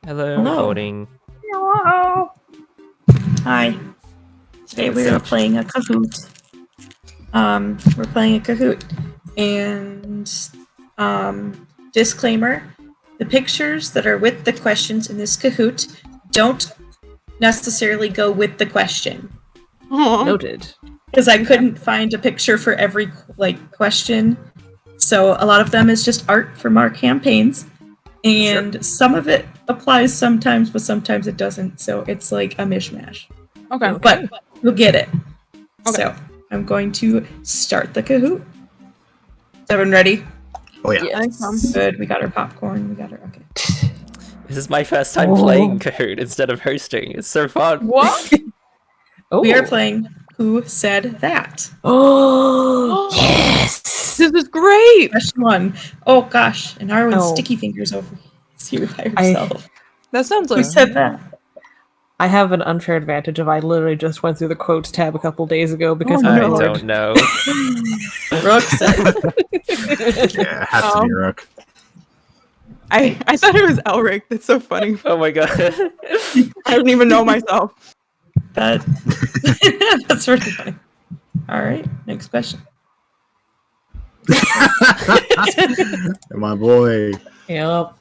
Hello, Hello. recording. Hello. Hi. Today we are playing a Kahoot. We're playing a Kahoot. And disclaimer, the pictures that are with the questions in this Kahoot don't necessarily go with the question. Noted. Because I couldn't find a picture for every question. So a lot of them is just art from our campaigns. And some of it applies sometimes, but sometimes it doesn't. So it's like a mishmash. Okay. But you'll get it. Okay. So I'm going to start the Kahoot. Is everyone ready? Oh yeah. Yes. Good. We got our popcorn. We got our okay. This is my first time playing Kahoot instead of hosting. It's so fun. What? We are playing Who Said That? Oh Yes. This is great. Question 1. Oh gosh, and Arwen's sticky fingers over here by herself. That sounds Who like said that? I have an unfair advantage of I literally just went through the quotes tab a couple days ago because I my lord. don't know. Brooke said. Yeah, it has to be Rook. I thought it was Elric. That's so funny. Oh my god. I don't even know myself. That's really funny. All right, next question. My boy. Yep.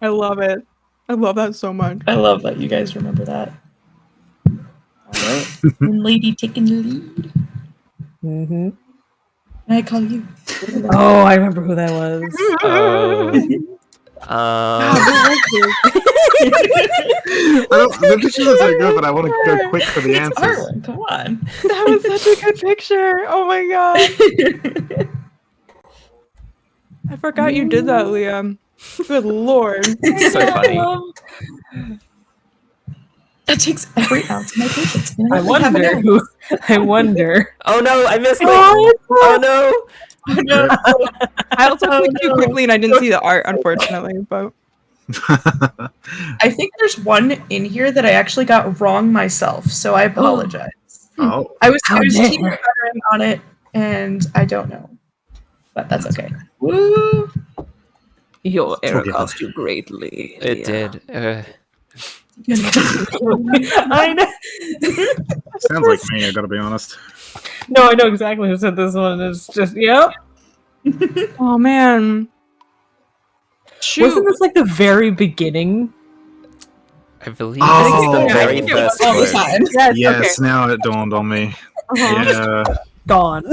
I love it. I love that so much. I love that you guys remember that. All right, and lady taking the lead. Mm-hmm. And I call you. Oh, I remember who that was. The picture looks so good, but I want to go quick for the answers. Arwen, come on. That was such a good picture. Oh my god. I forgot you did that, Liam. Good lord. So funny. That takes every ounce of my patience. I wonder who. I wonder. Oh no, I missed it. Oh no. Oh, no. I also clicked too quickly and I didn't see the art, unfortunately. But I think there's one in here that I actually got wrong myself, so I apologize. Oh. I was How team dare. buttering on it, and I don't know. But that's okay. Woo! Your error Okay. cost you greatly. It did. I know. Sounds like me, I gotta be honest. No, I know exactly who said this one. It's just, yep. oh man. Shoot. Wasn't this like the very beginning? I believe this is the Oh. very I do it first all the word. time. Yes. Yes, now it dawned on me. Uh-huh. Yeah. Gone.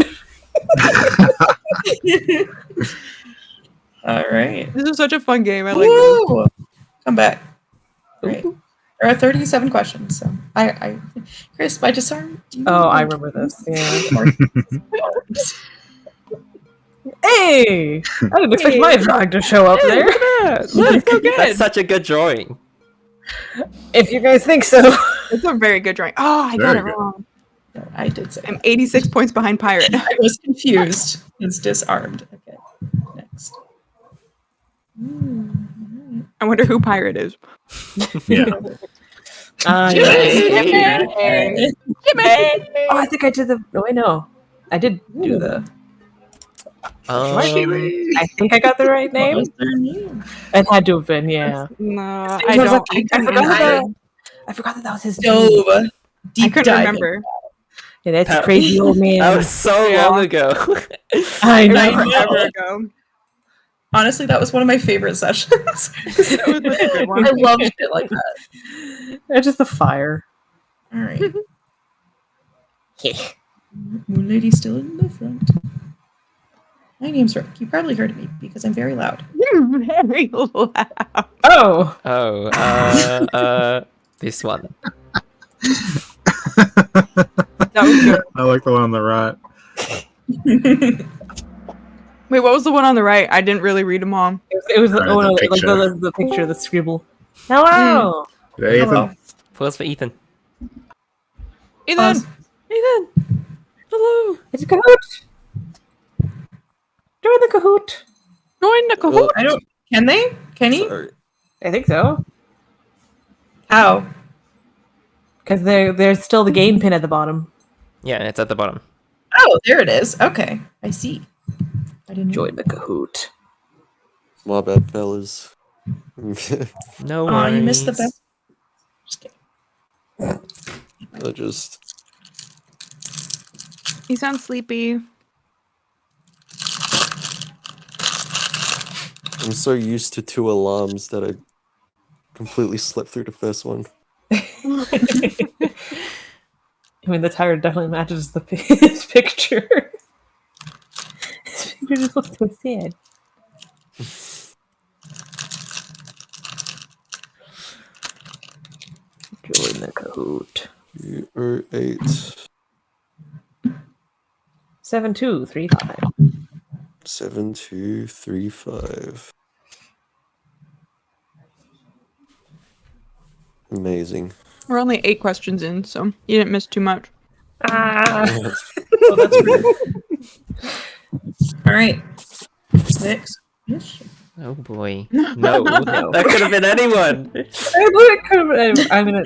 All right. This is such a fun game. I like this. Woo! Come back. Great. There are 37 questions, so Chris, by disarm. do you Oh, I like remember this. Yeah. more- Hey! I didn't expect my drawing to show up there. That's so good. That's such a good drawing. If you guys think so. It's a very good drawing. Oh, I got Very it good. wrong. No, I did say. I'm 86 points behind Pirate. I was confused. It's disarmed. Okay. Next. I wonder who Pirate is. Yeah. Yeah. Jimmy! Oh, I think I did the. No, I know. I did do the. I think I got the right What name. was their name? It had to have been, yeah. No, I I don't. I forgot that was his name. Dove. I Deep couldn't diving. remember. Yeah, that's That- crazy old man. That was so Yeah. long ago. I I know. remember know. forever ago. Honestly, that was one of my favorite sessions. That was such a good one. I love shit like that. It's just the fire. All right. Moon Lady still in the front. My name's Rick. You probably heard of me because I'm very loud. You're very loud. Oh, Oh, this one. That was good. I like the one on the right. Wait, what was the one on the right? I didn't really read them all. it was Right, oh, no, the like picture. the picture, the scribble. Hello. Hey, Ethan. Hello. Pause for Ethan. Ethan! Pause. Ethan! Hello! It's a Kahoot. Join the Kahoot. Join the Kahoot! I don't. Can they? Can he? I think so. How? Because there's still the game pin at the bottom. Yeah, it's at the bottom. Oh, there it is. Okay, I see. I didn't Join the Kahoot. My bad, fellas. No Oh, worries. you missed the best. Just kidding. I just You sound sleepy. I'm so used to 2 alarms that I completely slept through the first one. I mean, the tire definitely matches his picture. His picture just looks so sad. Join the Kahoot. 08 7235. 7235. Amazing. We're only 8 questions in, so you didn't miss too much. Ah. Oh, that's rude. All right. Next. Oh boy. No, that could have been anyone. I'm gonna.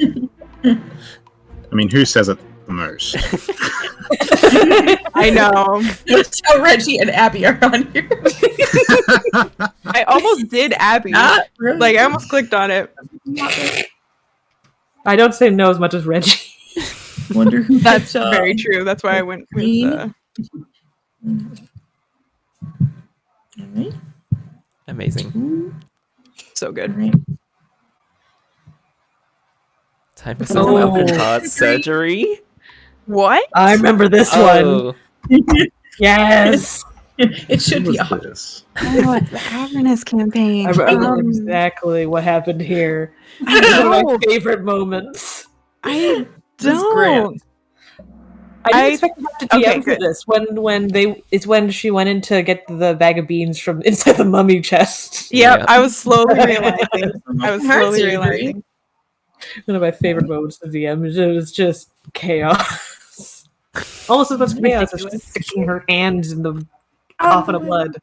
I mean, who says it the most? I know. That's how Reggie and Abby are on here. I almost did Abby. Not really. Like, I almost clicked on it. I don't say no as much as Reggie. Wonder who That's picked, very true. That's why I went with All right. Amazing. so All good. right. Time for some open heart surgery. What? I remember this one. Oh, Yes. It should be a What was this? Oh, it's the Avernus campaign. I remember exactly what happened here. I One of know. my favorite moments. I This is great. don't. I didn't I- expect to have to DM okay, for good. this. It's when she went in to get the bag of beans from inside the mummy chest. Yep, Yeah. I was slowly realizing. I was Heart slowly surgery. realizing. One of my favorite moments of DM. It was just chaos. Almost as much chaos as Ridiculous. sticking her hands in the coffin of blood.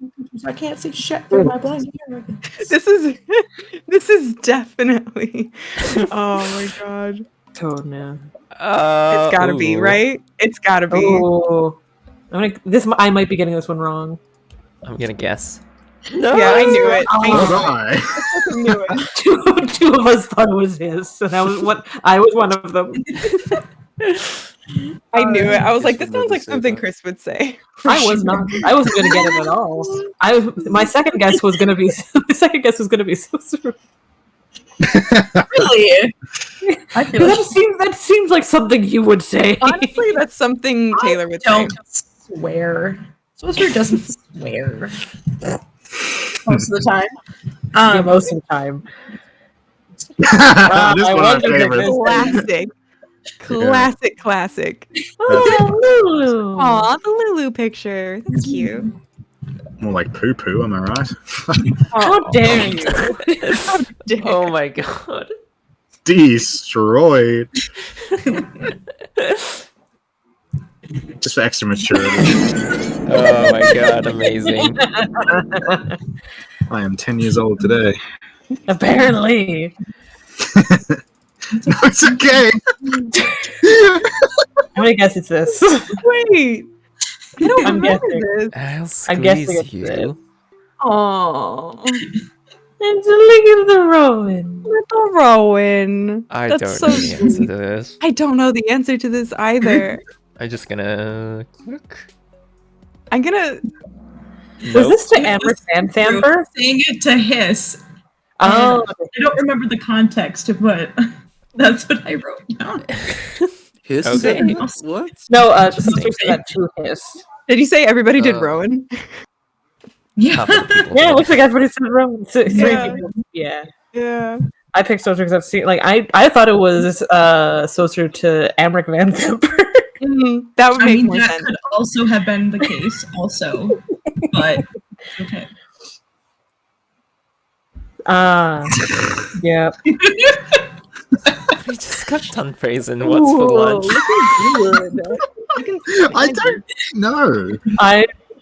I can't see shit through my blind ear. This is definitely. Oh my god. Oh no. It's gotta be, ooh. right? It's gotta be. Oh. I might be getting this one wrong. I'm gonna guess. No. Yeah, I knew it. Oh, I die. knew it. Two of us thought it was his, and I was one of them. I knew it. I was like, this Chris would sounds like never say something that. Chris would say. I wasn't going to get it at all. My second guess was going to be so Really? I feel like that seems like something you would say. Honestly, that's something Taylor would say. don't swear. Sorcerer doesn't swear most of the time. Yeah, most of the time. This is I one of my wondered if favorites. Classic. Oh, Lulu. Aw, the Lulu picture. That's cute. More like poo poo, am I right? How dare you? Oh my god. Destroyed. Just for extra maturity. Oh my god, amazing. I am 10 years old today. Apparently. No, it's okay. I'm gonna guess it's this. Wait. I don't I'm remember guessing. this. I'll I'm guessing squeeze it's you. Oh, It's a look at the Rowan. little Rowan. I That's don't so know the answer sweet. to this. I don't know the answer to this either. I'm just gonna click. I'm gonna. Was Nope. this to Amber Sandthamper? saying it to hiss. Oh, I don't remember the context, but that's what I wrote down. Hiss? Okay. What? no, the sister said that to hiss. Did you say everybody did Uh, Rowan? Yeah. Half of the people Yeah, it did. looks like everybody said Rowan. Yeah. Yeah. Yeah. I picked Socer because I've seen, like, I thought it was Socer to Amric Van Thamper. That would I make mean, more that sense. could also have been the case, also. But, okay. Yeah. We just got done praising what's for lunch. I don't know.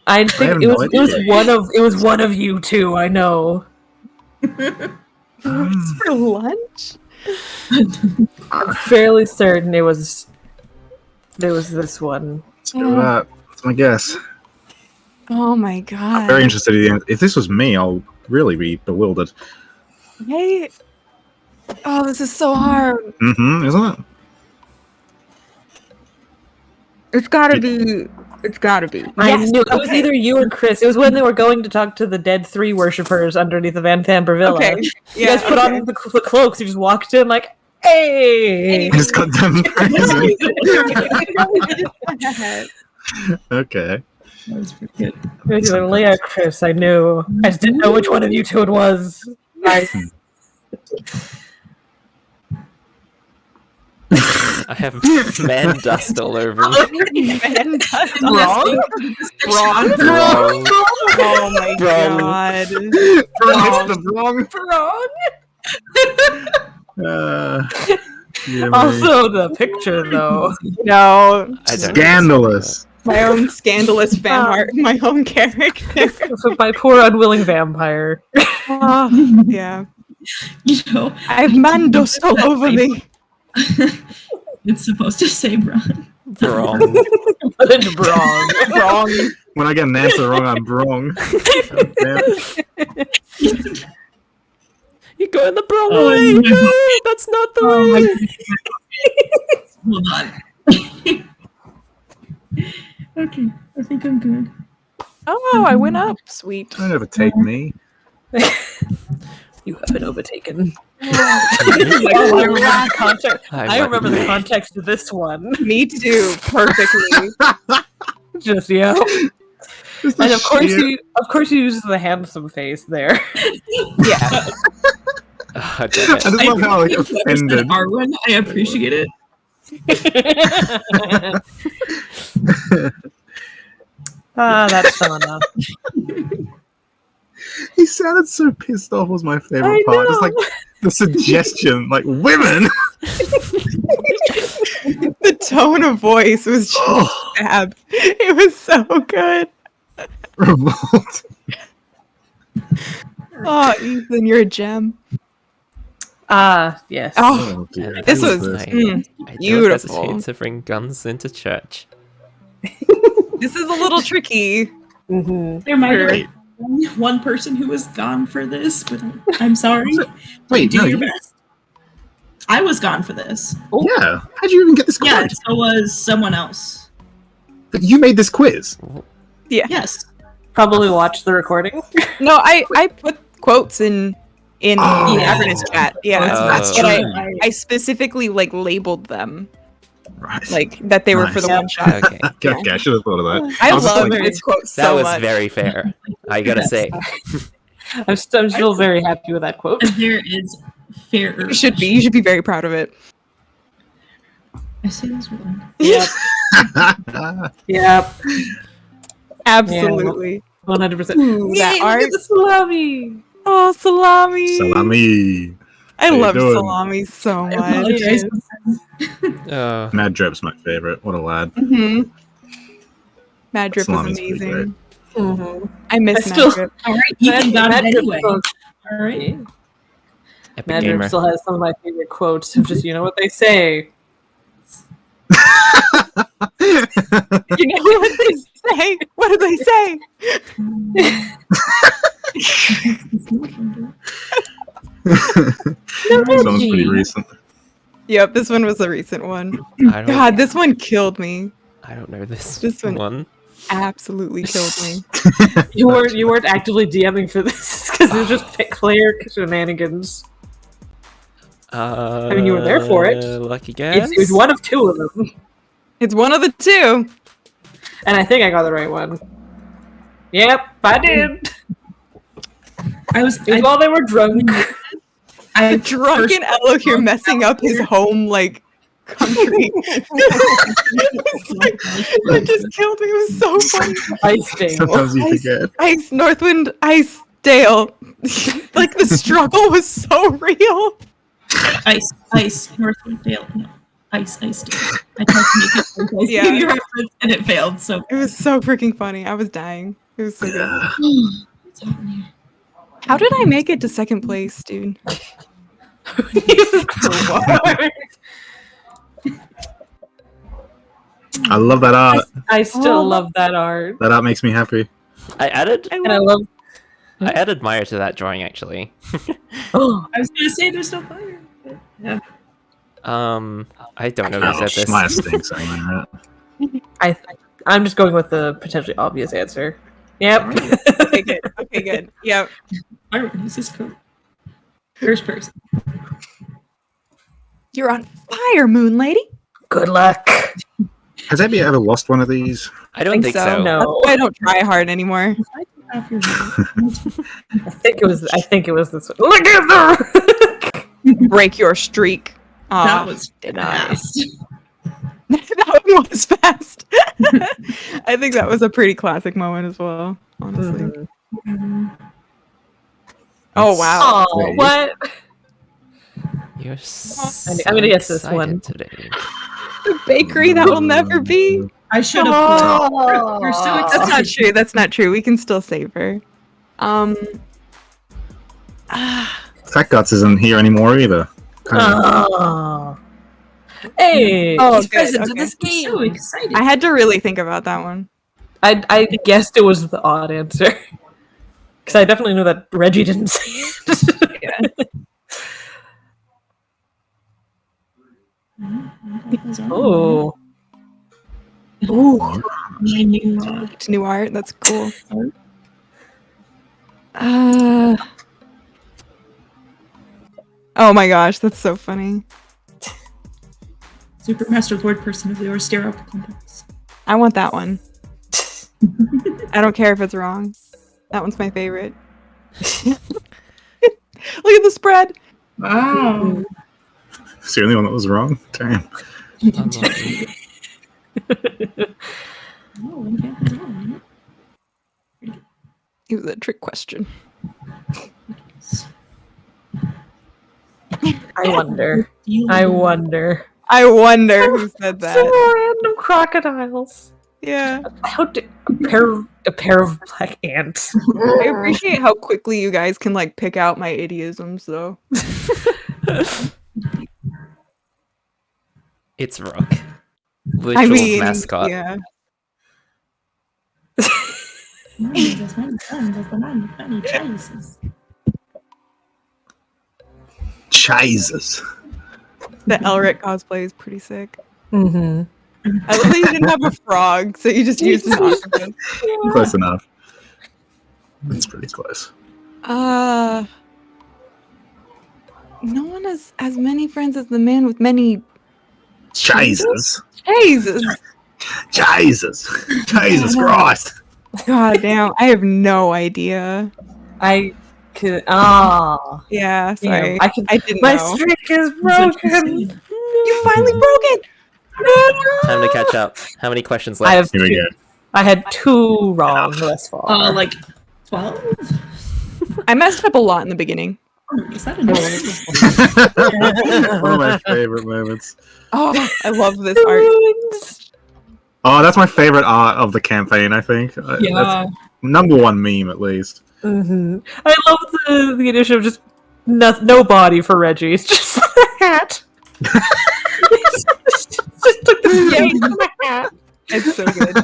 I have think no it was idea. one of you two. I know. What's for lunch? I'm fairly certain there was this one. Let's go with that. That's my guess. Oh my god. I'm very interested in the answer. If this was me, I'll really be bewildered. Hey. Oh, this is so hard. Mm-hmm, isn't it? It's gotta be. It's gotta be. I Yes, knew it was okay. either you or Chris. It was when they were going to talk to the dead 3 worshippers underneath the Van Thamper Villa. Okay. You guys put on the cloaks. You just walked in like, hey. I just got done crazy. Okay. That was pretty good. It was either Leah or Chris. I knew. I just didn't know which one of you two it was. I have man dust all over me. Wrong? Wrong? Wrong. Oh my Wrong. god. Wrong. Yeah, Also, the picture, though. No. I don't scandalous. My own scandalous vampire. My own character. My poor unwilling vampire. Oh, yeah. You know, I have man dust all over me. it's supposed to say Bron. Wrong. But it's wrong. Wrong. When I get an answer wrong, I'm wrong. You're going the wrong Oh, way. no. No, that's not the way. Hold on. Okay, I think I'm good. Oh, I went up. Sweet. Don't overtake me. You have been overtaken. I I remember the context of this one. Me too. Perfectly. Just yeah. And of course you use the handsome face there. Yeah. I don't I just love how like, offended. Arwen, I appreciate it. That's fun enough. He sounded so pissed off. Was my favorite I part. Just know. like the suggestion, like women. The tone of voice was just Oh, fab. It was so good. revolt. Oh, Ethan, you're a gem. Yes. Oh, And this that was nice. I beautiful. don't hesitate to bring guns into church. this is a little tricky. Mm-hmm. There might have Wait. been one person who was gone for this, but I'm sorry. Wait, Do no, your you, best. I was gone for this. yeah. How'd you even get this quiz? Yeah, so was someone else. But you made this quiz. Yes. Probably watch the recording. No, I put quotes in the Oh. Avernus chat. Yeah, That's but true. I specifically like labeled them Right. like that they were for the Nice. one shot. Okay. Okay, I should have thought of that. I was just love like, his quotes That so was much. very fair. I gotta say. I'm still very happy with that quote. And there is fairer. You should be very proud of it. I say this wrong. Yep. Yep. Absolutely. 100%. Ooh, that Yay, art. look at the salami. Oh, salami. Salami. I How you love doing? salami so I much. apologize. Mad Drip's my favorite. What a lad. Mm-hmm. Mad Drip was Salami's pretty amazing. Mm-hmm. I miss I Mad still- Drip. All right, Ethan got it anyway. All All right. Epic Mad gamer. Drip still has some of my favorite quotes of just, you know what they say. You know what they say? What do they say? This one's pretty recent. Yep, this one was a recent one. I don't, God, this one killed me. I don't know this This one- one. Absolutely killed me. You weren't actively DMing for this because it was just Claire shenanigans. I mean, you were there for it. Lucky guess. It was one of two of them, It's one of the two. and I think I got the right one. Yep, I did. I was. It was while they were drunk. I Drunken Elo here messing up his home, like, country. It's like, that just killed me. It was so funny. Ice Dale. Sometimes you forget. Ice, Northwind, Ice, Dale. Like, the struggle was so real. ice, Northwood Dale. No, ice Dale. I tried to make it so Yeah. reference and it failed. So It was so freaking funny. I was dying. It was so good. Yeah. it's happening. How did I make it to second place, dude? I love that art. I still love that art. That art makes me happy. I added. And I love I add admire to that drawing actually. Oh, I was gonna say there's no fire. But yeah. I don't know who said this. Smile stinks saying that. I'm just going with the potentially obvious answer. Yep. Okay, good. Okay, good. Yep. Byron, who's this code? First person. You're on fire, Moon Lady. Good luck. Has anybody ever lost one of these? I don't think so. No. That's why I don't try hard anymore. Have your I think it was this one. Look at the Break your streak. That Aw, was nice. fast. that one was fast. I think that was a pretty classic moment as well, honestly. Oh wow. Oh, Wait. what? You're I'm gonna guess this one. today. The bakery that will never be. I should have. Oh. You're so That's excited. not true. That's not true. We can still save her. Fat Guts isn't here anymore either. Oh. Hey, Oh, he's good, present in okay. this I'm so game. excited. I had to really think about that one. I guessed it was the odd answer. Because I definitely knew that Reggie didn't say it. Oh. Ooh, My new, it's new art. That's cool. Oh my gosh, that's so funny. Supermaster Lord person of the Orstero Complex. I want that one. I don't care if it's wrong. That one's my favorite. Look at the spread. Wow. It's the only one that was wrong. Damn. Oh, okay. It was a trick question. I wonder. I wonder who said that. Some random crocodiles. Yeah. How did a pair of black ants? I appreciate how quickly you guys can like pick out my idiosms though. It's Rook. Virtual mascot. yeah. Jesus. The Elric cosplay is pretty sick. Mm-hmm. I love that you didn't have a frog, so you just used an octopus. Close enough. That's pretty close. No one has as many friends as the man with many. Jesus. Jesus. Jesus. Jesus Christ. God damn. I have no idea. I could. Ah. Yeah, sorry. I can. I didn't My know. streak is broken. You finally broke it. Time to catch up. How many questions left? I have. Here we go. I had 2 wrong thus far. Like 12? I messed up a lot in the beginning. Is that enough? One of my favorite moments. Oh, I love this art. Oh, that's my favorite art of the campaign, I think. Yeah. That's #1 meme, at least. Mm-hmm. I love the addition of just no body for Reggie. It's just the hat. just took the shade from the hat. It's so good.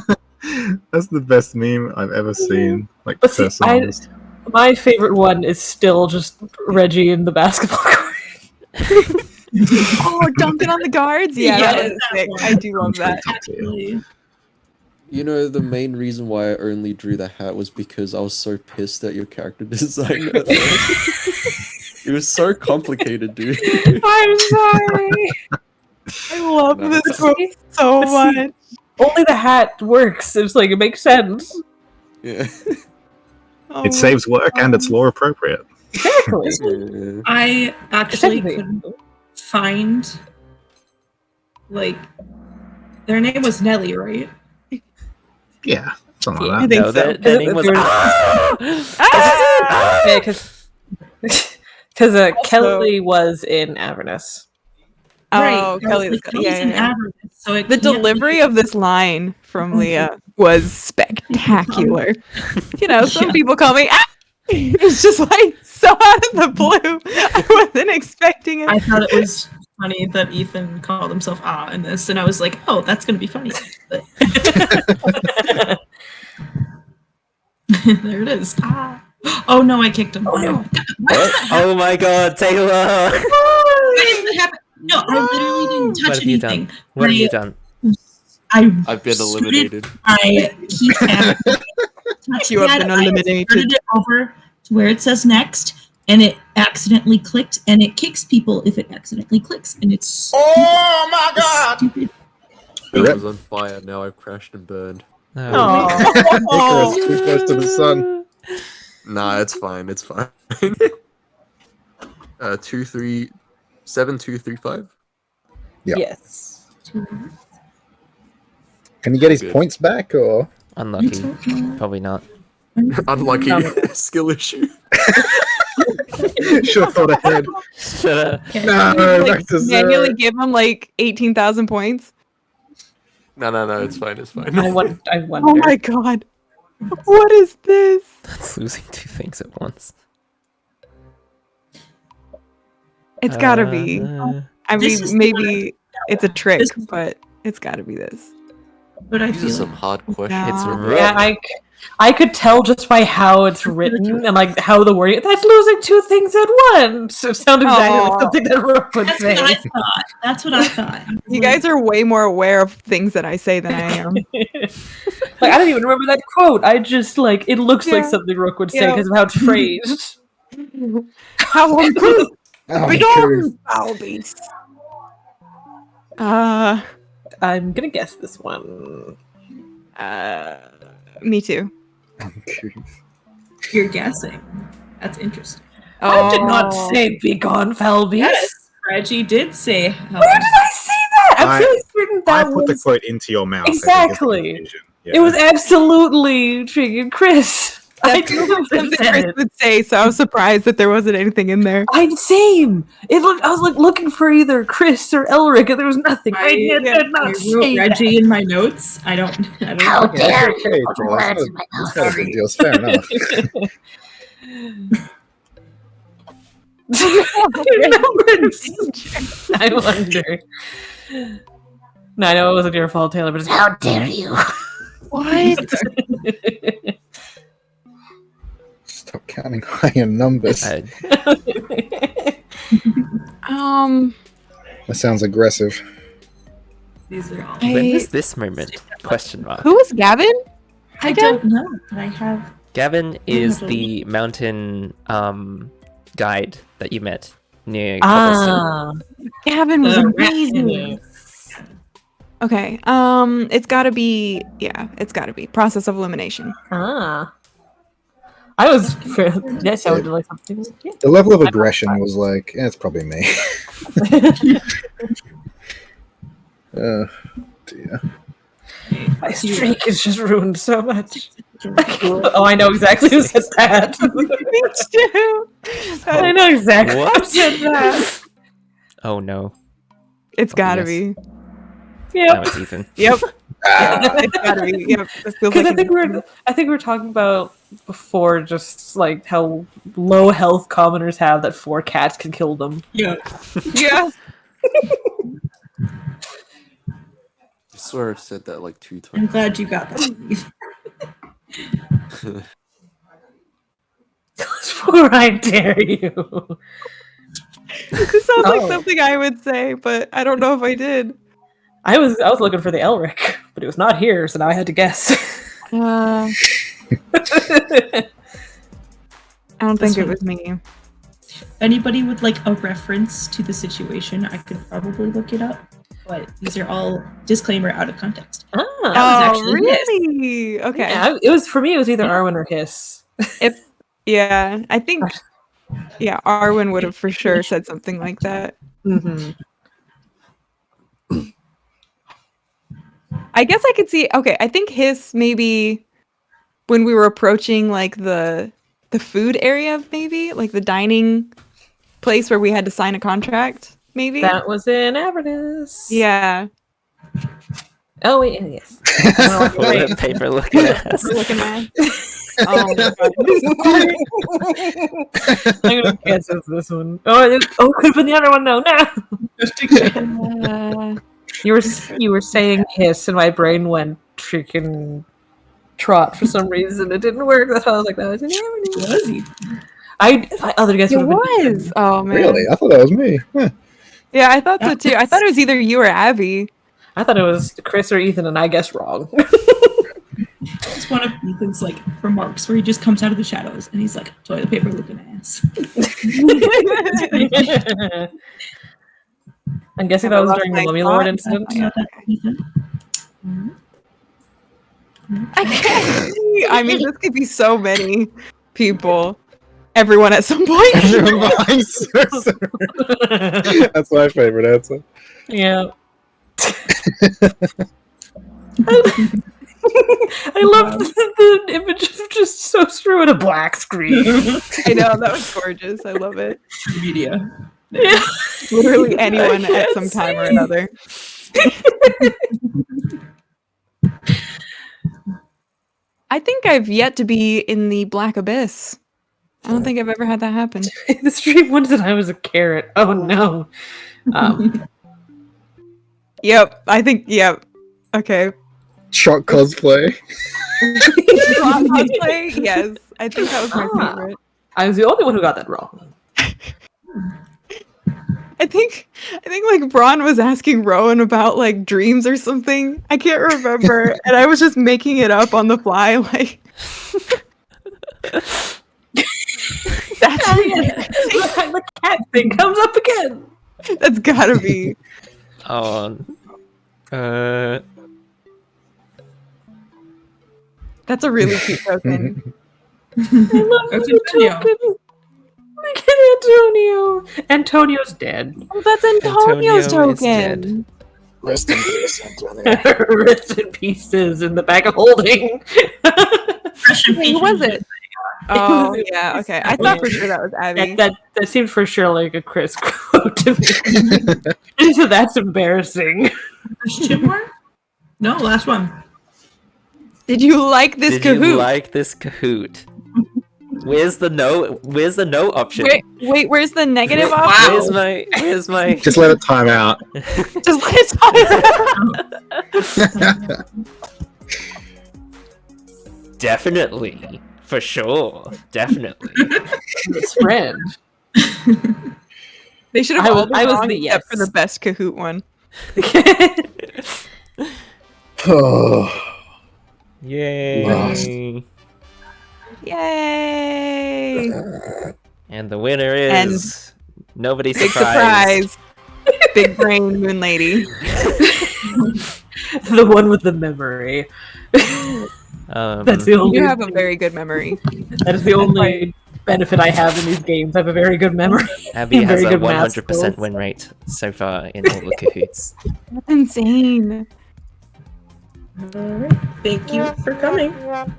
That's the best meme I've ever seen. Like, But see, personalized. My favorite one is still just Reggie in the basketball court. Oh, dunking on the guards? Yeah, Yeah, that was that sick. one. I do love that. Actually. You know, the main reason why I only drew the hat was because I was so pissed at your character design. It was so complicated, dude. I'm sorry. I love No, this it's book so But see- much. Only the hat works. It's like it makes sense. Yeah. Oh It saves work and it's lore appropriate. Exactly. Yeah. I actually Exactly. couldn't find, like, their name was Nelly, right? Yeah, something I like that. think No, so. their name was. Ah! Yeah, because Kelly was in Avernus. Oh, Kelly. Like, Kelly's in Avernus, so it The can't delivery be- of this line from Leah was spectacular. You know, some people call me. Ah! It's just like so out of the blue. I wasn't expecting it. I thought it was funny that Ethan called himself in this, and I was like, oh, that's gonna be funny. But there it is. Oh no, I kicked him. Oh, no. Why does What? that happen? Oh my god, Taylor! Why does that happen? No, I literally didn't What touch have you anything. done? What have you done? I've been scooted eliminated. My keypad, You have been I eliminated. skirted it over to where it says next, and it accidentally clicked, and it kicks people if it accidentally clicks, and it's Oh my god! stupid. I Rip. was on fire. Now I've crashed and burned. Oh. Icarus, too close to the sun. Nah, it's fine. It's fine. 72335. Yeah. Yes. Can you get his Good. points back, or? Unlucky. Probably not. Unlucky No. skill issue. Should have thought ahead. Should've- No, Like, back to zero. manually give him like 18,000 points. No, it's fine. It's fine. I wonder. Oh my god. What is this? That's losing two things at once. It's gotta be. I This mean, is maybe it's a trick, This- but it's gotta be this. But I These are feel some hard questions. Yeah. It's Yeah, rough. Yeah, I could tell just by how it's written and like how the wording. That's losing two things at once. It sounded exactly Aw. like something that Rook would that's say. what I thought. That's what I thought. You guys are way more aware of things that I say than I am. Like I don't even remember that quote. I just like it looks like Yeah. something Rook would say Yeah. because of how it's phrased. How I'm good. Oh, We Icarus. don't foul beast. I'm gonna guess this one. Me too. You're guessing. That's interesting. I did not Oh. say "be gone, foul beast." Yes, Reggie did say. Where did I say that? I'm I- really certain I that put the was. quote into your mouth. I think, is the Exactly. confusion. It was absolutely freaking Chris. I That's do something said Chris it. would say, so I was surprised that there wasn't anything in there. I'm same. It looked. I was like looking for either Chris or Elric, and there was nothing. I did I not wrote say that. Reggie in my notes. I don't. How know. dare Okay, you Paul, put that's words in my not mouth? a big deal. It's fair enough. I wonder. No, I know it wasn't your fault, Taylor, but it's How dare you? What? Stop counting higher numbers. That sounds aggressive. These are all. When was this moment? Question mark. Who was Gavin? I don't know, but I have. Gavin is the mountain guide that you met near Cobblestone. Gavin was The amazing. Okay. It's gotta be. Yeah, it's gotta be process of elimination. I was. That sounded like something. Yeah. The level of aggression was like, it's probably me. Dear. My streak is just ruined so much. Oh, I know exactly who said that. Me too. I know exactly What? who said that. Oh no. It's gotta Yes. be. Now Yep. it's Ethan. Yep. It's gotta be. Yep. It feels Because like I think we were talking about before just like how low health commoners have that 4 cats can kill them. Yeah. yeah. I swear I've said that like 2 I'm times. glad you got that. For I dare you. This sounds like Oh. something I would say, but I don't know if I did. I was looking for the Elric, but it was not here, so now I had to guess. I don't think it was me. If anybody would like a reference to the situation, I could probably look it up. But these are all disclaimer out of context. Ah. was Oh, actually Hiss. really? Okay. Yeah, it was for me. It was either Arwen or Hiss. Yeah, I think. Yeah, Arwen would have for sure said something like that. Mm-hmm. I guess I could see. Okay, I think his maybe when we were approaching like the food area, maybe like the dining place where we had to sign a contract. Maybe. That was in Avernus. Yeah. Oh wait, yes. What a paper looking ass. We're looking at. Oh my god. I'm gonna guess it's this one. Oh, could have been the other one. No. You were saying hiss, and my brain went freaking trot for some reason. It didn't work. That's why I was like, that was an Amity. Was he? My other guess It would have been was. Oh man. Really? I thought that was me. Huh. Yeah, I thought so too. I thought it was either you or Abby. I thought it was Chris or Ethan, and I guessed wrong. It's one of Ethan's like remarks where he just comes out of the shadows and he's like toilet paper looking ass. I'm guessing that was during the Mummy Lord incident. Yeah. Ethan. I can't see. I mean, this could be so many people. Everyone at some point. Everyone behind Cersei. That's my favorite answer. Yeah. I love the image of just so true in a black screen. I know, that was gorgeous. I love it. Media. Yeah. Literally anyone at some time or another. I think I've yet to be in the Black Abyss. I don't think I've ever had that happen. The stream one said I was a carrot. Oh no. Yep, I think, yep. Okay. Shock cosplay. Cosplay? Yes, I think that was my favorite. I was the only one who got that wrong. I think like Braun was asking Rowan about like dreams or something. I can't remember, and I was just making it up on the fly. Like that's The cat thing comes up again. that's gotta be. That's a really cute token. I love That's the Antonio. token. Look at Antonio. Antonio's dead. Oh, that's Antonio's Antonio is token. Rest in peace, Antonio. Rest in pieces in the bag of holding. Who was it? Oh yeah, okay. I thought for sure that was Abby. That seemed for sure like a Chris quote to me. So that's embarrassing. Question mark? No, last one. Did you like this Did Kahoot? you like this Kahoot? Where's the no? Where's the no option? Wait, where's the negative Wow. option? Where's my? Just let it time out. Just let it talk. Definitely, for sure, definitely. This friend. They should have I all was- been I was wrong the except yes. for the best Kahoot one. Oh, Yay! Lost. Yay! And the winner is nobody Big surprised. surprise! Big brain moon lady. The one with the memory. That's the only. You have a very good memory. That is the only benefit I have in these games. I have a very good memory. Abby has Very a good math 100% skills. win rate so far in all the Kahoots. That's insane. Alright. Thank you for coming. Aww.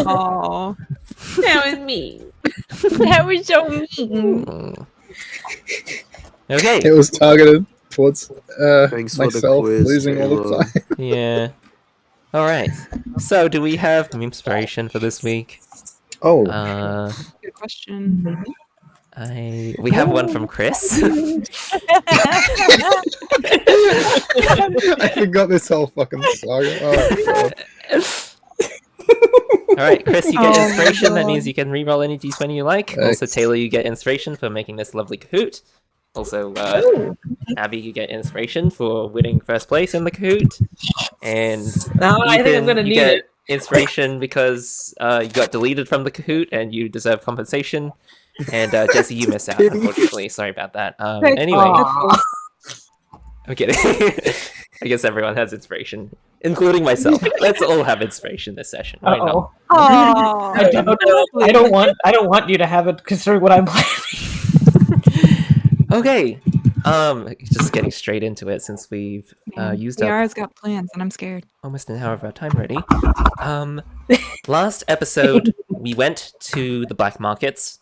Oh, That was me. that was so mean. Mm. Okay. it was targeted towards Thanks for the myself quiz, losing all the Taylor. time. Yeah. All right. So, do we have inspiration for this week? Oh, Good question. We have one from Chris. I forgot this whole fucking saga. Oh, God. All right, Chris, you get Oh my inspiration. That God. means you can reroll any d20 you like. Also, Thanks. Taylor, you get inspiration for making this lovely Kahoot. Also, Abby, you get inspiration for winning first place in the Kahoot. And No, I think I'm Ethan, gonna you need get it. inspiration because you got deleted from the Kahoot and you deserve compensation. And Jesse, you miss out, unfortunately. Sorry about that. Anyway, Aw. I'm kidding. I guess everyone has inspiration, including myself. Let's all have inspiration this session. Why not? Uh-oh. Oh, I don't want you to have it considering what I'm playing. Okay. Just getting straight into it since we've used up Yara's got plans, and I'm scared. almost an hour of our time already. Last episode, we went to the black markets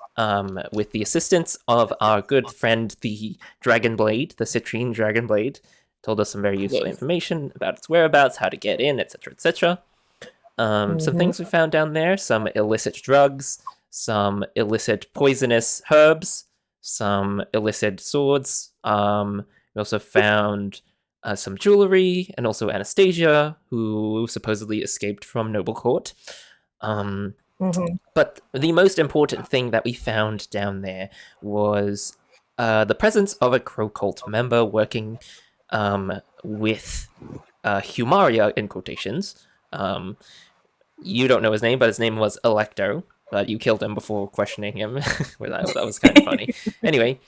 with the assistance of our good friend, the Dragonblade, the Citrine Dragonblade. Told us some very useful information about its whereabouts, how to get in, etc., etc. Some things we found down there: some illicit drugs, some illicit poisonous herbs, some illicit swords. We also found some jewelry, and also Anastasia, who supposedly escaped from Noble Court. But the most important thing that we found down there was the presence of a Crow Cult member working with Humaria, in quotations. You don't know his name, but his name was Electo. But you killed him before questioning him. That was kind of funny. Anyway,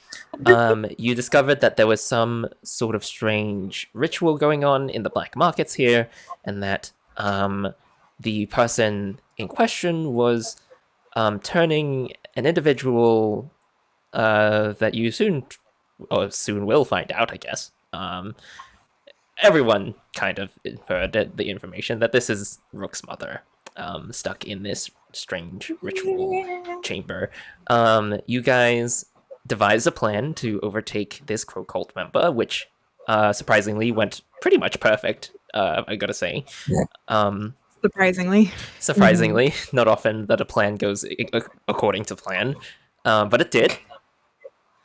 you discovered that there was some sort of strange ritual going on in the black markets here, and that the person in question was turning an individual that you soon will find out, I guess. Everyone kind of inferred the information that this is Rook's mother, stuck in this strange ritual chamber. You guys devised a plan to overtake this Crow Cult member, which surprisingly went pretty much perfect, I gotta say. Surprisingly. Not often that a plan goes according to plan, but it did.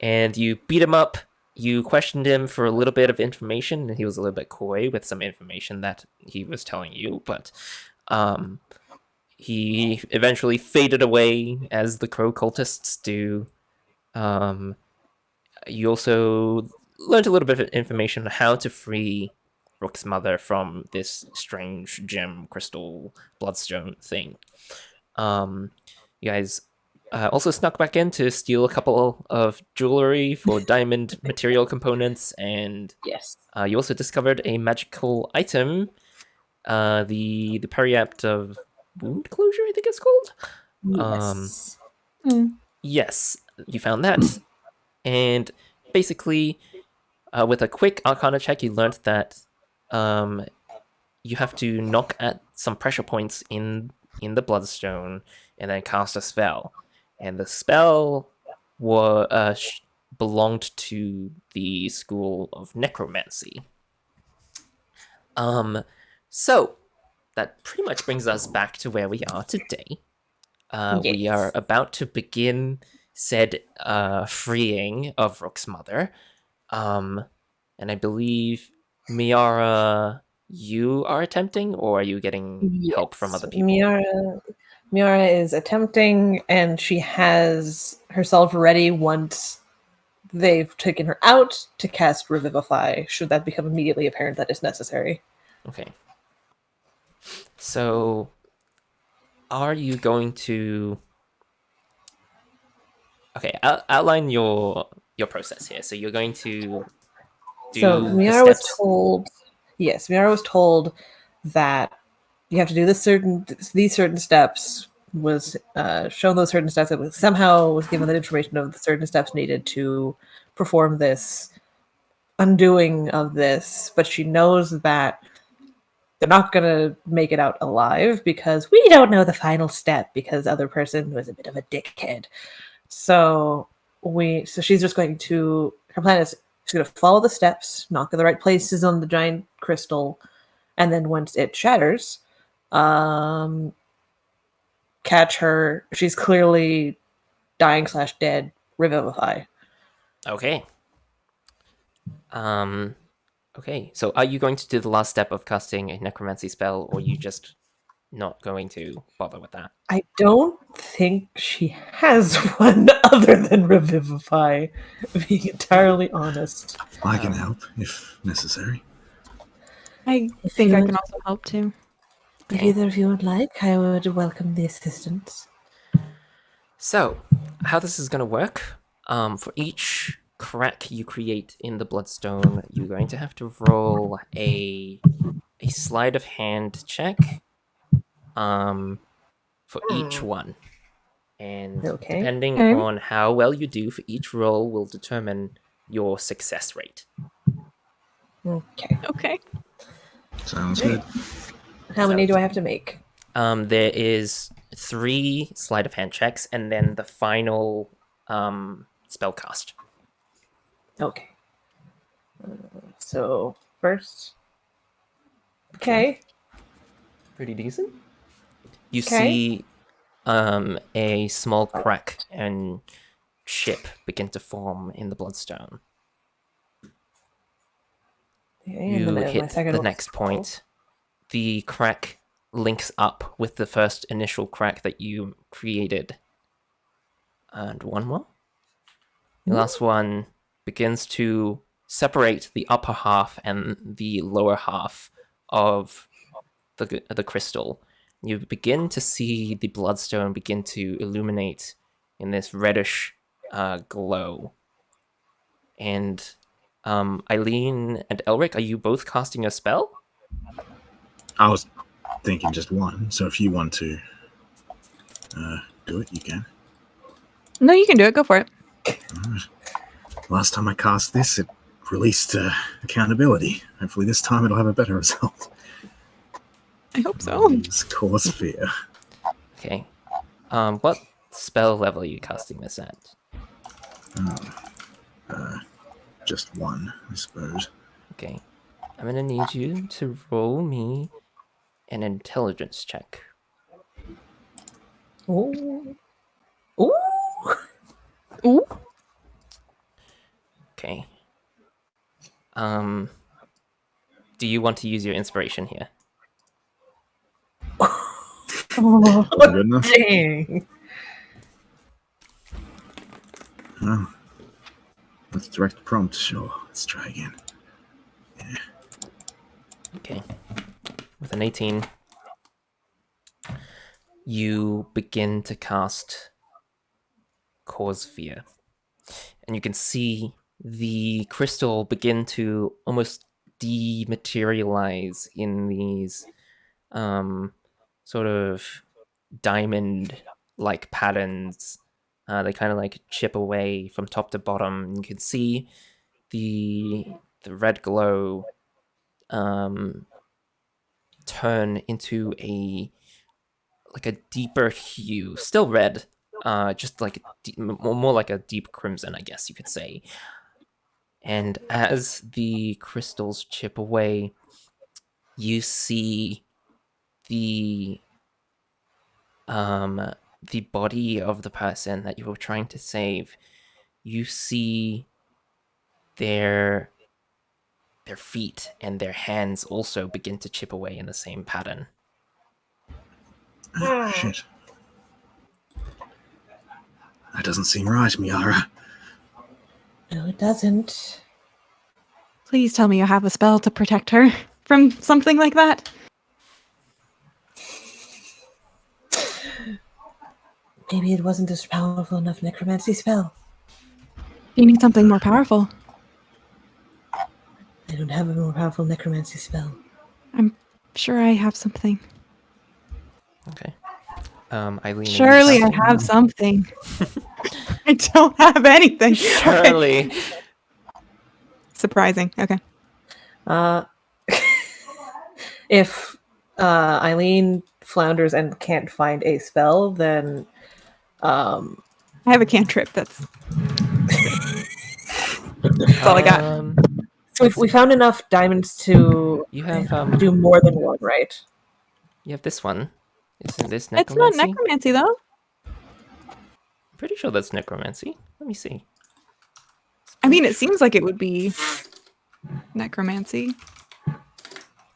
And you beat him up. You questioned him for a little bit of information, and he was a little bit coy with some information that he was telling you, but he eventually faded away, as the Crow cultists do. You also learned a little bit of information on how to free Rook's mother from this strange gem crystal bloodstone thing. You guys also snuck back in to steal a couple of jewelry for diamond material components, and Yes. you also discovered a magical item, the Periapt of Wound Closure, I think it's called. Yes. Yes, you found that, and basically, with a quick Arcana check, you learned that you have to knock at some pressure points in the bloodstone and then cast a spell. And the spell belonged to the school of necromancy. So that pretty much brings us back to where we are today. We Yes. are about to begin said freeing of Rook's mother. And I believe, Miara, you are attempting, or are you getting help from other people? Miara is attempting, and she has herself ready once they've taken her out to cast Revivify, should that become immediately apparent that is necessary. Okay. So, are you going to... Okay, outline your process here. So you're going to do So the Miara was steps. told, yes, Miara was told that you have to do these certain steps. Was shown those certain steps. It was somehow was given the information of the certain steps needed to perform this undoing of this, but she knows that they're not gonna make it out alive because we don't know the final step because the other person was a bit of a dickhead. So she's just going to, her plan is she's going to follow the steps, knock in the right places on the giant crystal, and then once it shatters, catch her. She's clearly dying / dead. Revivify. Okay. Okay, so are you going to do the last step of casting a necromancy spell, or are you just not going to bother with that? I don't think she has one other than Revivify, being entirely honest. I can help if necessary. I If think you I would- can also help too. If Okay. either of you would like, I would welcome the assistance. So, how this is going to work, for each crack you create in the bloodstone, you're going to have to roll a sleight of hand check for each one. And Okay. depending Okay. on how well you do for each roll will determine your success rate. Okay. Okay. Sounds good. How many do I have to make? There is 3 sleight of hand checks, and then the final spell cast. Okay. So first. Okay. Pretty decent. You Okay. see a small crack and ship begin to form in the bloodstone. And You my hit second the one- next point. The crack links up with the first initial crack that you created. And one more. The last one begins to separate the upper half and the lower half of the crystal. You begin to see the bloodstone begin to illuminate in this reddish glow. And Eileen and Elric, are you both casting a spell? I was thinking just one, so if you want to do it, you can. No, you can do it. Go for it. Last time I cast this, it released accountability. Hopefully this time it'll have a better result. I hope so. Use Cause Fear. Okay. What spell level are you casting this at? Just one, I suppose. Okay. I'm gonna need you to roll me an intelligence check. Ooh. Ooh. Ooh. Okay. Do you want to use your inspiration here? Oh, Good enough? dang. Oh. Let's direct prompt, sure. Let's try again. Okay. With an 18, you begin to cast Cause Fear. And you can see the crystal begin to almost dematerialize in these sort of diamond-like patterns. They kind of like chip away from top to bottom. You can see the red glow turn into a deeper hue, still red, just like more like a deep crimson, I guess you could say. And as the crystals chip away, you see the body of the person that you were trying to save. You see their feet and their hands also begin to chip away in the same pattern. Shit. That doesn't seem right, Miara. No, it doesn't. Please tell me you have a spell to protect her from something like that. Maybe it wasn't a powerful enough necromancy spell. You need something more powerful. I don't have a more powerful necromancy spell. I'm sure I have something. Okay. Eileen, are you Surely I casting? have something. I don't have anything. Okay. Surely. Surprising. Okay. If Eileen flounders and can't find a spell, then I have a cantrip. That's all I got. so we found enough diamonds to You have do more than one, right? you have this one. Isn't this It's not necromancy? necromancy, though. I'm pretty sure that's necromancy. Let me see. I mean, it seems like it would be necromancy.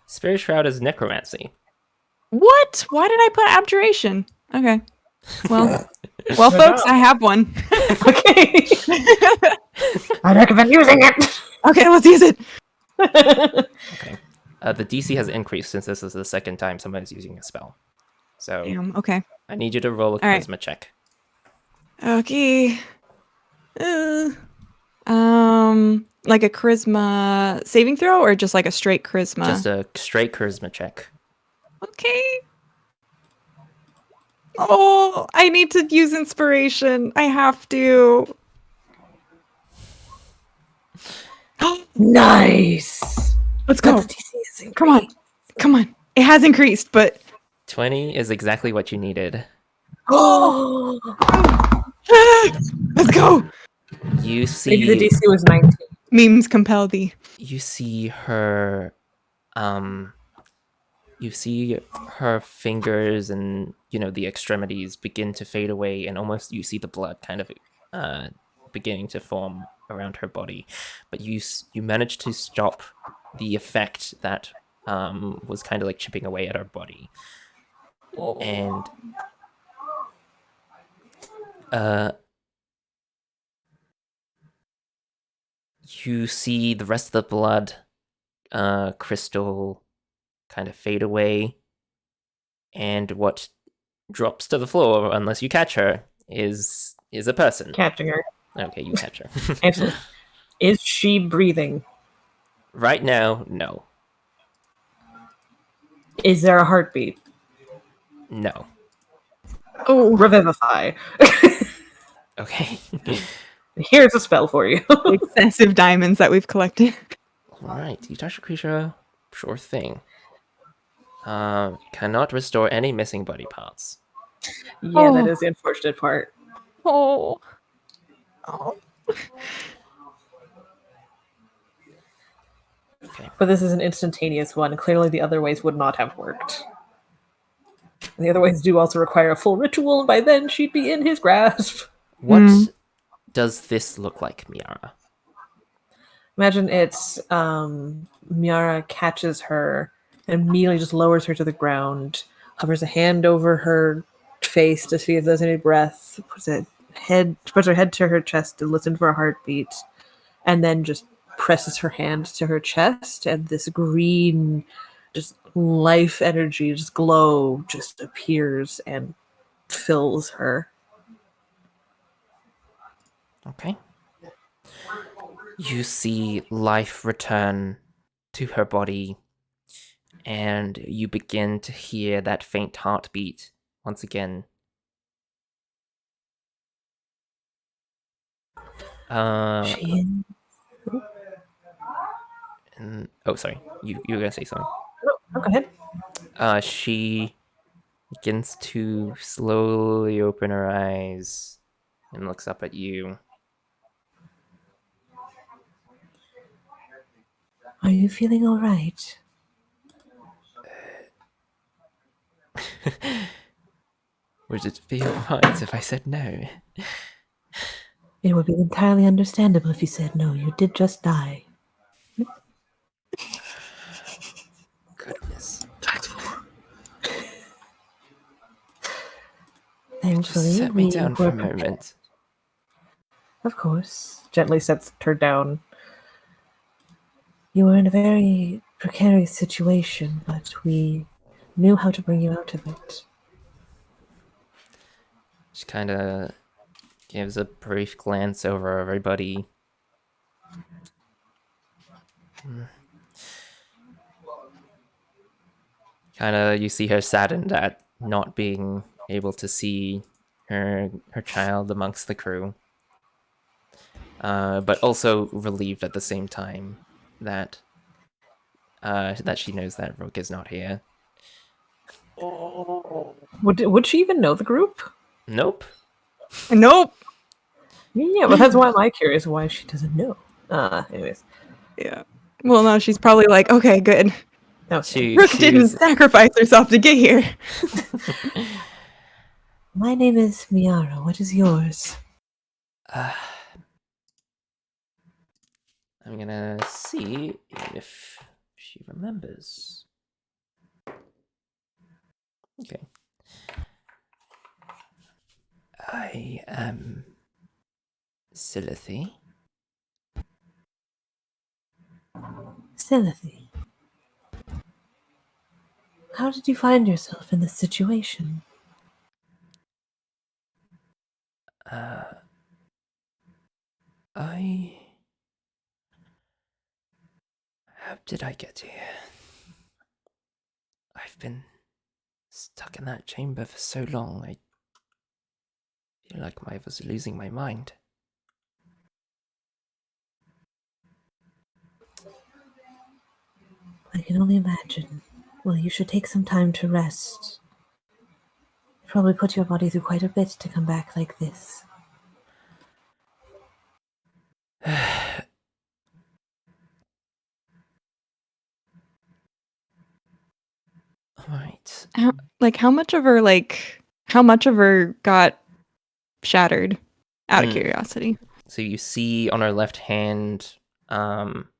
Spirit Shroud is necromancy. What? Why did I put abjuration? Okay. Well, folks, I have one. Okay. I recommend using it. Okay, let's use it. Okay. The DC has increased since this is the second time somebody's using a spell. So Damn. Okay. I need you to roll a right. charisma check. Okay. Like a charisma saving throw, or just like a straight charisma? Just a straight charisma check. Okay. Oh, I need to use inspiration. I have to. Nice. Let's go. But the DC is increased. Come on. Come on. It has increased, but 20 is exactly what you needed. Oh, let's go. You maybe the see DC was 19. Memes compel thee. you see her fingers and the extremities begin to fade away, and almost you see the blood kind of beginning to form around her body, but you managed to stop the effect that was kind of like chipping away at her body. And you see the rest of the blood crystal kind of fade away, and what drops to the floor, unless you catch her, is a person. Catching her. Okay, you catch her. Absolutely. Is she breathing? Right now, no. Is there a heartbeat? No. Oh, Revivify. Okay. Here's a spell for you. excessive diamonds that we've collected. Alright, you touch a creature, sure thing. Cannot restore any missing body parts. Yeah, that Oh. is the unfortunate part. Oh. Okay. But this is an instantaneous one. Clearly, the other ways would not have worked. The other ways do also require a full ritual, and by then she'd be in his grasp. What does this look like, Miara? Imagine it's Miara catches her and immediately just lowers her to the ground, hovers a hand over her face to see if there's any breath, puts her head to her chest to listen for a heartbeat, and then just presses her hand to her chest, and this green, just life energy, just glow, just appears and fills her. Okay. You see life return to her body, and you begin to hear that faint heartbeat once again. She Sorry. You were gonna say something. Oh, go ahead. She begins to slowly open her eyes and looks up at you. Are you feeling all right? Would it feel right if I said no? It would be entirely understandable if you said no. You did just die. Goodness. Tactful. Thankfully, Just set me we down were for a prepared. moment. Of course. Gently sets her down. You were in a very precarious situation, but we knew how to bring you out of it. She kind of gives a brief glance over everybody. Kind of, you see her saddened at not being able to see her child amongst the crew, but also relieved at the same time that she knows that Rook is not here. Would she even know the group? Nope. Nope. Yeah, but that's why I'm curious why she doesn't know. Anyways. Yeah. Well, no, she's probably like, okay, good. Okay. Rook didn't sacrifice herself to get here. My name is Miara. What is yours? I'm gonna see if she remembers. Okay. I am Syllathei. Syllathei. How did you find yourself in this situation? How did I get here? I've been stuck in that chamber for so long, I feel like I was losing my mind. I can only imagine. Well, you should take some time to rest. Probably put your body through quite a bit to come back like this. Alright. How much of her got shattered? Out of curiosity. So you see on her left hand,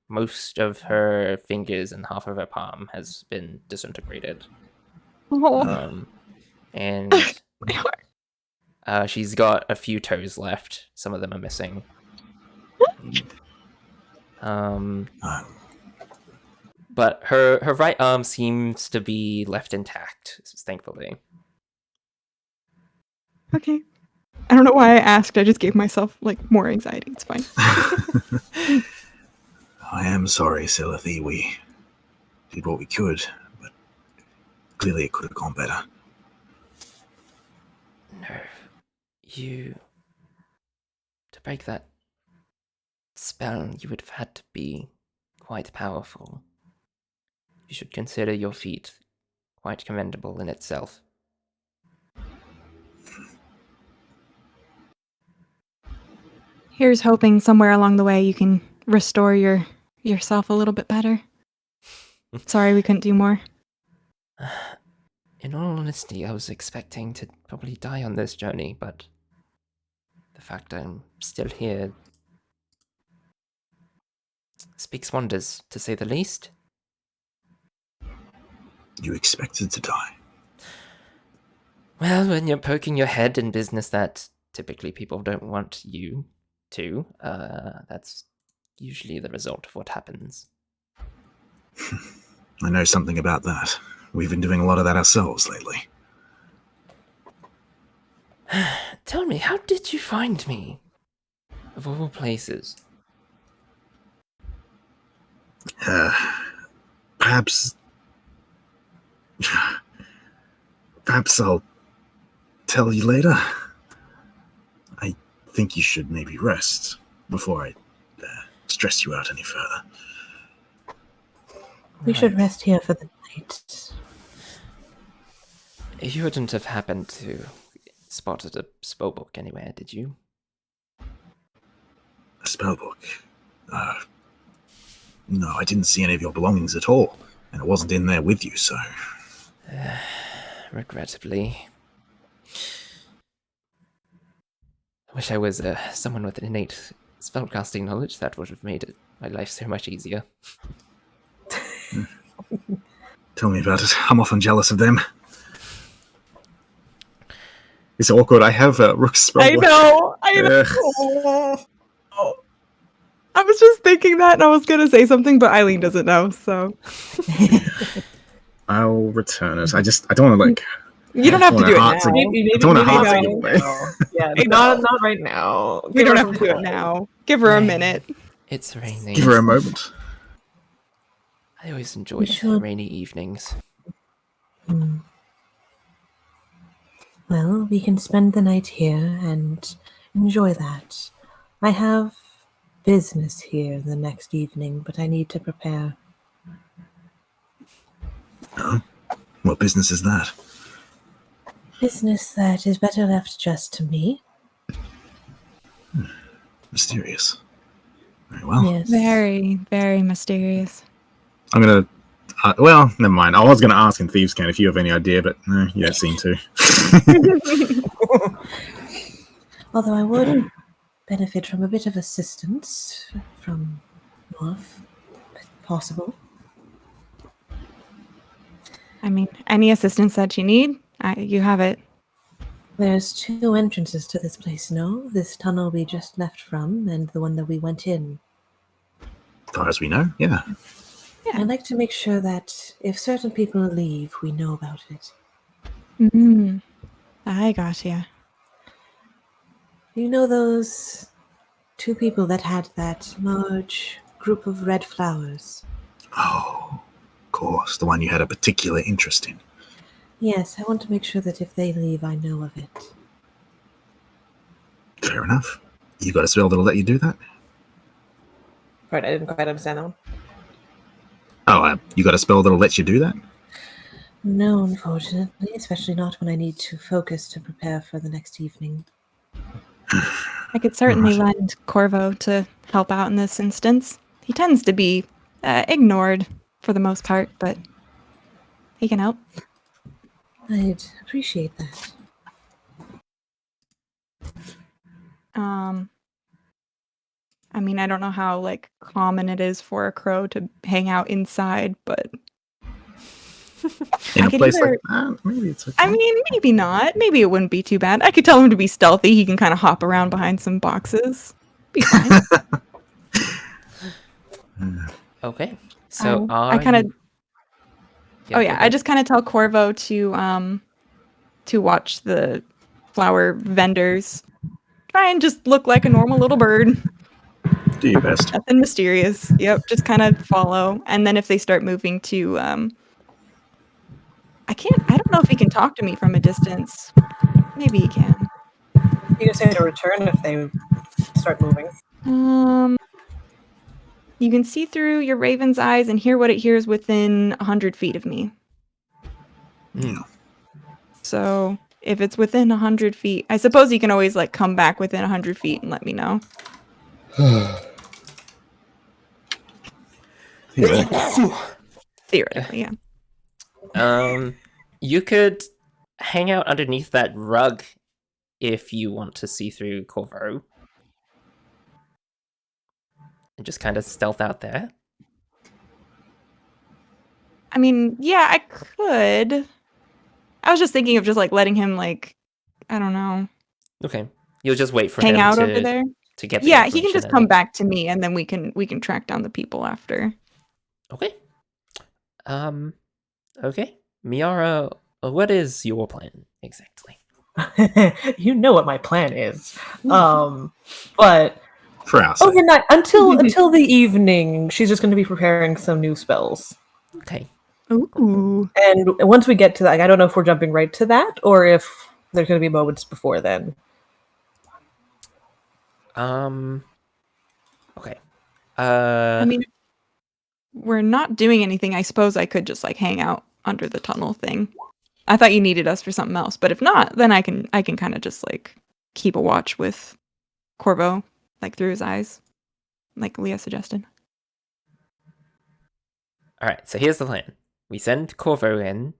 most of her fingers and half of her palm has been disintegrated. Oh, And she's got a few toes left. Some of them are missing. But her right arm seems to be left intact, thankfully. okay. I don't know why I asked. I just gave myself more anxiety. It's fine. I am sorry, Syllathei. We did what we could, but clearly it could have gone better. No. To break that spell, you would have had to be quite powerful. You should consider your feat quite commendable in itself. Here's hoping somewhere along the way you can restore yourself a little bit better. Sorry we couldn't do more. In all honesty, I was expecting to probably die on this journey, but the fact I'm still here speaks wonders, to say the least. You expected to die? Well, when you're poking your head in business that typically people don't want you to, that's usually the result of what happens. I know something about that. We've been doing a lot of that ourselves lately. Tell me, how did you find me? Of all places. Perhaps I'll tell you later. I think you should maybe rest before I stress you out any further. We should rest here for the night. You wouldn't have happened to spotted a spellbook anywhere, did you? A spellbook? No, I didn't see any of your belongings at all, and it wasn't in there with you, so... Regrettably. I wish I was someone with an innate spellcasting knowledge. That would have made my life so much easier. Tell me about it. I'm often jealous of them. It's awkward. I have Rook's spellbook. I know. I was just thinking that, and I was gonna say something, but Eileen doesn't know, so I'll return it. I don't want to you don't have to do it now. I don't want to heart it away. Yeah, not right now. We don't have to do it now. Give her a minute. It's raining. Give her a moment. I always enjoyed rainy evenings. Well, we can spend the night here and enjoy that. I have business here the next evening, but I need to prepare. Oh? What business is that? Business that is better left just to me. Mysterious. Very well. Yes. Very, very mysterious. I'm gonna... well, never mind. I was going to ask in Thieves' Cant if you have any idea, but no, you don't seem to. Although I would benefit from a bit of assistance from Wolf, if possible. I mean, any assistance that you need, you have it. There's 2 entrances to this place, no? This tunnel we just left from, and the one that we went in. As far as we know, yeah. I'd like to make sure that if certain people leave, we know about it. I gotcha. You know those 2 people that had that large group of red flowers? Oh, of course. The one you had a particular interest in. Yes, I want to make sure that if they leave, I know of it. Fair enough. You got a spell that'll let you do that? Right, I didn't quite understand that one. Oh, you got a spell that'll let you do that? No, unfortunately, especially not when I need to focus to prepare for the next evening. I could certainly lend Corvo to help out in this instance. He tends to be ignored for the most part, but he can help. I'd appreciate that. I mean, I don't know how like common it is for a crow to hang out inside, but In I a could place either- like that, maybe it's okay. I mean, maybe not. Maybe it wouldn't be too bad. I could tell him to be stealthy. He can kind of hop around behind some boxes. Be fine. Okay. So I kind of. Yeah, Oh go yeah, I ahead. just kind of tell Corvo to watch the flower vendors. Try and just look like a normal little bird. Do your best. Nothing mysterious. Yep, just kind of follow. And then if they start moving to I don't know if he can talk to me from a distance. Maybe he can. You can say to return if they start moving. You can see through your raven's eyes and hear what it hears within 100 feet of me. Hmm. So if it's within 100 feet, I suppose you can always like come back within 100 feet and let me know. Theoretically, yeah. You could hang out underneath that rug if you want to see through Corvo. And just kind of stealth out there. I mean, yeah, I could. I was just thinking of just like letting him like, I don't know, Okay. You'll just wait for hang him out to, over there. to get the Yeah, he can information just and come then- back to me and then we can track down the people after. Okay. Okay. Miara, what is your plan exactly? You know what my plan is. But For us. overnight until the evening, she's just going to be preparing some new spells. Okay. Ooh. And once we get to that, I don't know if we're jumping right to that or if there's going to be moments before then. Okay. I mean, if we're not doing anything. I suppose I could just like hang out under the tunnel thing. I thought you needed us for something else, but if not, then I can kind of just like keep a watch with Corvo, like through his eyes, like Leah suggested. All right. So here's the plan. We send Corvo in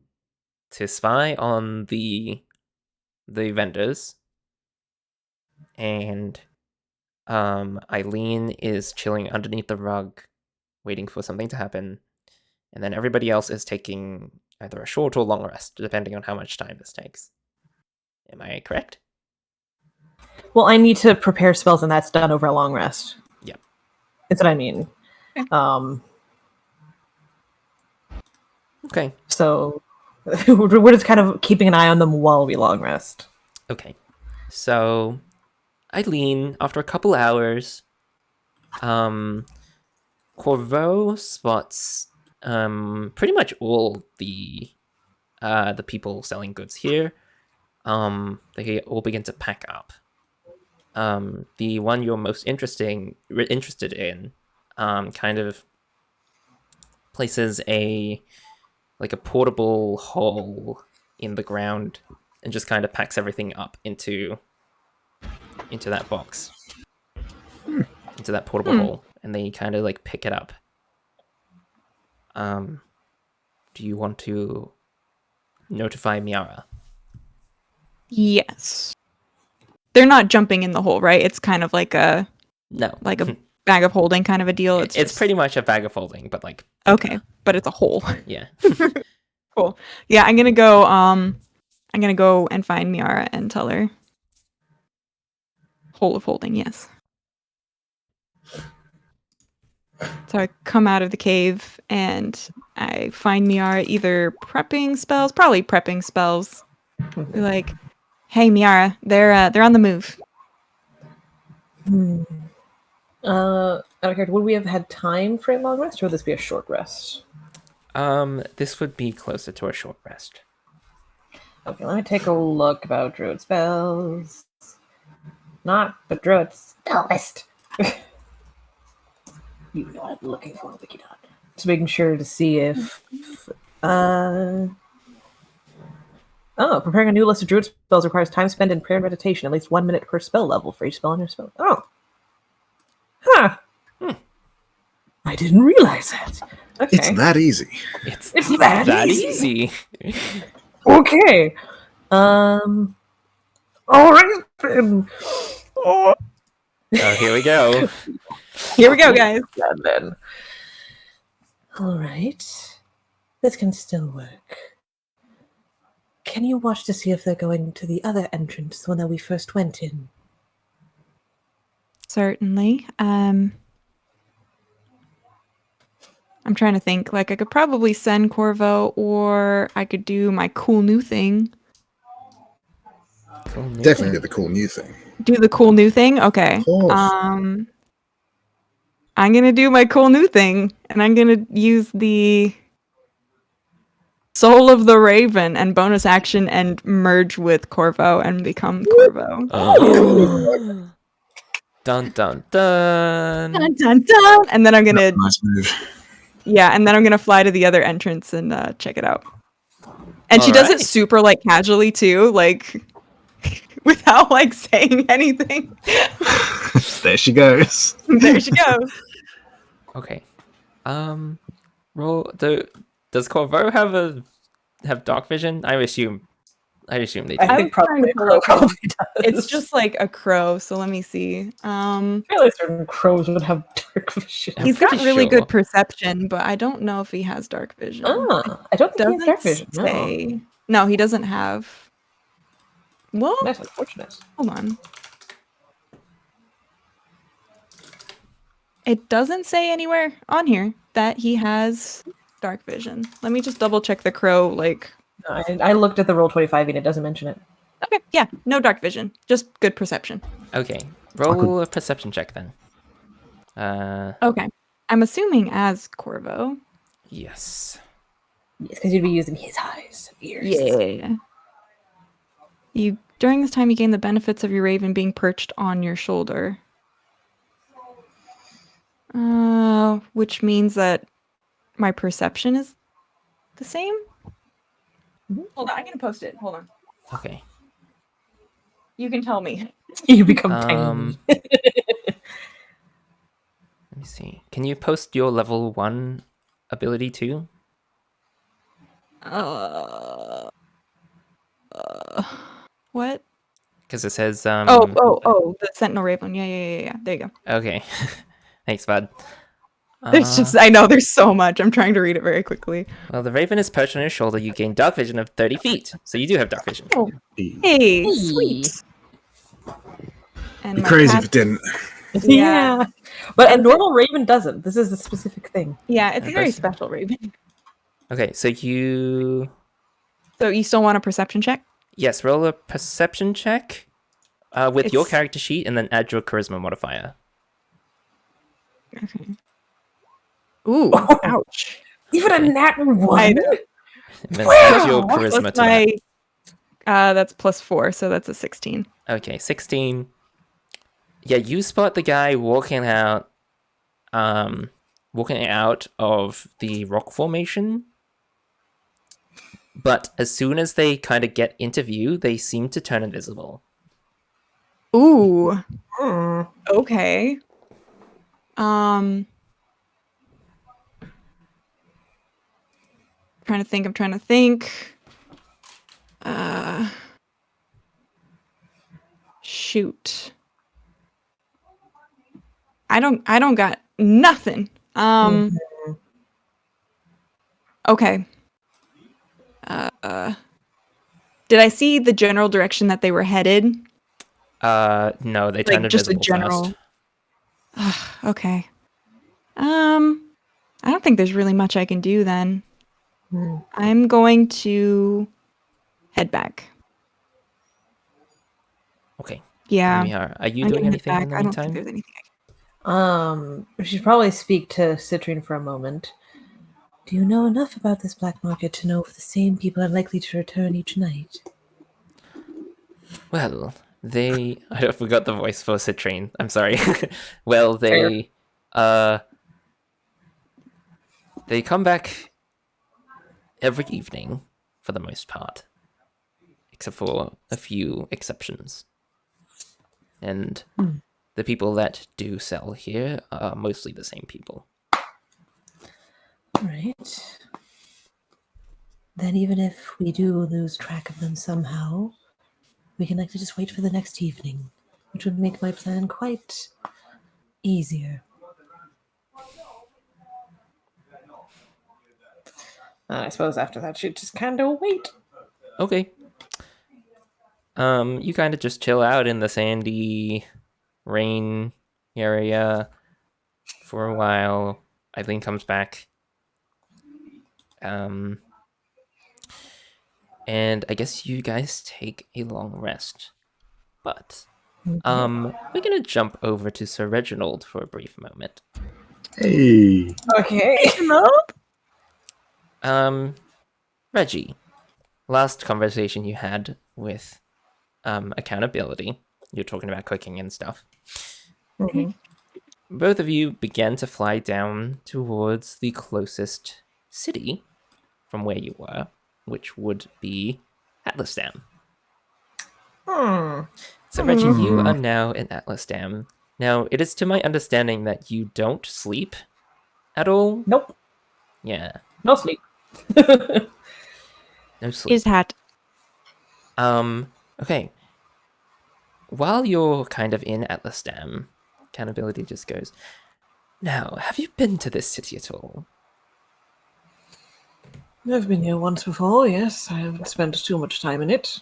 to spy on the vendors, and Eileen is chilling underneath the rug, waiting for something to happen, and then everybody else is taking either a short or long rest, depending on how much time this takes. Am I correct? Well, I need to prepare spells, and that's done over a long rest. Yep. That's what I mean. Okay. So we're just kind of keeping an eye on them while we long rest. Okay. So Eileen, after a couple hours, Corvo spots pretty much all the people selling goods here. They all begin to pack up. The one you're most interested in kind of places a portable hole in the ground and just kind of packs everything up into that box, into that portable hole, and they kind of like pick it up. Do you want to notify Miara? Yes. They're not jumping in the hole, right? It's kind of like a No. bag of holding kind of a deal. It's just... pretty much a bag of holding, but like okay, but it's a hole. Yeah. Cool. Yeah, I'm gonna go and find Miara and tell her. Hole of holding, yes. So I come out of the cave and I find Miara either prepping spells, probably prepping spells. Be like, hey Miara, they're on the move. Out of character, would we have had time for a long rest, or would this be a short rest? This would be closer to a short rest. Okay, let me take a look about druid spells. Not the druid spell list. You know what I'm looking for, Wikidot. Just making sure to see if preparing a new list of druid spells requires time spent in prayer and meditation, at least 1 minute per spell level for each spell on your spell. Oh. Huh. I didn't realize that. Okay. It's that easy. It's that easy. Okay. All right then. Here we go. Here we go, guys. Then. All right. This can still work. Can you watch to see if they're going to the other entrance, the one that we first went in? Certainly. I'm trying to think. Like, I could probably send Corvo, or I could do my cool new thing. Cool new Definitely thing. do the cool new thing. Do the cool new thing? Okay. Of course. I'm gonna do my cool new thing, and I'm gonna use the Soul of the Raven and bonus action and merge with Corvo and become Corvo. Oh. Dun dun dun. Dun, dun, dun. And then I'm gonna Nice move. and then I'm gonna fly to the other entrance and check it out. And she does it Alright. super like casually too, like without like saying anything. There she goes. There she goes. Okay. Roll. Does Corvo have dark vision? I assume they do. I think was trying probably to a pull crow up- probably does. It's just like a crow, so let me see. I feel like certain crows would have dark vision. I'm He's got pretty really sure. good perception, but I don't know if he has dark vision. I don't think he has dark vision. No. say. No, he doesn't have. Well, That's unfortunate. hold on. It doesn't say anywhere on here that he has dark vision. Let me just double check the crow. Like, No, I looked at the roll 25 and it doesn't mention it. okay, yeah, no dark vision, just good perception. Okay. Roll a perception check then. Okay, I'm assuming as Corvo. Yes. Yes, because you'd be using his eyes, ears. Yeah. During this time, you gain the benefits of your raven being perched on your shoulder. Which means that my perception is the same. Hold on, I'm gonna post it. Hold on. Okay. You can tell me. You become tiny. Let me see. Can you post your level 1 ability too? What? Because it says Oh, the Sentinel Raven. Yeah. There you go. Okay. Thanks, bud. There's just, I know there's so much. I'm trying to read it very quickly. Well, the raven is perched on your shoulder. You gain dark vision of 30 feet. So you do have dark vision. Oh, hey, sweet. And Be my crazy if pass- it didn't. Yeah. But a normal raven doesn't. This is a specific thing. Yeah, it's a very Impressive. special Raven. Okay, so you... So you still want a perception check? Yes, roll a perception check with your It's- character sheet and then add your charisma modifier. Okay. Ooh, ouch. Even a nat one? I know. And then add your Plus charisma to that. that's +4, so that's a 16. Okay, 16. Yeah, you spot the guy walking out of the rock formation. But as soon as they kind of get into view, they seem to turn invisible. Ooh, Mm. okay. I'm trying to think. Shoot. I don't got nothing. Okay. Did I see the general direction that they were headed? No, they turned Like just a invisible general. first. Okay. I don't think there's really much I can do then. Hmm. I'm going to head back. Okay. Yeah. Mihara, are you I'm doing gonna head anything in back. the I don't think meantime? there's anything. We should probably speak to Citrine for a moment. Do you know enough about this black market to know if the same people are likely to return each night? Well, I forgot the voice for Citrine. I'm sorry. Well, they come back every evening for the most part, except for a few exceptions. And the people that do sell here are mostly the same people. Right. Then even if we do lose track of them somehow, we can likely just wait for the next evening. which would make my plan quite easier. I suppose after that, she'd just kind of wait. Okay. You kind of just chill out in the sandy rain area for a while. Eileen comes back. And I guess you guys take a long rest. But we're gonna jump over to Sir Reginald for a brief moment. Hey. Okay. Reggie, last conversation you had with accountability, you're talking about cooking and stuff. Mhm. Both of you began to fly down towards the closest city from where you were, which would be Atlasdam. So Reggie, you are now in Atlasdam. Now, it is to my understanding that you don't sleep at all. Nope. Yeah, No sleep. no sleep. Is hat. Okay. While you're kind of in Atlasdam, accountability just goes, now, have you been to this city at all? I've been here once before, yes. I haven't spent too much time in it.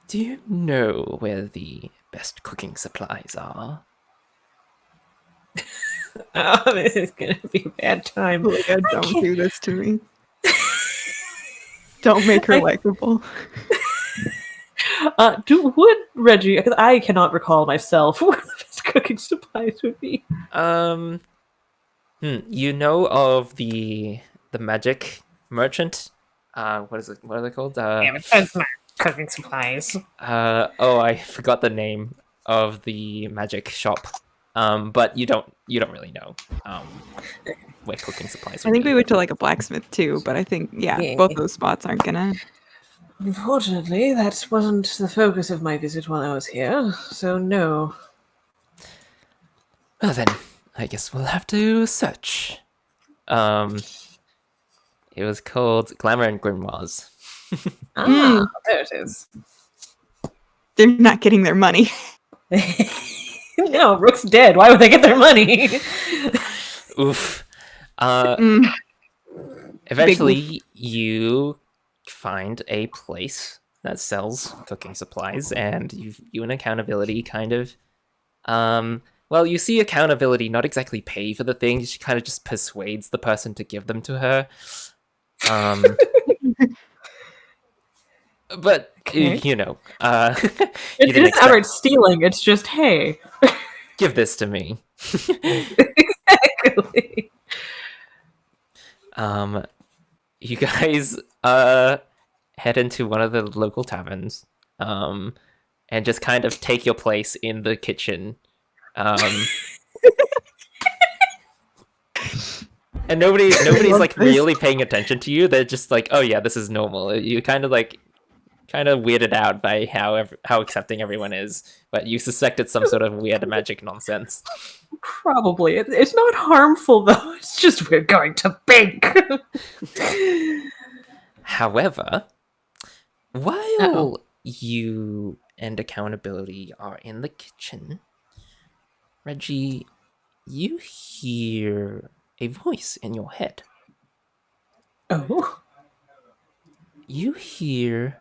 Do you know where the best cooking supplies are? Oh, this is going to be a bad time. Don't do this to me. Don't make her likable. Would Reggie, because I cannot recall myself where the best cooking supplies would be. You know of the magic merchant? What is it? What are they called? That's not cooking supplies. I forgot the name of the magic shop. But you don't really know where cooking supplies. I think be. we went to like a blacksmith too, but I think both those spots aren't gonna. Unfortunately, that wasn't the focus of my visit while I was here, so no. Well then, I guess we'll have to search. It was called Glamour and Grimoires. There it is. They're not getting their money. No, Rook's dead. Why would they get their money? Oof. Eventually, you find a place that sells cooking supplies, and you and accountability kind of, well, you see accountability not exactly pay for the things; she kind of just persuades the person to give them to her. But Okay. you know, It isn't outright stealing. It's just, hey, give this to me. exactly. You guys head into one of the local taverns, and just kind of take your place in the kitchen. And nobody's like really paying attention to you. They're just like, oh yeah, this is normal. You kind of weirded out by how accepting everyone is, but you suspect it's some sort of weird magic nonsense. Probably. It's not harmful, though. It's just we're going to bake. However, while you and accountability are in the kitchen, Reggie, you hear a voice in your head. Oh. You hear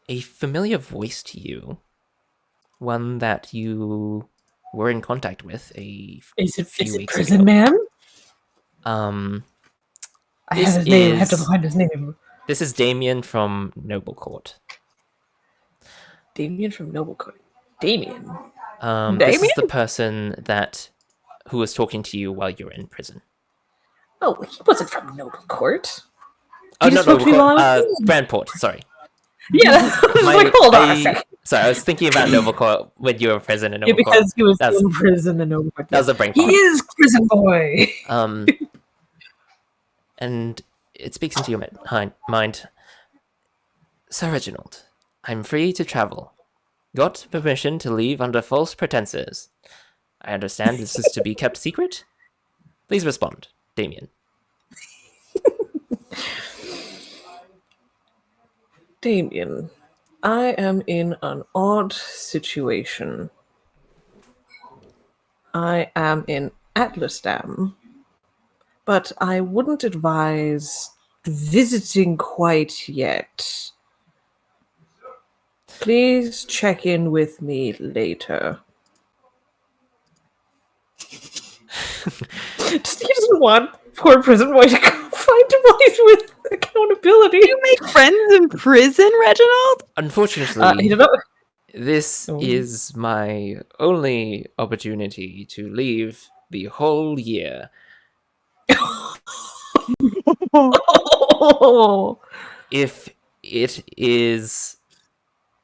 a familiar voice to you, one that you were in contact with a few weeks Prison ago. Man? I have his name. I have to find his name. This is Damien from Noble Court. Damien from Noble Court. Damien? This is the person who was talking to you while you were in prison. Oh, he wasn't from Noble Court. Oh, not Noble Court. Grandport, sorry. Yeah, hold on a second. Sorry, I was thinking about Noble Court when you were in prison in Noble Court. Because he was in prison in Noble Court. That was a brain He fart. is prison boy. And it speaks into your mind. Sir Reginald, I'm free to travel. Got permission to leave under false pretenses. I understand this is to be kept secret? Please respond, Damien. Damien. I am in an odd situation. I am in Atlasdam, but I wouldn't advise visiting quite yet. Please check in with me later. He doesn't want poor prison boy to go find a place with accountability. You make friends in prison, Reginald? Unfortunately, He did not. this Oh. is my only opportunity to leave the whole year. Oh. If it is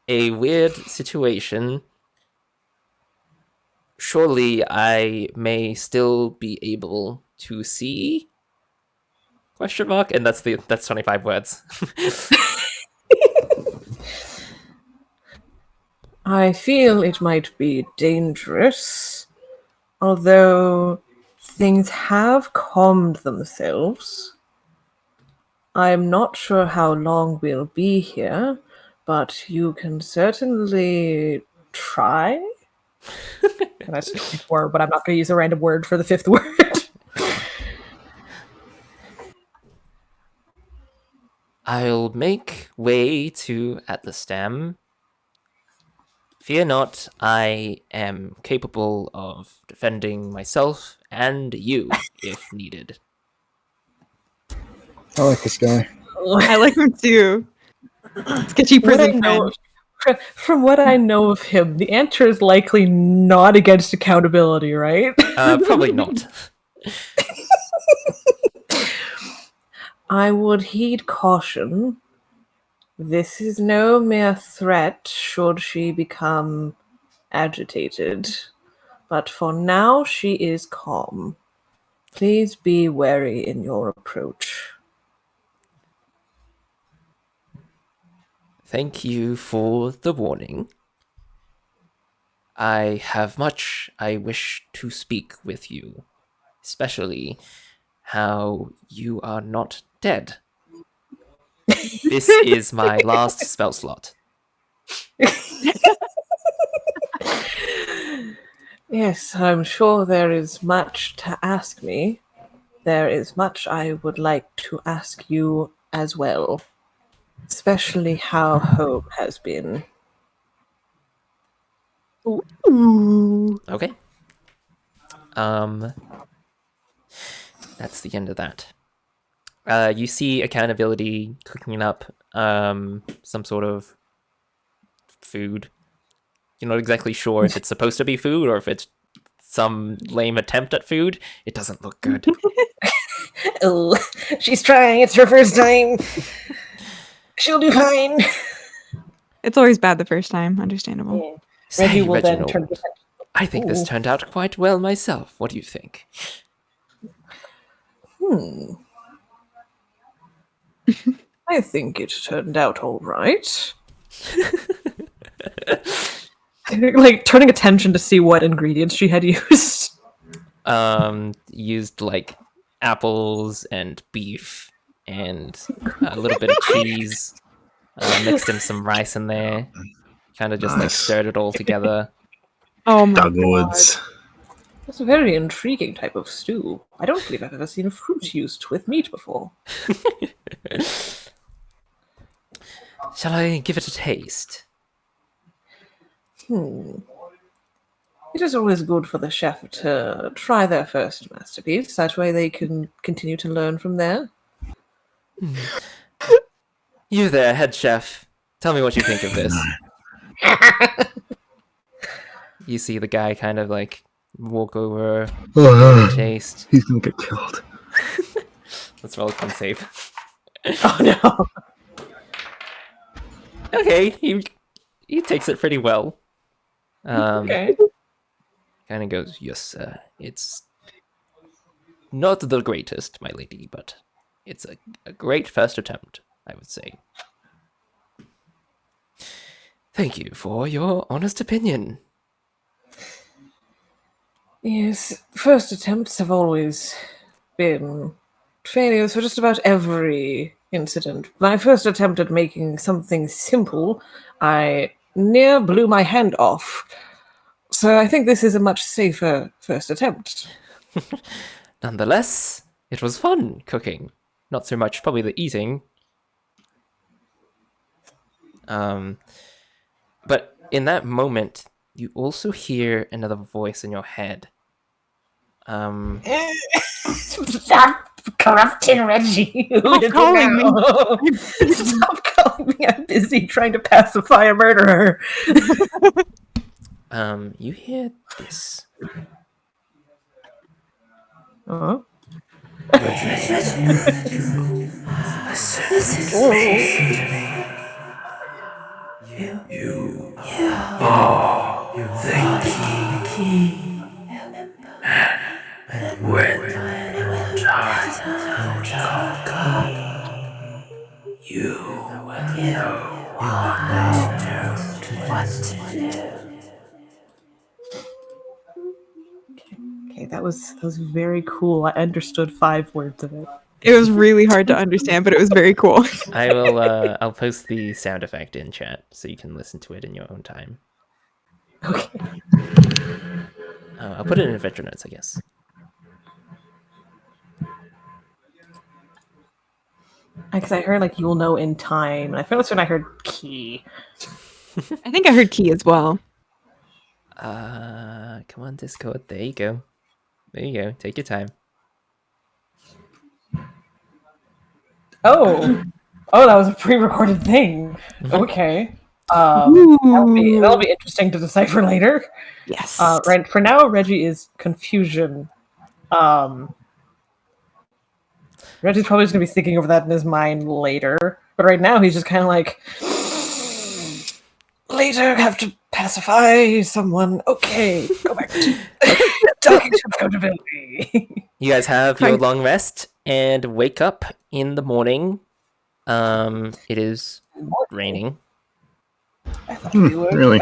a weird situation, surely I may still be able to see? Question mark? And that's 25 words. I feel it might be dangerous, although things have calmed themselves. I'm not sure how long we'll be here, but you can certainly try. That's 24, but I'm not going to use a random word for the fifth word. I'll make way to Atlasdam. Fear not, I am capable of defending myself and you if needed. I like this guy. I like him too. Sketchy What I prison know, friend. from what I know of him, the answer is likely not against accountability, right? Probably not. I would heed caution. This is no mere threat should she become agitated, but for now she is calm. Please be wary in your approach. Thank you for the warning. I have much I wish to speak with you, especially how you are not dead. This is my last spell slot. Yes, I'm sure there is much to ask me. There is much I would like to ask you as well, especially how home has been. Ooh. Okay. That's the end of that. You see accountability cooking up some sort of food. You're not exactly sure if it's supposed to be food or if it's some lame attempt at food. It doesn't look good. Oh, she's trying. It's her first time. She'll do fine. It's always bad the first time. Understandable. Say, Reggie will then Reginald, turn to I think this Ooh. turned out quite well myself. What do you think? I think it turned out all right. Like turning attention to see what ingredients she had used. Used like apples and beef and a little bit of cheese. Mixed in some rice in there. Kind of just like Nice. stirred it all together. Oh my god. Dogwoods. That's a very intriguing type of stew. I don't believe I've ever seen fruit used with meat before. Shall I give it a taste? It is always good for the chef to try their first masterpiece. That way they can continue to learn from there. You there, head chef. Tell me what you think of this. You see the guy kind of like walk over, taste. He's gonna get killed. Let's roll a con save. Oh no! Okay, he takes it pretty well. Okay. Kind of goes, yes, sir. It's not the greatest, my lady, but it's a great first attempt, I would say. Thank you for your honest opinion. Yes, first attempts have always been failures for just about every incident. When I first attempted making something simple, I near blew my hand off. So I think this is a much safer first attempt. Nonetheless, it was fun cooking. Not so much probably the eating. But in that moment, you also hear another voice in your head. Stop corrupting Reggie. Stop calling me. Stop calling me. I'm busy trying to pacify a murderer. You hear this. Uh-huh. Okay, that was very cool. I understood 5 words of it. It was really hard to understand, but it was very cool. I will. I'll post the sound effect in chat so you can listen to it in your own time. Okay. I'll put it in adventure notes, I guess. Because I heard like you'll know in time, and I feel when I heard key. I think I heard key as well. Come on, Discord. There you go. There you go. Take your time. Oh, that was a pre-recorded thing. Okay. That'll be interesting to decipher later. Yes. Right. For now, Reggie is confusion. Reggie's probably just gonna be thinking over that in his mind later. But right now, he's just kind of like, later have to pacify someone. Okay, go back to talking to accountability. You guys have your long rest and wake up in the morning. It is raining. I thought we were. Really?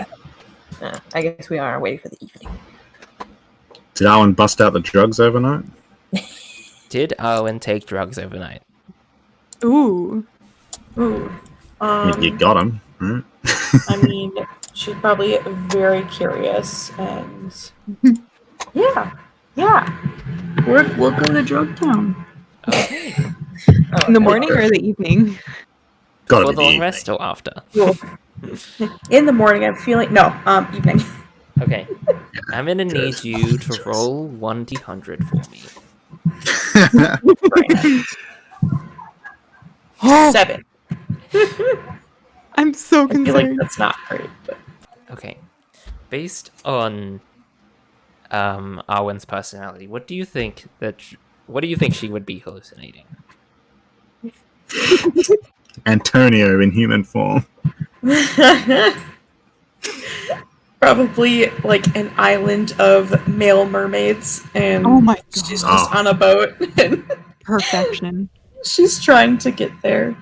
I guess we are waiting for the evening. Did Alan bust out the drugs overnight? Did Arwen take drugs overnight? Ooh. Ooh. You got him, right? I mean, she's probably very curious, and yeah. We'll go to Drug Town. Okay. In the morning or the evening? Gotta For be the long evening. rest or after? In the morning, I'm feeling evening. Okay. I'm gonna need you to roll 1d100 for me. 7. I'm so I feel like concerned. that's not great, but Okay. Based on Arwen's personality, what do you think she would be hallucinating? Antonio in human form. probably like an island of male mermaids, and Oh my she's god. just on a boat, and Perfection. she's trying to get there.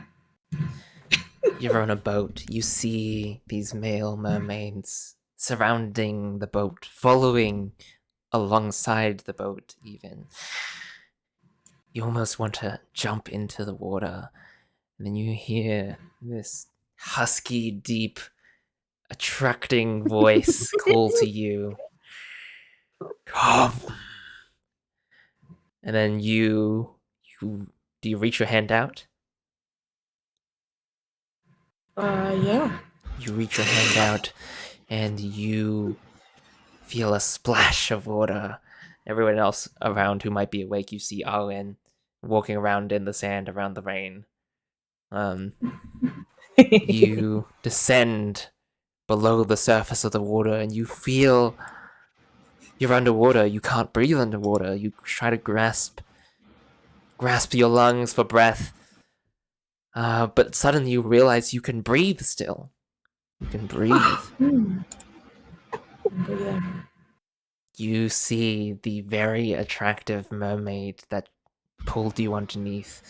You're on a boat. You see these male mermaids surrounding the boat, following alongside the boat, even. You almost want to jump into the water, and then you hear this husky, deep, attracting voice call to you. Come. And then you do you reach your hand out? Yeah. You reach your hand out, and you feel a splash of water. Everyone else around who might be awake, you see Arwen walking around in the sand around the rain. You descend below the surface of the water, and you feel you're underwater. You can't breathe underwater. You try to grasp your lungs for breath, but suddenly you realize you can breathe still. You can breathe. Yeah. You see the very attractive mermaid that pulled you underneath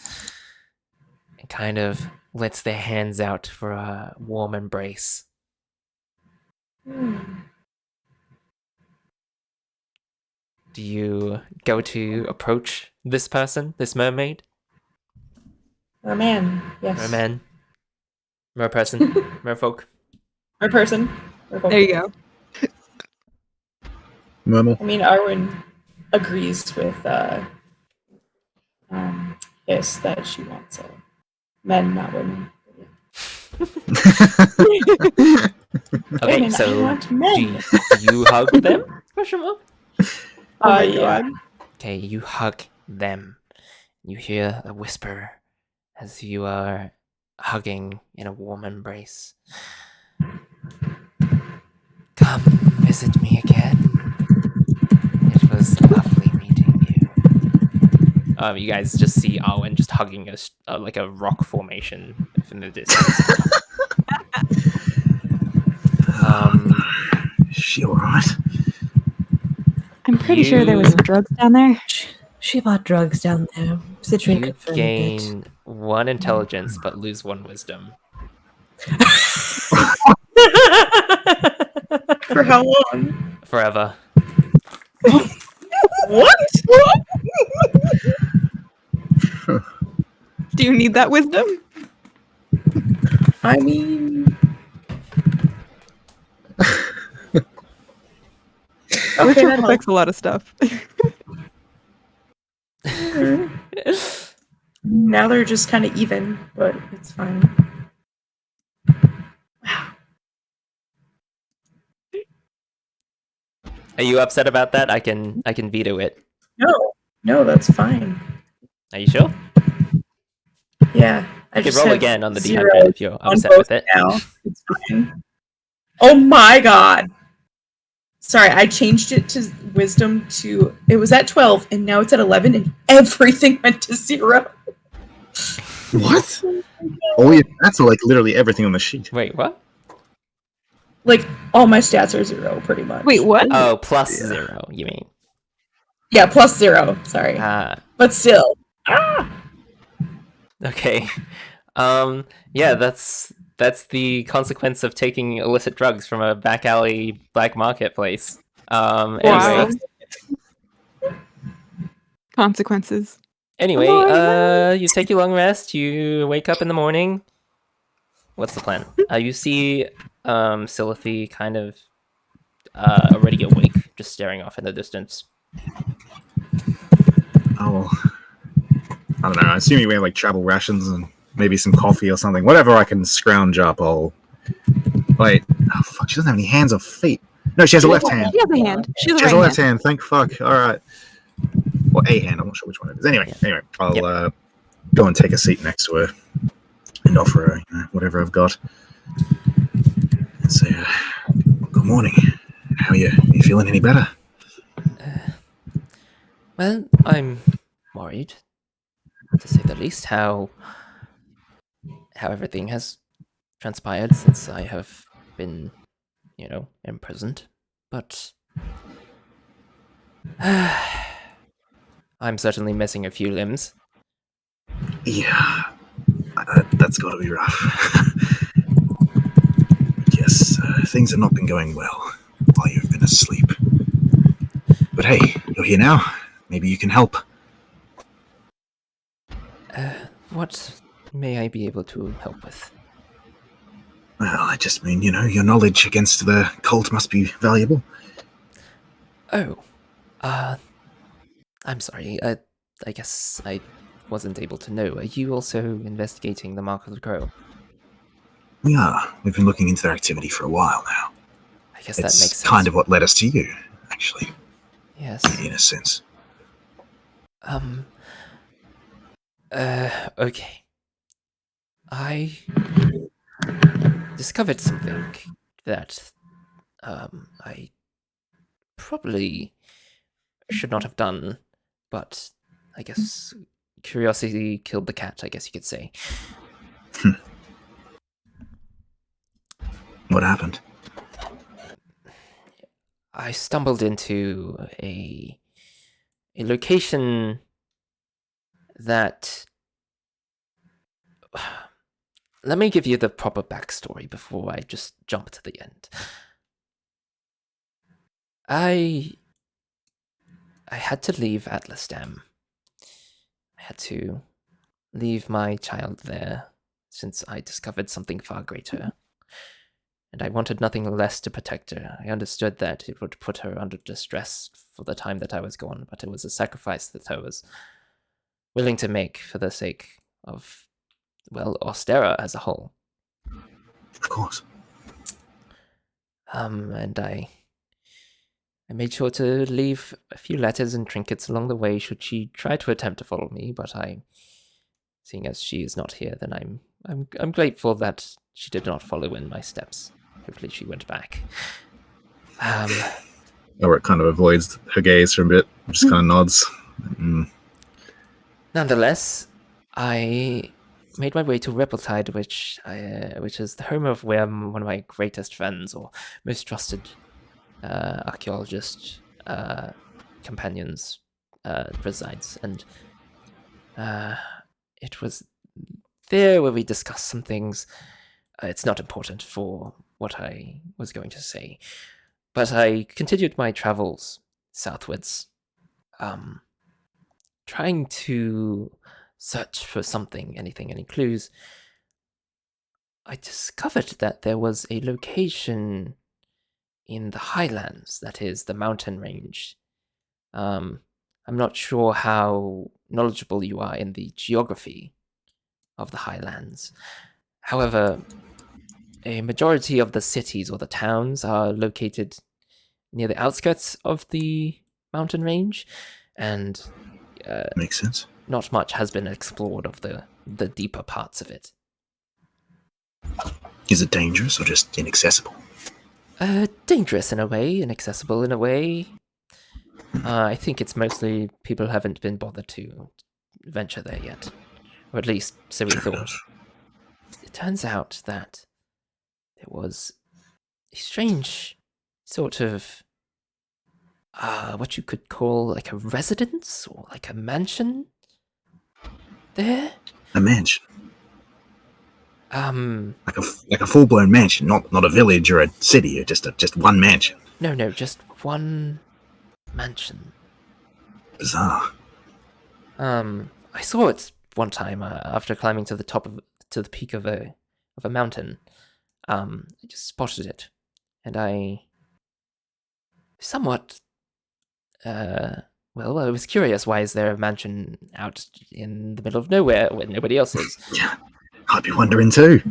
and kind of lets their hands out for a warm embrace. Do you go to approach this person, this mermaid? Merman, yes. Merman. Merperson. Merfolk. Merperson. There you go. Mermal. I mean, Arwen agrees with Hiss that she wants men, not women. Okay, Women, I so want do men. you hug them? Question mark. Oh my Yeah. god. Okay, you hug them. You hear a whisper as you are hugging in a warm embrace. Come visit me again. It was lovely meeting you. You guys just see Arwen just hugging like a rock formation in the distance. She alright? I'm pretty sure there was some drugs down there. She bought drugs down there. Citrine You confirmed it. gain 1 intelligence but lose 1 wisdom. For how long? Forever. What? Do you need that wisdom? I mean, okay, Wisdom that affects a lot of stuff. helps. Now they're just kind of even, but it's fine. Are you upset about that? I can veto it. No, that's fine. Are you sure? Yeah, I You can just roll have again on the zero D100 if you're on upset both with it. now. It's fine. Oh my god! Sorry, I changed it to wisdom to. It was at 12, and now it's at 11, and everything went to 0. What? Oh yeah, that's like literally everything on the sheet. Wait, what? Like, all my stats are 0, pretty much. Wait, what? Oh, plus Yeah. 0, you mean? Yeah, plus 0. Sorry. But still. Okay. Yeah, that's the consequence of taking illicit drugs from a back alley black marketplace. Wow. Anyway, Consequences. you take your long rest, you wake up in the morning. What's the plan? You see Syllathei kind of already awake, just staring off in the distance. Oh, I don't know. I assume we have like travel rations and maybe some coffee or something. Whatever I can scrounge up, I'll. Wait. Oh fuck! She doesn't have any hands or feet. No, she has a left hand. She has a hand. She has She a has right a left hand. hand. Thank fuck. All right. Well, a hand. I'm not sure which one it is. Anyway, I'll go and take a seat next to her and offer her whatever I've got. And say, "Good morning. How are you? Are you feeling any better?" Well, I'm worried, to say the least, how everything has transpired since I have been, imprisoned. But I'm certainly missing a few limbs. Yeah, that's got to be rough. Yes, things have not been going well while you've been asleep. But hey, you're here now. Maybe you can help. What may I be able to help with? Well, I just mean, your knowledge against the cult must be valuable. Oh, I'm sorry. I guess I wasn't able to know. Are you also investigating the Mark of the Crow? We are. We've been looking into their activity for a while now. I guess that It's makes sense. kind of what led us to you, actually, Yes. in a sense. Okay. I discovered something that I probably should not have done, but I guess curiosity killed the cat, I guess you could say. What happened? I stumbled into a location that... Let me give you the proper backstory before I just jump to the end. I had to leave Atlasdam. I had to leave my child there, since I discovered something far greater. And I wanted nothing less to protect her. I understood that it would put her under distress for the time that I was gone, but it was a sacrifice that I was willing to make for the sake of, well, Ostera as a whole. Of course. And I made sure to leave a few letters and trinkets along the way should she try to attempt to follow me, but seeing as she is not here, then I'm grateful that she did not follow in my steps. Hopefully she went back. Elric kind of avoids her gaze for a bit, just kind of nods. Nonetheless, I made my way to Rippletide, which is the home of where one of my greatest friends or most trusted archaeologist companions resides, and it was there where we discussed some things. It's not important for what I was going to say, but I continued my travels southwards, trying to search for something, any clues. I discovered that there was a location in the highlands, that is, the mountain range. I'm not sure how knowledgeable you are in the geography of the highlands. However, a majority of the cities or the towns are located near the outskirts of the mountain range, and Makes sense. not much has been explored of the deeper parts of it. Is it dangerous or just inaccessible? Dangerous in a way, inaccessible in a way. I think it's mostly people haven't been bothered to venture there yet, or at least so we thought. It turns out that there was a strange sort of what you could call like a residence or like a mansion there. A mansion, like a full-blown mansion, not a village or a city, or just one mansion. No, just one mansion. Bizarre. I saw it one time after climbing to the peak of a mountain. I just spotted it, and I somewhat well, I was curious, why is there a mansion out in the middle of nowhere where nobody else is? Yeah, I'd be wondering too.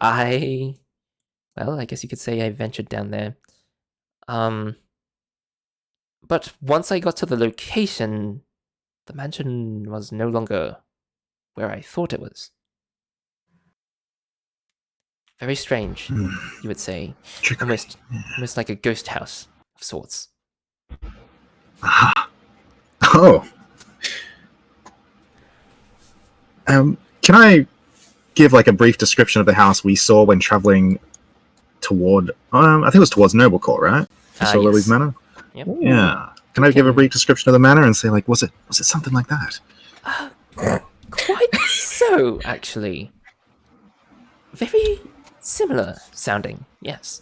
I guess you could say I ventured down there. But once I got to the location, the mansion was no longer where I thought it was. Very strange, you would say. Trickery. Almost like a ghost house of sorts. Aha. Oh. Can I give like a brief description of the house we saw when traveling toward? I think it was towards Noble Court, right? We saw Lily's Yes. Manor. Yep. Yeah. Can I give a brief description of the manor and say like, was it something like that? Quite so, actually. Very similar sounding, yes.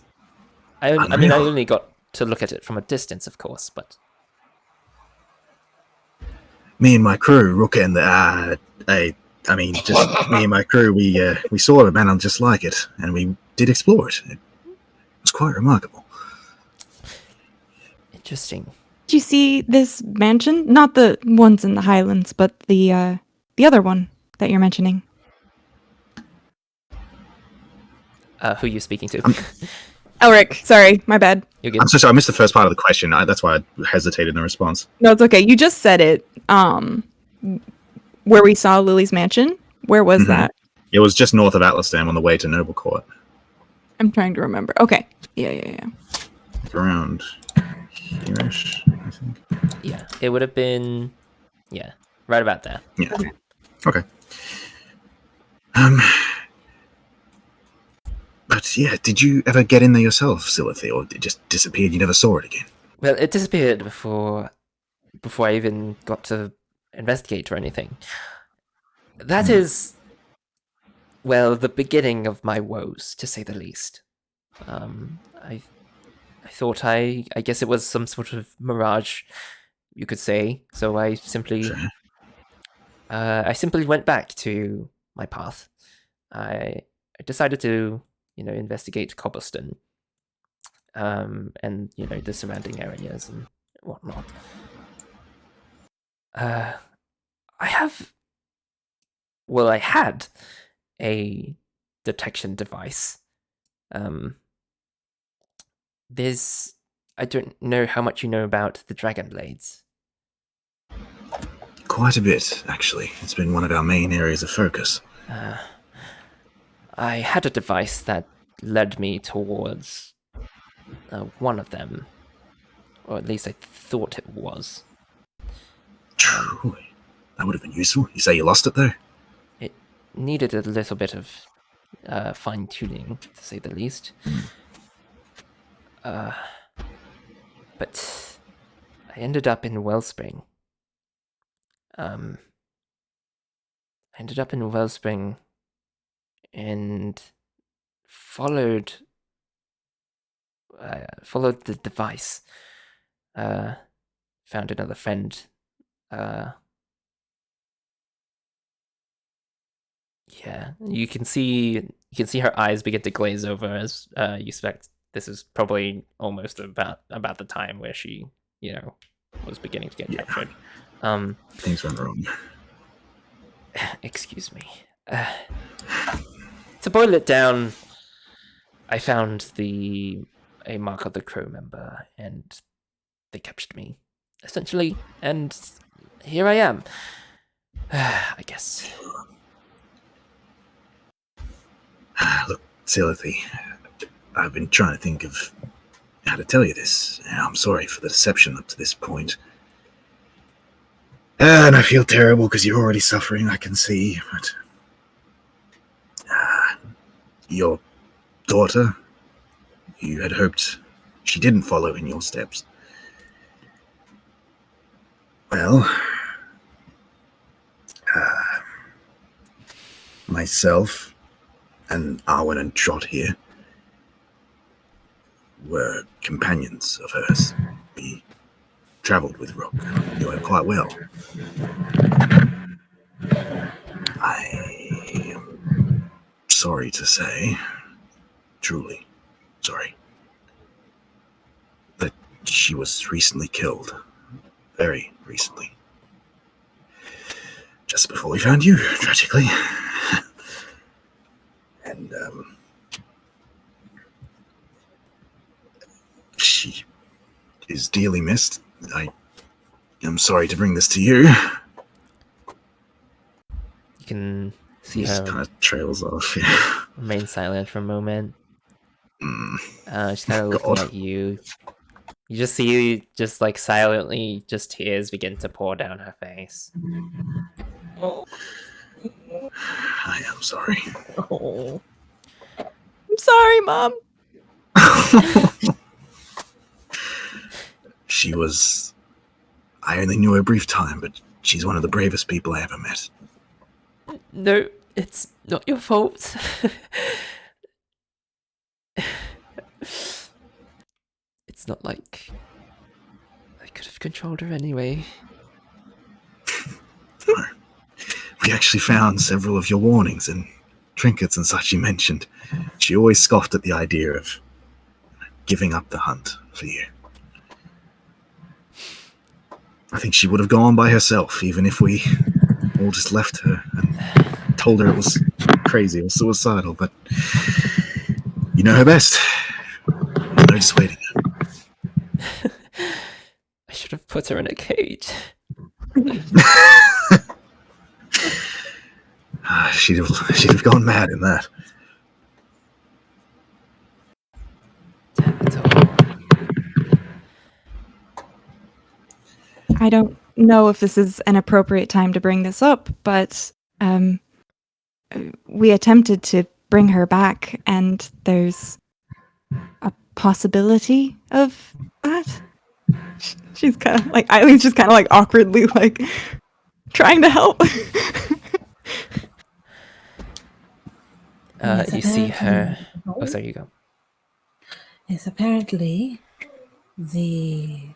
I mean, I only got to look at it from a distance, of course, but... Me and my crew, Rook and just me and my crew, we saw a manor just like it, and we did explore it. It was quite remarkable. Interesting. Did you see this mansion? Not the ones in the Highlands, but the other one that you're mentioning. Who are you speaking to? Elric, sorry, my bad. You're good. I'm so sorry, I missed the first part of the question. That's why I hesitated in the response. No, it's okay. You just said it. Where we saw Lily's mansion. Where was that? It was just north of Atlasdam on the way to Noble Court. I'm trying to remember. Okay. Yeah. Around here-ish, I think. Yeah, it would have been... Yeah, right about there. Yeah. Okay. But yeah, did you ever get in there yourself, Syllathei, or it just disappeared? You never saw it again? Well, it disappeared before I even got to investigate or anything. That is, well, the beginning of my woes, to say the least. I thought I guess it was some sort of mirage, you could say. So I simply I simply went back to my path. I decided to, investigate Cobblestone, and the surrounding areas and whatnot. I had a detection device. I don't know how much you know about the Dragon Blades. Quite a bit, actually. It's been one of our main areas of focus. I had a device that led me towards one of them, or at least I thought it was. Truly. That would have been useful. You say you lost it, though? It needed a little bit of fine-tuning, to say the least. But I ended up in Wellspring. And followed the device. Found another friend. Yeah, you can see her eyes begin to glaze over as you suspect this is probably almost about the time where she, was beginning to get captured. Things went wrong. Excuse me. To boil it down, I found a mark of the Crow member, and they captured me, essentially, and here I am. I guess. Look, Syllathei, I've been trying to think of how to tell you this. I'm sorry for the deception up to this point. And I feel terrible because you're already suffering, I can see, but... your daughter, you had hoped she didn't follow in your steps. Well, myself and Arwen and Trot here were companions of hers. We travelled with Rook, knew her quite well. I am sorry to say, truly sorry, that she was recently killed. Very recently. Just before we found you, tragically. And, she is dearly missed. I am sorry to bring this to you. You can see Just her kind of trails off. Yeah. remain silent for a moment. She's kind of looking at you. You just see, like silently, just tears begin to pour down her face. I am sorry. Oh. I'm sorry, Mom. She was... I only knew her a brief time, but she's one of the bravest people I ever met. No, it's not your fault. It's not like I could have controlled her anyway. We actually found several of your warnings and trinkets and such you mentioned. She always scoffed at the idea of giving up the hunt for you. I think she would have gone by herself, even if we all just left her and told her it was crazy or suicidal, but you know her best. No dissuading her. I should have put her in a cage. She'd have gone mad in that. Damn it all. I don't know if this is an appropriate time to bring this up, but we attempted to bring her back, and there's a possibility of that. She's kind of like, Eileen's just kind of like awkwardly like trying to help. You see her. Oh, sorry, you go. Yes, apparently the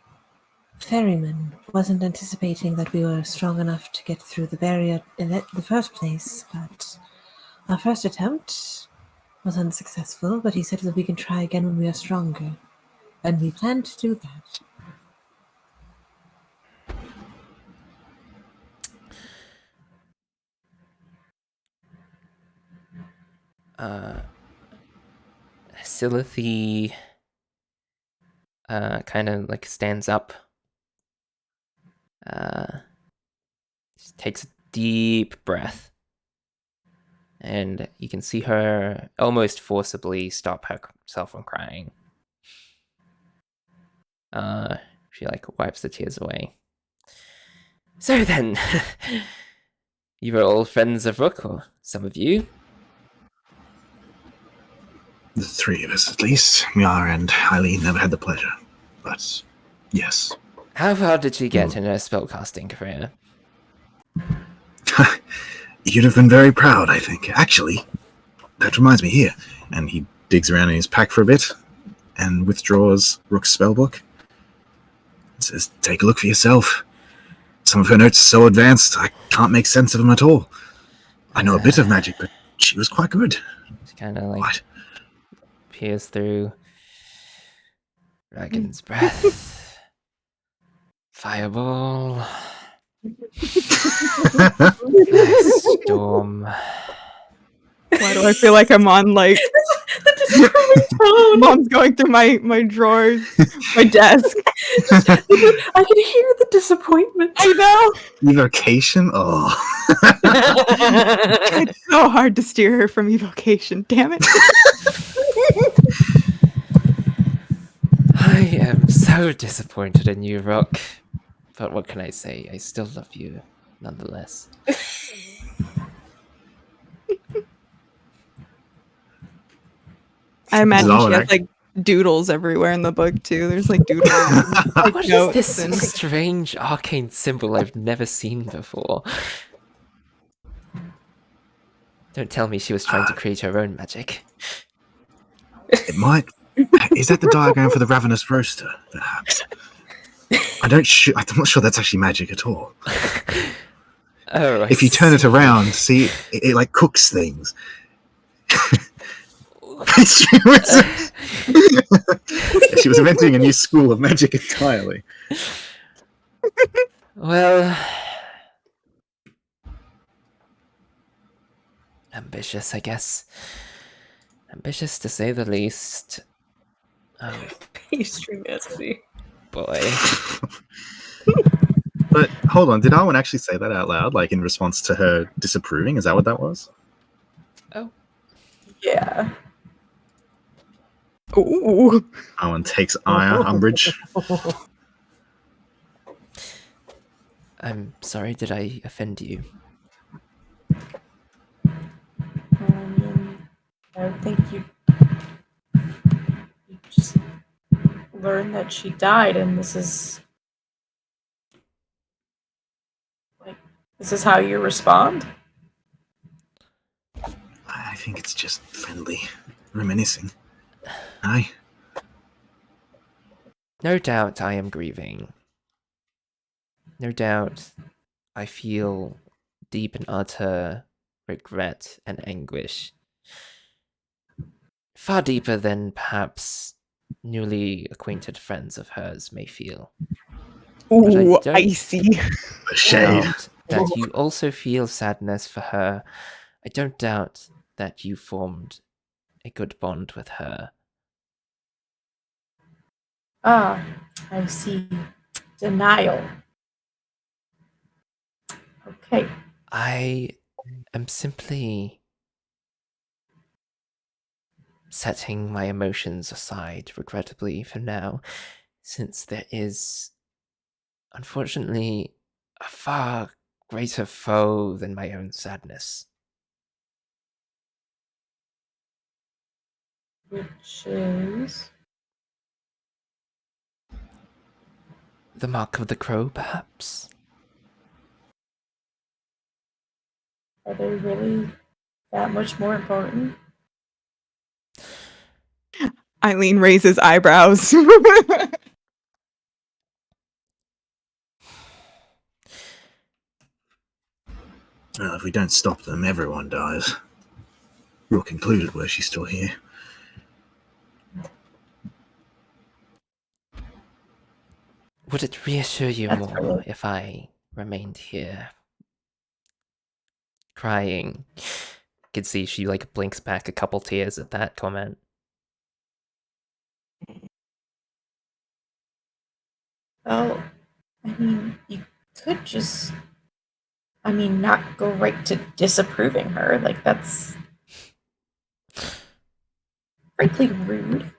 ferryman wasn't anticipating that we were strong enough to get through the barrier in the first place, but our first attempt was unsuccessful, but he said that we can try again when we are stronger. And we plan to do that. Syllathei kind of like stands up. Takes a deep breath. And you can see her almost forcibly stop herself from crying. She like wipes the tears away. So then, you were all friends of Rook, or some of you? The three of us, at least. Miara and Eileen never had the pleasure. But, yes. How far did you get in her spellcasting career? You'd have been very proud, I think. Actually, that reminds me here. And he digs around in his pack for a bit and withdraws Rook's spellbook. Says, take a look for yourself. Some of her notes are so advanced, I can't make sense of them at all. I know a bit of magic, but she was quite good. She kind of like What? peers through. Dragon's breath. Fireball. Storm. Why do I feel like I'm on like Mom's going through my drawers, my desk. I can hear the disappointment. I know. Evocation? Oh. It's so hard to steer her from evocation. Damn it. I am so disappointed in you, Rook. But what can I say? I still love you, nonetheless. I imagine she Zolak. has like doodles everywhere in the book too. There's like doodles. Like, What is notes this and- strange arcane symbol I've never seen before? Don't tell me she was trying to create her own magic. It might. Is that the diagram for the ravenous roaster, perhaps? I'm not sure that's actually magic at all. Oh, If you turn it around, see, it like cooks things. she was inventing a new school of magic entirely. Well, ambitious, I guess. Ambitious to say the least. Oh Pastry messy. boy. But hold on, did Arwen actually say that out loud, like in response to her disapproving? Is that what that was? Yeah. Ooh. Arwen takes umbrage. I'm sorry, did I offend you? I think you just learned that she died, and this is how you respond? I think it's just friendly, reminiscing. Aye. No doubt I am grieving. No doubt I feel deep and utter regret and anguish. Far deeper than perhaps newly acquainted friends of hers may feel. Ooh, don't- icy. A shade. Doubt that you also feel sadness for her. I don't doubt that you formed a good bond with her. Ah, I see. Denial. Okay. I am simply setting my emotions aside, regrettably, for now, since there is, unfortunately, a far greater foe than my own sadness. Which is The mark of the crow, perhaps? are they really that much more important? Eileen raises eyebrows. Well, if we don't stop them, everyone dies. Rook included, were she still here. Would it reassure you That's more brilliant. if I remained here? Crying. You can see she like blinks back a couple tears at that comment. Well, I mean, you could just, not go right to disapproving her. Like, that's frankly rude.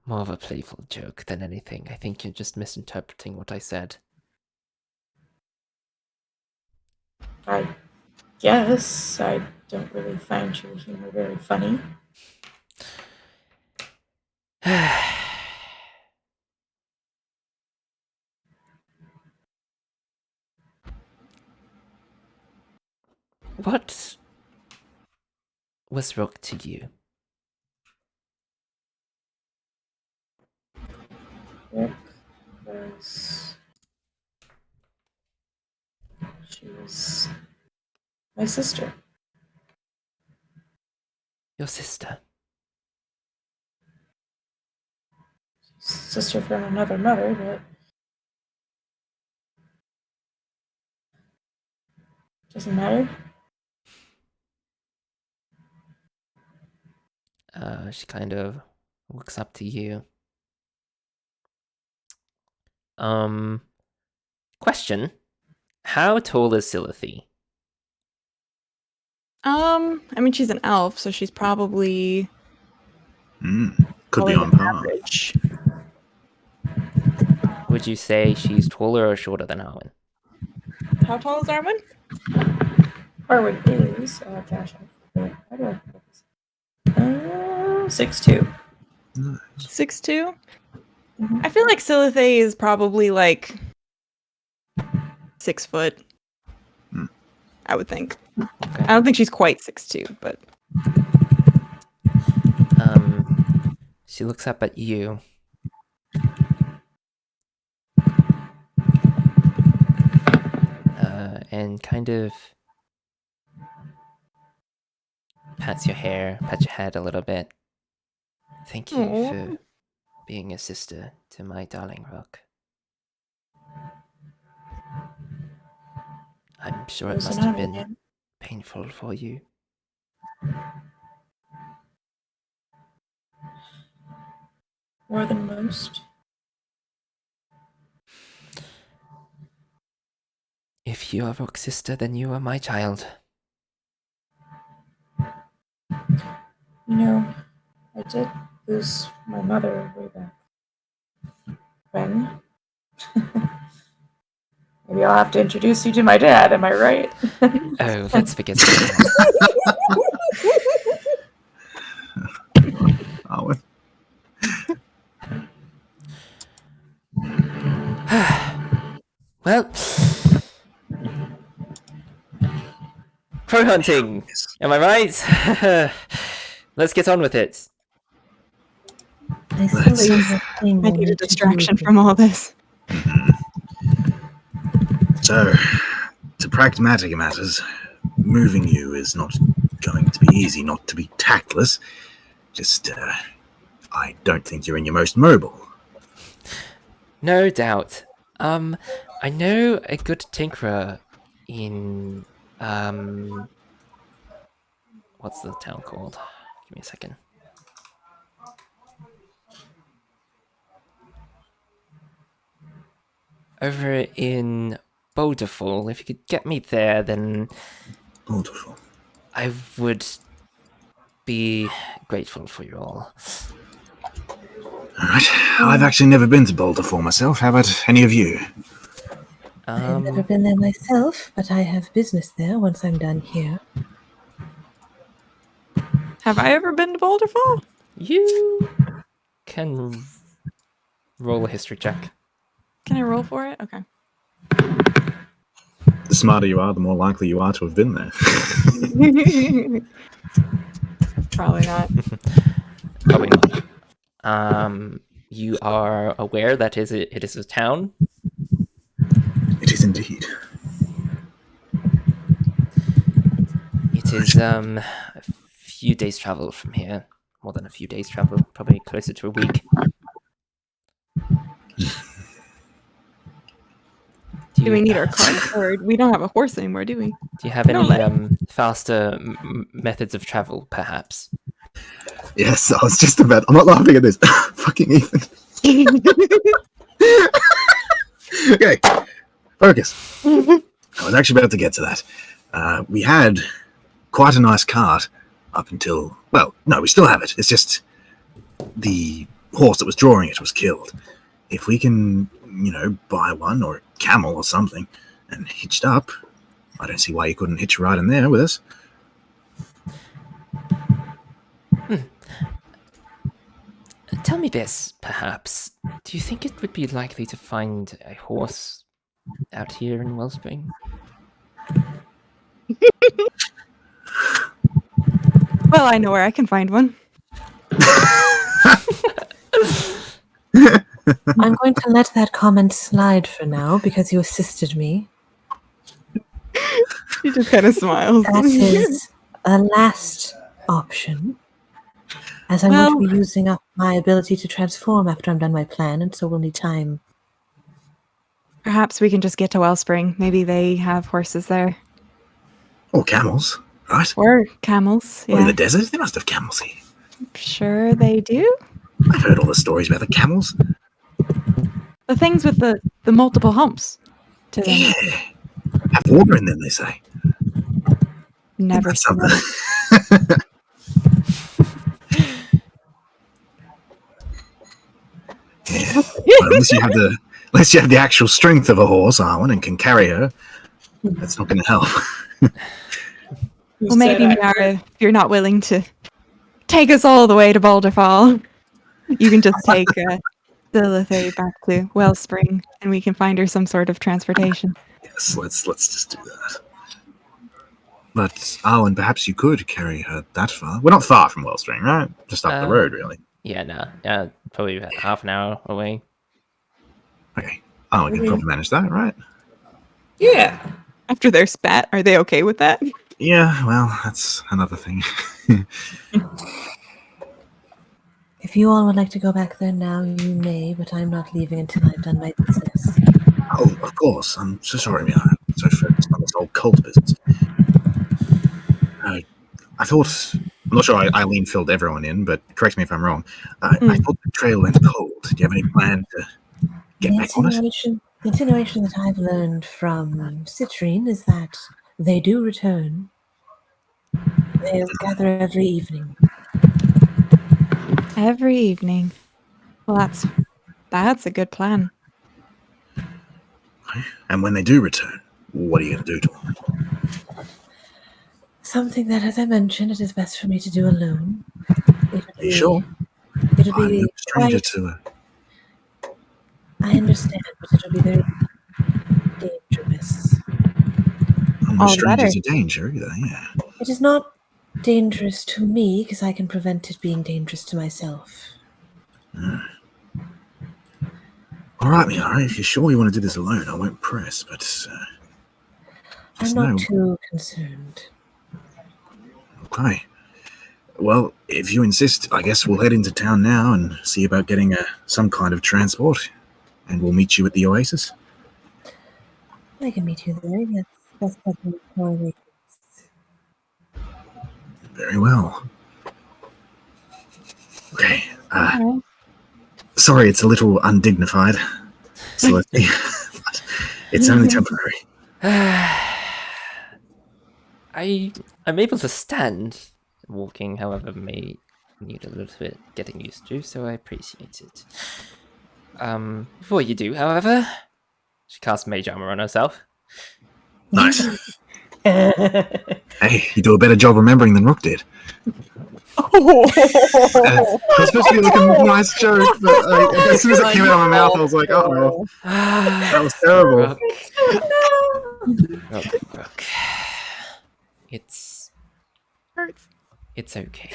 More of a playful joke than anything. I think you're just misinterpreting what I said. I guess I don't really find your humor very funny. What was Rook to you? Rick was. She was my sister. Your sister. Sister from another mother, but doesn't matter. She kind of looks up to you. Question. How tall is Syllathei? She's an elf, so she's probably Could be probably on par. average. Would you say she's taller or shorter than Arwen? How tall is Arwen? Harwood is, gosh, I forget. How do I put this? 6'2". 6'2"? Mhm. I feel like Syllathei is probably like 6 foot. I would think. Okay. I don't think she's quite 6'2", but She looks up at you. And kind of pats your hair, pats your head a little bit. Thank you Aw. for being a sister to my darling Rook. I'm sure it was must an have honor, been man. painful for you. More than most. If you are Rook's sister, then you are my child. I did lose my mother way back when. Maybe I'll have to introduce you to my dad, am I right? Oh, let's forget that. Arwen. Well, crow hunting. Am I right? Let's get on with it. I saw Let's- that you were playing I need a one distraction too. from all this. So, to pragmatic matters, moving you is not going to be easy, not to be tactless. Just, I don't think you're in your most mobile. No doubt. I know a good tinkerer in what's the town called? Give me a second. Over in Boulderful. If you could get me there, then Wonderful. I would be grateful for you all. All right. I've actually never been to Boulder for myself. How about any of you? I've never been there myself, but I have business there once I'm done here. Have I ever been to Boulder Fall? You can roll a history check. Can I roll for it? Okay. The smarter you are, the more likely you are to have been there. Probably not. Probably not. You are aware that it is a town. It is indeed. It is a few days' travel from here. More than a few days' travel, probably closer to a week. Do we need our cart? Or we don't have a horse anymore, do we? Do you have No, any faster methods of travel, perhaps? Yes, I was just about. I'm not laughing at this. Fucking Ethan. Okay, focus. I was actually about to get to that. We had quite a nice cart up until. Well, no, we still have it. It's just the horse that was drawing it was killed. If we can, buy one or a camel or something and hitched up, I don't see why you couldn't hitch right in there with us. Tell me this, perhaps. Do you think it would be likely to find a horse out here in Wellspring? Well, I know where I can find one. I'm going to let that comment slide for now because you assisted me. She just kind of smiles. That is a last option, as I'm going to be using up my ability to transform after I'm done my plan, and so we'll need time. Perhaps we can just get to Wellspring. Maybe they have horses there. Or camels, right? Or camels, Or in yeah. the desert, they must have camels here. Sure they do. I've heard all the stories about the camels. The things with the multiple humps to them. Yeah. Have water in them, they say. Never That's seen something. that. Yeah. Well, unless you have the actual strength of a horse, Arwen, and can carry her, that's not going to help. Well, maybe Miara, if you're not willing to take us all the way to Balderfall, you can just take Syllathei back to Wellspring, and we can find her some sort of transportation. Yes, let's just do that. But Arwen, perhaps you could carry her that far. We're not far from Wellspring, right? Just up the road, really. Yeah, no. Yeah, probably about half an hour away. Okay. Arwen can probably manage that, right? Yeah. After their spat, are they okay with that? Yeah, well, that's another thing. If you all would like to go back there now, you may, but I'm not leaving until I've done my business. Oh, of course. I'm so sorry, Miara. I'm so focused on this whole cult business. I thought... I'm not sure Eileen filled everyone in, but correct me if I'm wrong. I thought the trail went cold. Do you have any plan to get back on it? The insinuation that I've learned from Citrine is that they do return. They'll gather every evening. Every evening. Well, that's a good plan. And when they do return, what are you going to do to them? Something that, as I mentioned, it is best for me to do alone. Are you sure? It'll I'm be no stranger quite... to I understand, but it'll be very dangerous. I'm no stranger to danger either, yeah. It is not dangerous to me because I can prevent it being dangerous to myself. All right, Miara, if you're sure you want to do this alone, I won't press, but... I'm not too concerned. Okay. Well, if you insist, I guess we'll head into town now and see about getting some kind of transport, and we'll meet you at the Oasis. I can meet you there, yes. That's definitely Very well. Okay. Sorry, it's a little undignified, Syllathei, but it's only temporary. I'm able to stand. Walking, however, may need a little bit getting used to, so I appreciate it. Before you do, however, she casts Mage Armor on herself. Nice. Hey, you do a better job remembering than Rook did. It's supposed to be like a nice joke, but as soon as it came out of my mouth, I was like, uh-oh. That was terrible. Rook. It's okay.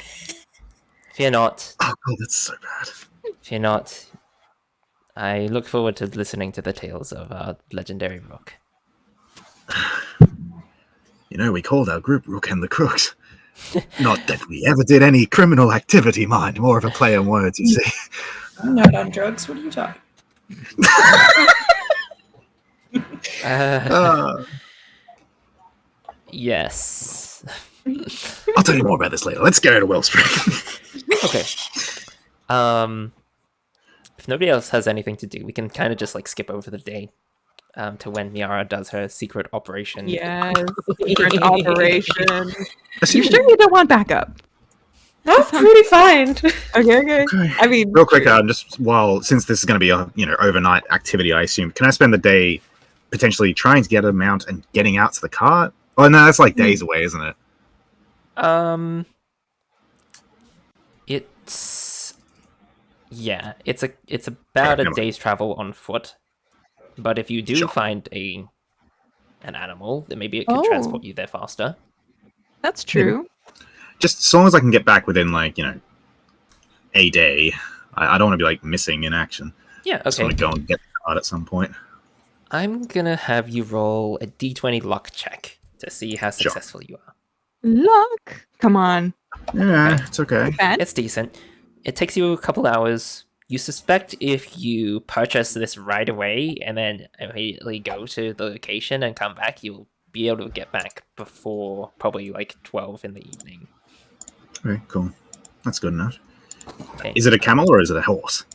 Fear not. Oh, God, that's so bad. Fear not. I look forward to listening to the tales of our legendary Rook. We called our group Rook and the Crooks. Not that we ever did any criminal activity, mind. More of a play on words, you see. I'm not on drugs. What are you talking? Yes. I'll tell you more about this later. Let's go to Wellspring. Okay. If nobody else has anything to do, we can kind of just like skip over the day to when Miara does her secret operation. Yes, secret operation. You Assuming- sure you don't want backup? I'm pretty fine. Okay. I mean, Real quick, since this is going to be a overnight activity, I assume, can I spend the day potentially trying to get a mount and getting out to the cart? Oh no, that's like days away, isn't it? It's about a never mind. day's travel on foot. But if you do Sure. find an animal, then maybe it could Oh. transport you there faster. that's true. Just as long as I can get back within a day. I don't want to be missing in action. Yeah, Just okay. want to go and get the cart at some point. I'm gonna have you roll a d20 luck check to see how Sure. successful you are. Luck. Come on. Yeah, it's okay. Ben? It's decent. It takes you a couple hours. You suspect if you purchase this right away and then immediately go to the location and come back, you'll be able to get back before probably 12 in the evening. Okay, cool. That's good enough. Okay. Is it a camel or is it a horse?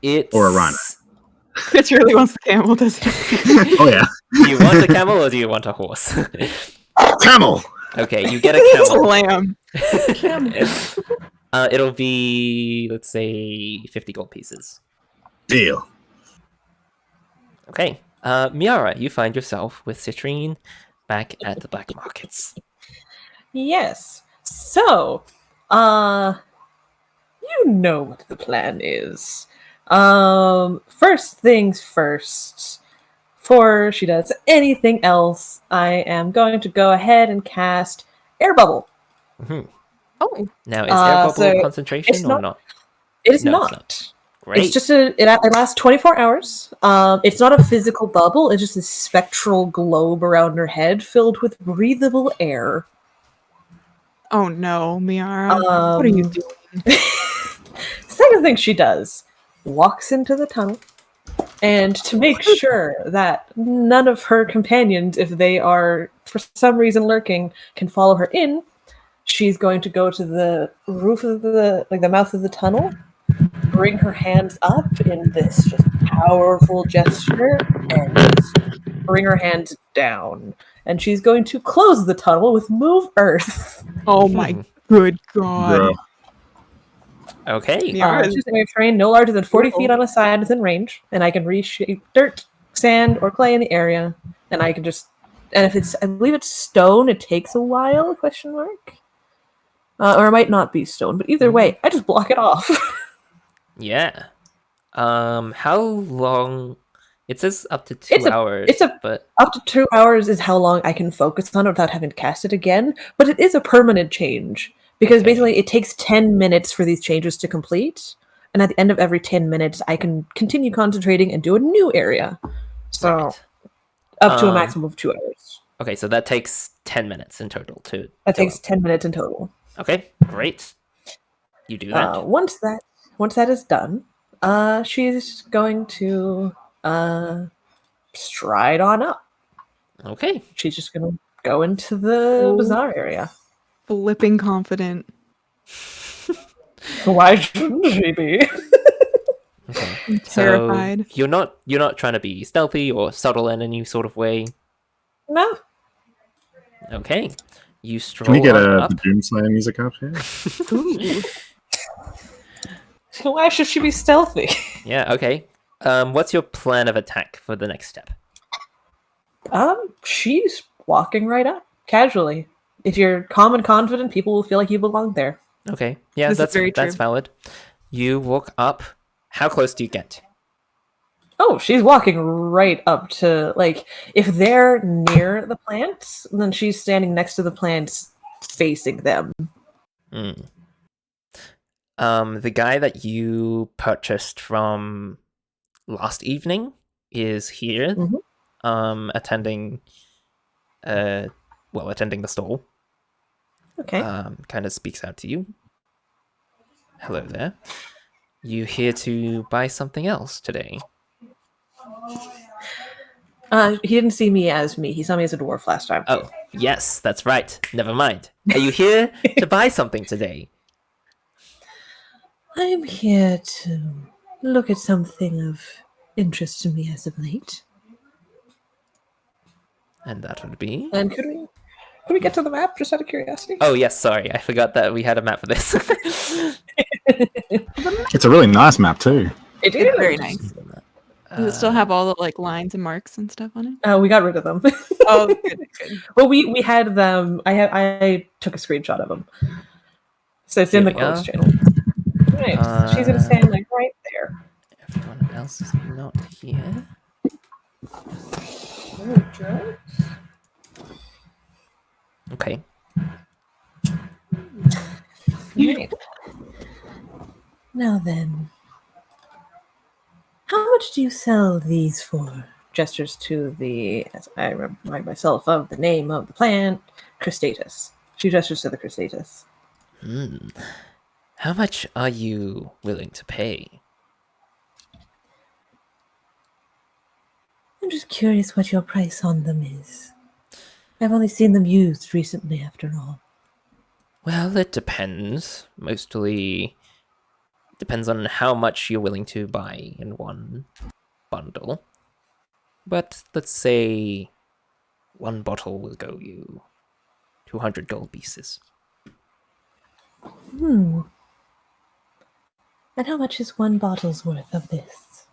It's Or a rhino? Chris really wants the camel, doesn't he? Oh yeah, Do you want a camel or do you want a horse? camel. Okay, you get a It's a camel. lamb. It'll be, let's say, 50 gold pieces. Deal. Okay. Miara, you find yourself with Citrine back at the black markets. Yes. So, you know what the plan is. First things first. Before she does anything else, I am going to go ahead and cast Air Bubble. Mhm. Oh, Now, is air bubble so concentration it's or not- not? It is No, it's not. Great. It's just it lasts 24 hours. It's not a physical bubble. It's just a spectral globe around her head filled with breathable air. oh no, Miara. What are you Um, doing? Second thing she does, walks into the tunnel, and to make sure that none of her companions, if they are for some reason lurking, can follow her in, she's going to go to the roof of the mouth of the tunnel, bring her hands up in this just powerful gesture, and just bring her hands down. And she's going to close the tunnel with Move Earth. Oh my good god. Bruh. Okay. Yeah. She's going to terrain no larger than 40 feet on a side within range, and I can reshape dirt, sand, or clay in the area, and I can just. And if it's, I believe it's stone, it takes a while? Question mark. Or it might not be stone, but either way, I just block it off. Yeah. How long? It says up to 2 hours. But Up to 2 hours is how long I can focus on it without having to cast it again, but it is a permanent change because Okay. basically it takes 10 minutes for these changes to complete, and at the end of every 10 minutes, I can continue concentrating and do a new area. So right. up to a Um, maximum of 2 hours. Okay, so that takes 10 minutes in total to. That fill takes up. 10 minutes in total. Okay, great. You do that. Once that is done, she's going to stride on up. Okay. She's just gonna go into the Oh. bazaar area. Flipping confident. Why shouldn't she be? Okay. I'm terrified. So you're not trying to be stealthy or subtle in any sort of way. No. Okay. You stroll Can we get on the up. Doomslayer music up here? Ooh. Why should she be stealthy? Yeah, okay. What's your plan of attack for the next step? She's walking right up casually. If you're calm and confident, people will feel like you belong there. Okay. Yeah, This is that's very that's true. valid. You walk up. How close do you get? Oh, she's walking right up to, if they're near the plants, then she's standing next to the plants facing them. Mm. The guy that you purchased from last evening is here. Mhm. attending attending the stall. Okay. Kind of speaks out to you. Hello there. You here to buy something else today? He didn't see me as me. He saw me as a dwarf last time. Oh, yes, that's right. Never mind. Are you here to buy something today? I am here to look at something of interest to me as of late. And that would be... And could we get to the map just out of curiosity? Oh, yes, sorry. I forgot that we had a map for this. It's a really nice map too. It It's is very nice. Does it still have all the like lines and marks and stuff on it? We got rid of them. Oh, good, good. Well, we had them. I took a screenshot of them, so it's in Here the we Crooks are. channel. Right, she's gonna stand like right there. Everyone else is not here. Okay. Right. Now then, how much do you sell these for? Gestures to the, as I remind myself of the name of the plant, Cristatus. She gestures to the Cristatus. How much are you willing to pay? I'm just curious what your price on them is. I've only seen them used recently, after all. Well, it depends. Mostly depends on how much you're willing to buy in one bundle. But let's say one bottle will go you 200 gold pieces. And how much is one bottle's worth of this?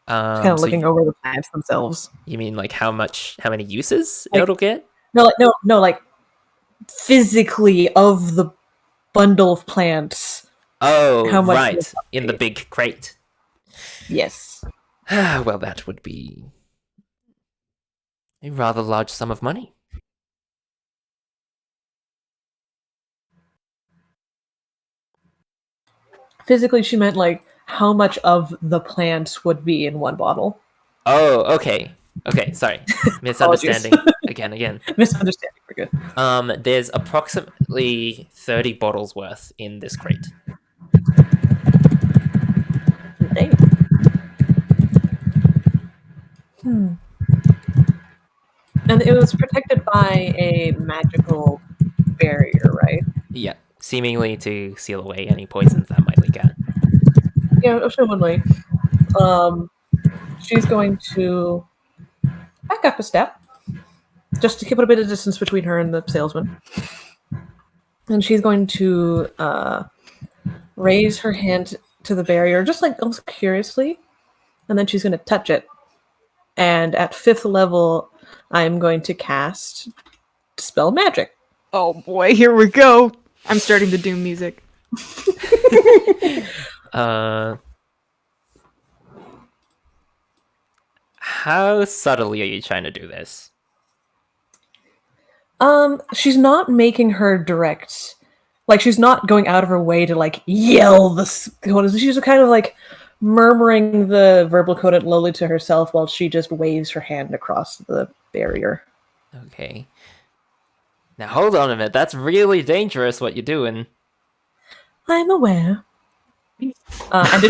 Kind of So looking over the plants themselves. you mean like how many uses Like- it'll get? No, like physically of the bundle of plants. Oh, How much right, would that in the be? big crate. Yes. Well, that would be a rather large sum of money. Physically, she meant like how much of the plants would be in one bottle. Oh, okay. Okay, sorry. Misunderstanding. again. Misunderstanding. We're good. There's approximately 30 bottles worth in this crate. Dang. And it was protected by a magical barrier, right? Yeah, seemingly to seal away any poisons that might leak out. Yeah, assumedly. She's going to back up a step, just to keep a bit of distance between her and the salesman. And she's going to raise her hand to the barrier, just like almost curiously, and then she's going to touch it. And at 5th level, I'm going to cast Dispel Magic. Oh boy, here we go. I'm starting the Doom music. How subtly are you trying to do this? She's not making her direct, like she's not going out of her way to like yell the code. She's kind of like murmuring the verbal code lowly to herself while she just waves her hand across the barrier. Okay. Now hold on a minute. That's really dangerous what you're doing. I'm aware. And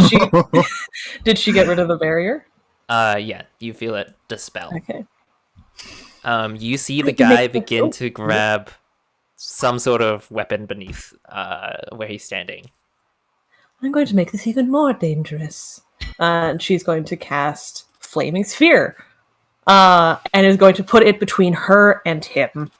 did she get rid of the barrier? Yeah, you feel it dispel. Okay. You see the I can guy make begin myself- to grab some sort of weapon beneath where he's standing. I'm going to make this even more dangerous. And she's going to cast Flaming Sphere. And is going to put it between her and him.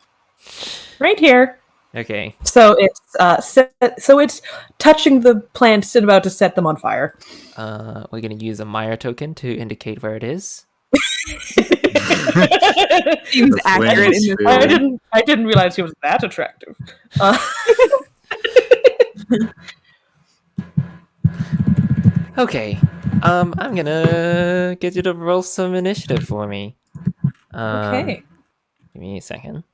Right here. Okay. So it's touching the plants and about to set them on fire. We're gonna use a Mire token to indicate where it is. Seems The accurate in this. flames I didn't realize he was that attractive. Okay. I'm gonna get you to roll some initiative for me. Okay. Give me a second.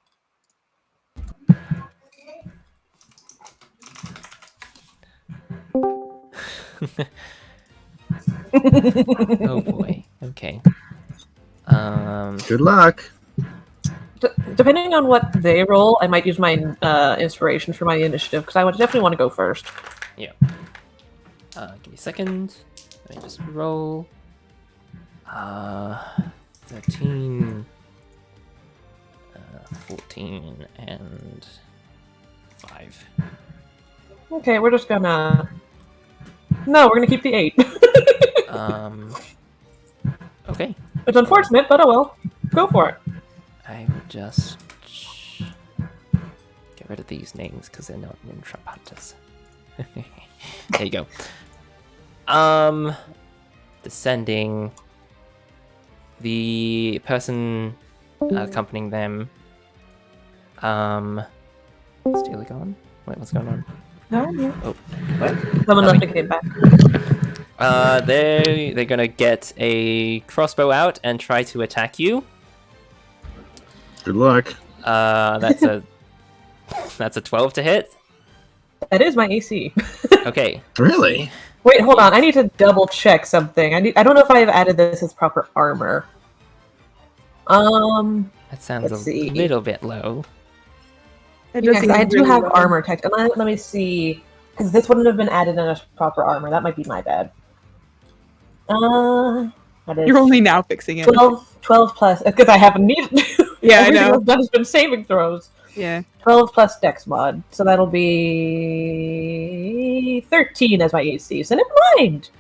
Oh boy. Okay. Good luck. Depending on what they roll, I might use my inspiration for my initiative because I would definitely want to go first. Yeah. Give me a second. Let me just roll. 13, 14, and 5. Okay, we're just gonna. No, we're gonna keep the 8. Okay. It's unfortunate, but oh well. Go for it. I will just get rid of these names because they're not in trap hunters. There you go. Descending. The person accompanying them. Steal gone? Wait, what's going on? No. Oh. Someone left to get back. They're gonna get a crossbow out and try to attack you. Good luck. That's a 12 to hit. That is my AC. Okay. Really? Wait, hold on. I need to double check something. I don't know if I have added this as proper armor. That sounds Let's a see. little bit low. It Yeah, does 'cause I seem do really have low. armor tech. Let me see. Because this wouldn't have been added in as proper armor. That might be my bad. That is You're only now fixing it. 12 plus. Because I haven't needed to. Yeah, I Everything know. I've done has been saving throws. Yeah. 12 plus dex mod. So that'll be 13 as my AC. So never mind.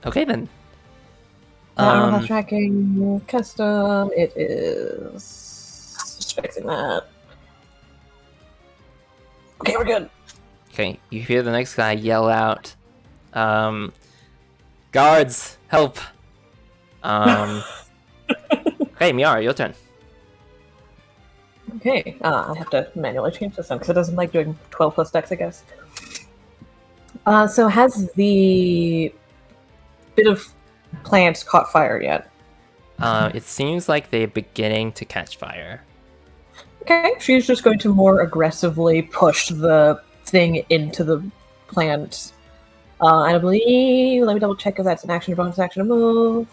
Okay then. Armor tracking custom. It is just fixing that. Okay, we're good. Okay, you hear the next guy yell out, guards, help! Okay, Miara, your turn. Okay, I have to manually change this one because it doesn't like doing 12 plus dex, I guess. So has the bit of plants caught fire yet? It seems like they're beginning to catch fire. Okay, she's just going to more aggressively push the thing into the plant. And I believe, let me double check if that's an action or bonus action to move.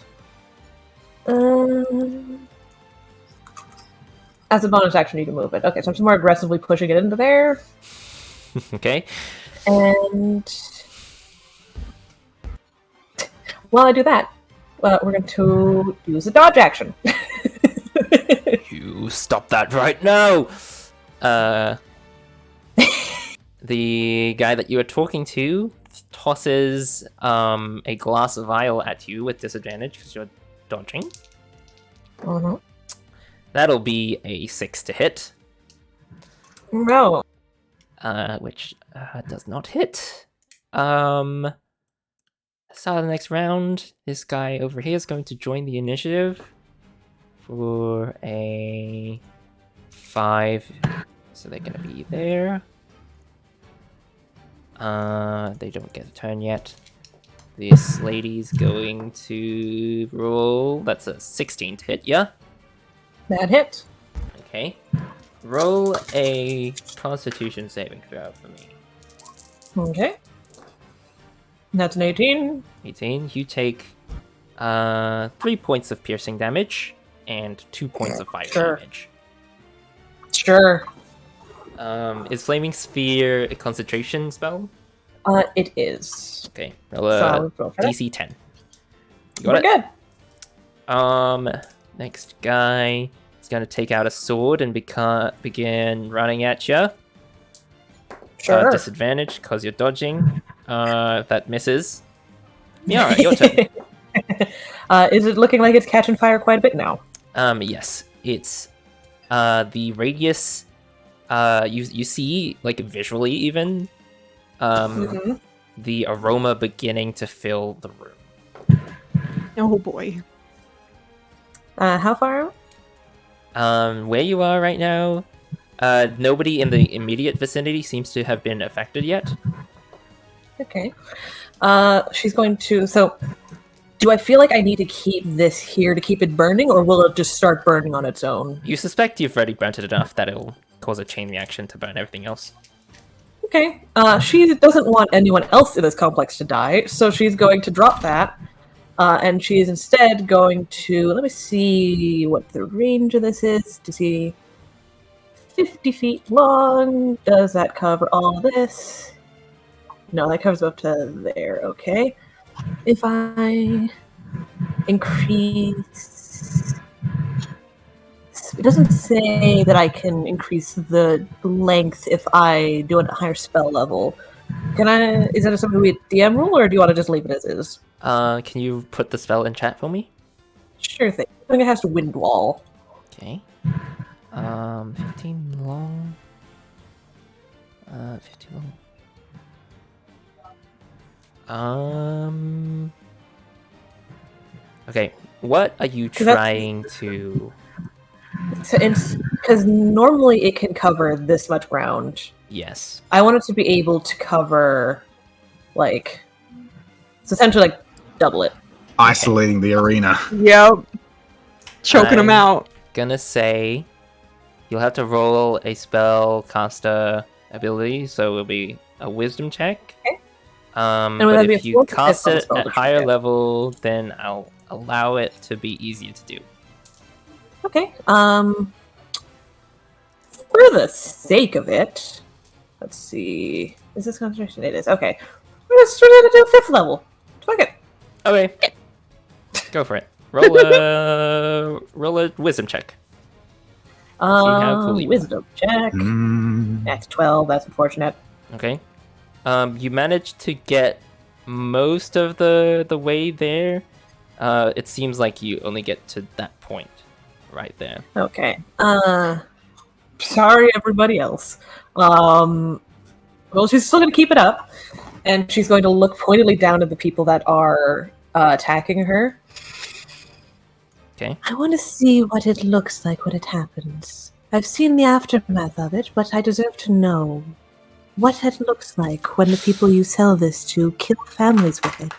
As a bonus action, you can move it. Okay, so I'm just more aggressively pushing it into there. Okay. And while I do that, we're going to use a dodge action. You stop that right now! The guy that you were talking to tosses a glass vial at you with disadvantage because you're dodging. Mhm. That'll be a 6 to hit, No. which does not hit. Start of the next round, this guy over here is going to join the initiative for a 5. So they're going to be there. They don't get a turn yet. This lady's going to roll. That's a 16 to hit, yeah? That hit. Okay. Roll a Constitution saving throw for me. Okay. That's an 18. 18. You take 3 points of piercing damage and 2 points of fire Sure. damage. Sure. Is Flaming Sphere a concentration spell? It is. Okay. Roll So a I'll go for that. DC 10. You We're got it? good. Next guy is going to take out a sword and begin running at you. Sure. Disadvantage because you're dodging. That misses. Miara, your turn. Is it looking like it's catching fire quite a bit now? Yes. It's the radius. You see, like visually even, the aroma beginning to fill the room. Oh boy. How far out? Where you are right now, nobody in the immediate vicinity seems to have been affected yet. Okay. She's going to. So, do I feel like I need to keep this here to keep it burning, or will it just start burning on its own? You suspect you've already burnt it enough that it'll cause a chain reaction to burn everything else. Okay. She doesn't want anyone else in this complex to die, so she's going to drop that And she is instead going to, let me see what the range of this is to see. 50 feet long. Does that cover all this? No, that covers up to there. Okay. If I increase, it doesn't say that I can increase the length if I do a higher spell level. Can I? Is that something we DM rule, or do you want to just leave it as is? Can you put the spell in chat for me? Sure thing. I think it has to wind wall. Okay. 15 long. 15 long. Okay. What are you trying to? Because normally it can cover this much ground. Yes. I want it to be able to cover, like, it's essentially like double it. Isolating the arena. Yep. Choking them I'm out. Gonna say you'll have to roll a spell caster ability, so it'll be a wisdom check. Okay. But would that be if a you fourth or cast fifth level it spell at to higher check? level, then I'll allow it to be easier to do. Okay. For the sake of it, let's see. Is this concentration? It is. Okay. We're just going to do fifth level. Fuck it. Okay. Go for it. Roll a wisdom check. how cool you are. Wisdom check. That's 12. That's unfortunate. Okay. You managed to get most of the way there. It seems like you only get to that point right there. Okay. Sorry, everybody else. Well, she's still going to keep it up, and she's going to look pointedly down at the people that are attacking her. Okay. I want to see what it looks like when it happens. I've seen the aftermath of it, but I deserve to know what it looks like when the people you sell this to kill families with it.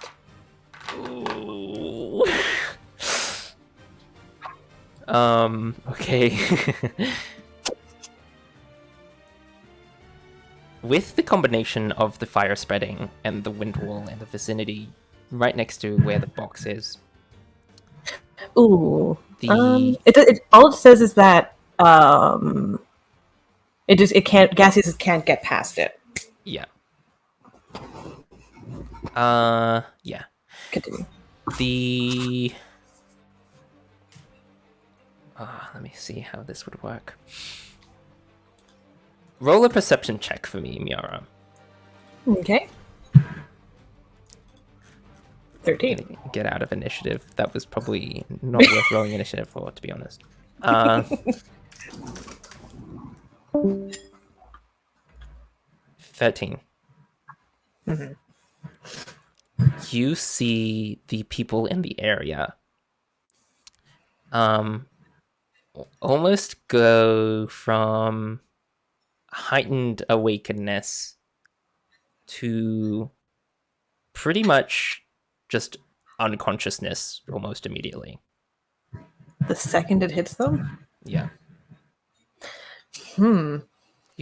Ooh. Okay. With the combination of the fire spreading and the wind wall in the vicinity right next to where the box is. Ooh. The All it says is that gaseous can't get past it. yeah. Yeah. Continue. Let me see how this would work. Roll a perception check for me, Miara. Okay. 13. Get out of initiative. That was probably not worth rolling initiative for, to be honest. 13. Mm-hmm. You see the people in the area almost go from heightened awakeness to pretty much just unconsciousness almost immediately. The second it hits them? Yeah. You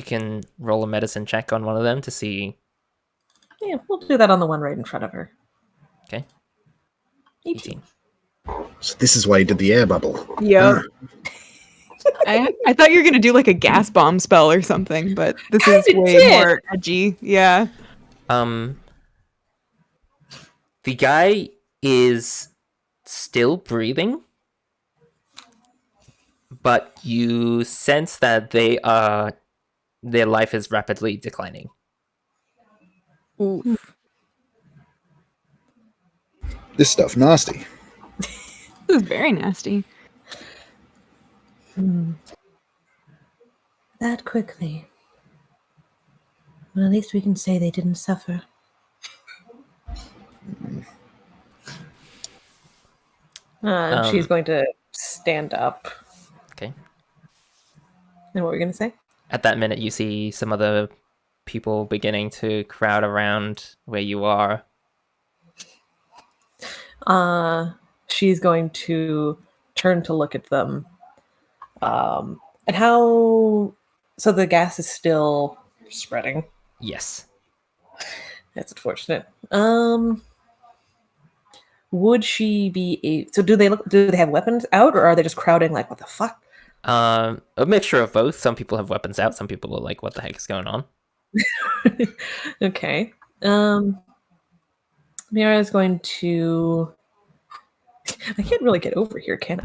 can roll a medicine check on one of them to see. Yeah, we'll do that on the one right in front of her. Okay. 18. So this is why you did the air bubble. Yep. I thought you were gonna do like a gas bomb spell or something, but this is way more edgy. Yeah. The guy is still breathing, but you sense that their life is rapidly declining. Oof. This stuff nasty. This is very nasty. That quickly. Well, at least we can say they didn't suffer. She's going to stand up. Okay. And what were we going to say? At that minute, you see some other people beginning to crowd around where you are. She's going to turn to look at them. And how... So the gas is still spreading? Yes. That's unfortunate. would she be so do they have weapons out, or are they just crowding like, what the fuck? A mixture of both. Some people have weapons out. Some people are like, "What the heck is going on?" Okay. Mira is going to. I can't really get over here, can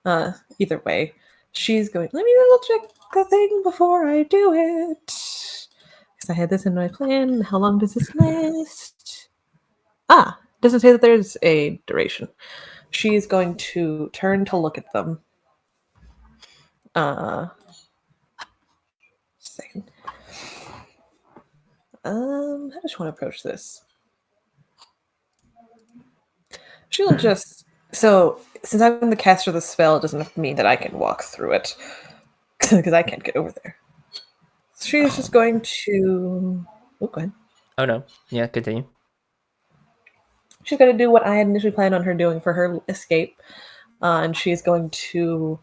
I? Either way, she's going. Let me double check the thing before I do it, because I had this in my plan. How long does this last? Doesn't say that there's a duration. She's going to turn to look at them. Second. How does she want to approach this? She'll just since I'm the caster of the spell, it doesn't mean that I can walk through it because I can't get over there. She's just going to. Oh, go ahead. Oh no. Yeah, continue. She's going to do what I had initially planned on her doing for her escape, and she's going to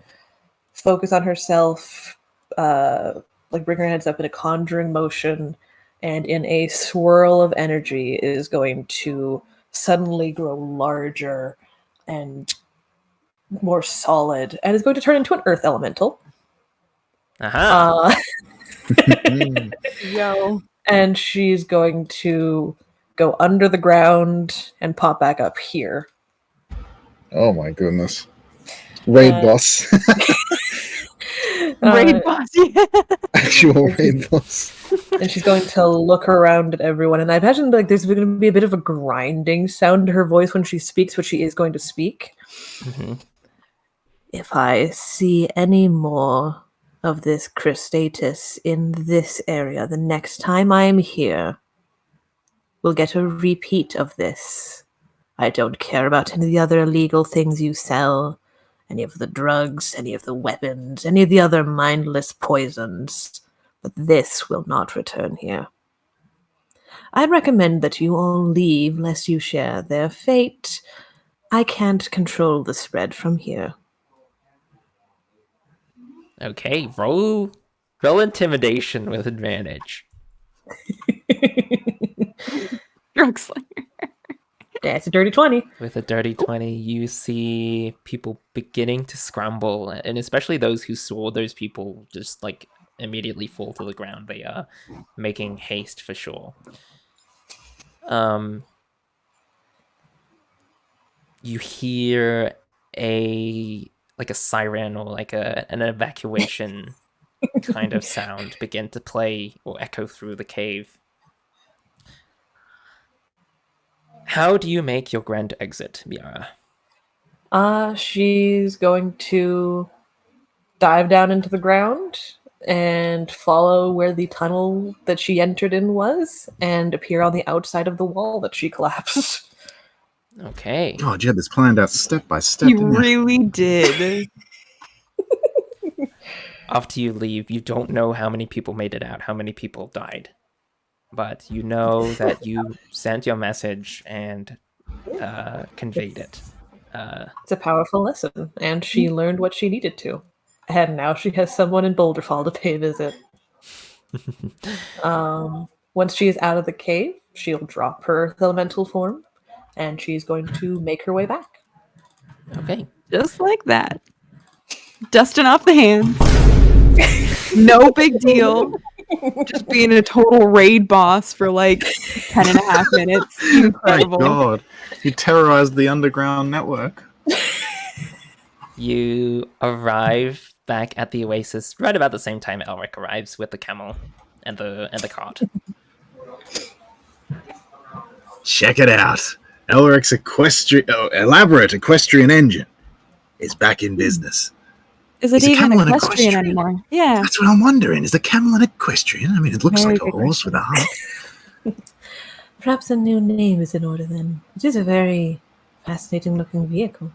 focus on herself, like bring her hands up in a conjuring motion, and in a swirl of energy is going to suddenly grow larger and more solid, and is going to turn into an earth elemental. Aha. Yo. And she's going to go under the ground and pop back up here. Oh my goodness. Raid boss. Raid boss. Yeah. Actual raid boss. And she's going to look around at everyone. And I imagine like there's going to be a bit of a grinding sound to her voice when she speaks, but she is going to speak. Mm-hmm. If I see any more of this Cristatus in this area the next time I am here, we'll get a repeat of this. I don't care about any of the other illegal things you sell, any of the drugs, any of the weapons, any of the other mindless poisons, but this will not return here. I'd recommend that you all leave lest you share their fate. I can't control the spread from here. Okay, roll intimidation with advantage. Drug slinger. That's a dirty 20. With a dirty 20, you see people beginning to scramble, and especially those who saw those people just like immediately fall to the ground. They are making haste for sure. You hear a siren or like an evacuation kind of sound begin to play or echo through the cave. How do you make your grand exit, Miara? She's going to dive down into the ground and follow where the tunnel that she entered in was and appear on the outside of the wall that she collapsed. Okay. God, you had this planned out step by step. You didn't you? really did. After you leave, you don't know how many people made it out, how many people died. But you know that you sent your message and conveyed it. It's a powerful lesson, and she learned what she needed to. And now she has someone in Boulderfall to pay a visit. Once she is out of the cave, she'll drop her elemental form, and she's going to make her way back. Okay. Just like that. Dusting off the hands. No big deal. Just being a total raid boss for like 10 and a half minutes. Thank Incredible. God. You terrorized the underground network. You arrive back at the oasis right about the same time Elric arrives with the camel and the cart. Check it out. Elric's elaborate equestrian engine is back in business. Is it Is a even camel an equestrian equestrian? anymore? Yeah. That's what I'm wondering. Is the camel an equestrian? I mean, it looks Very like a good horse with a hump. Perhaps a new name is in order then. It is a very fascinating looking vehicle.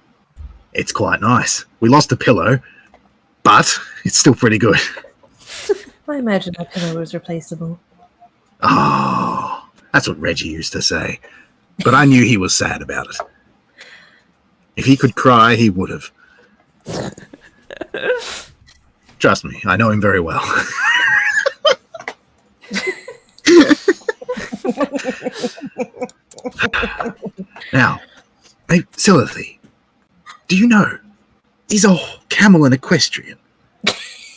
It's quite nice. We lost a pillow, but it's still pretty good. I imagine that pillow was replaceable. Oh, that's what Reggie used to say. But I knew he was sad about it. If he could cry, he would have. Trust me, I know him very well. Now, Hey, Syllathei, do you know he's a camel and equestrian?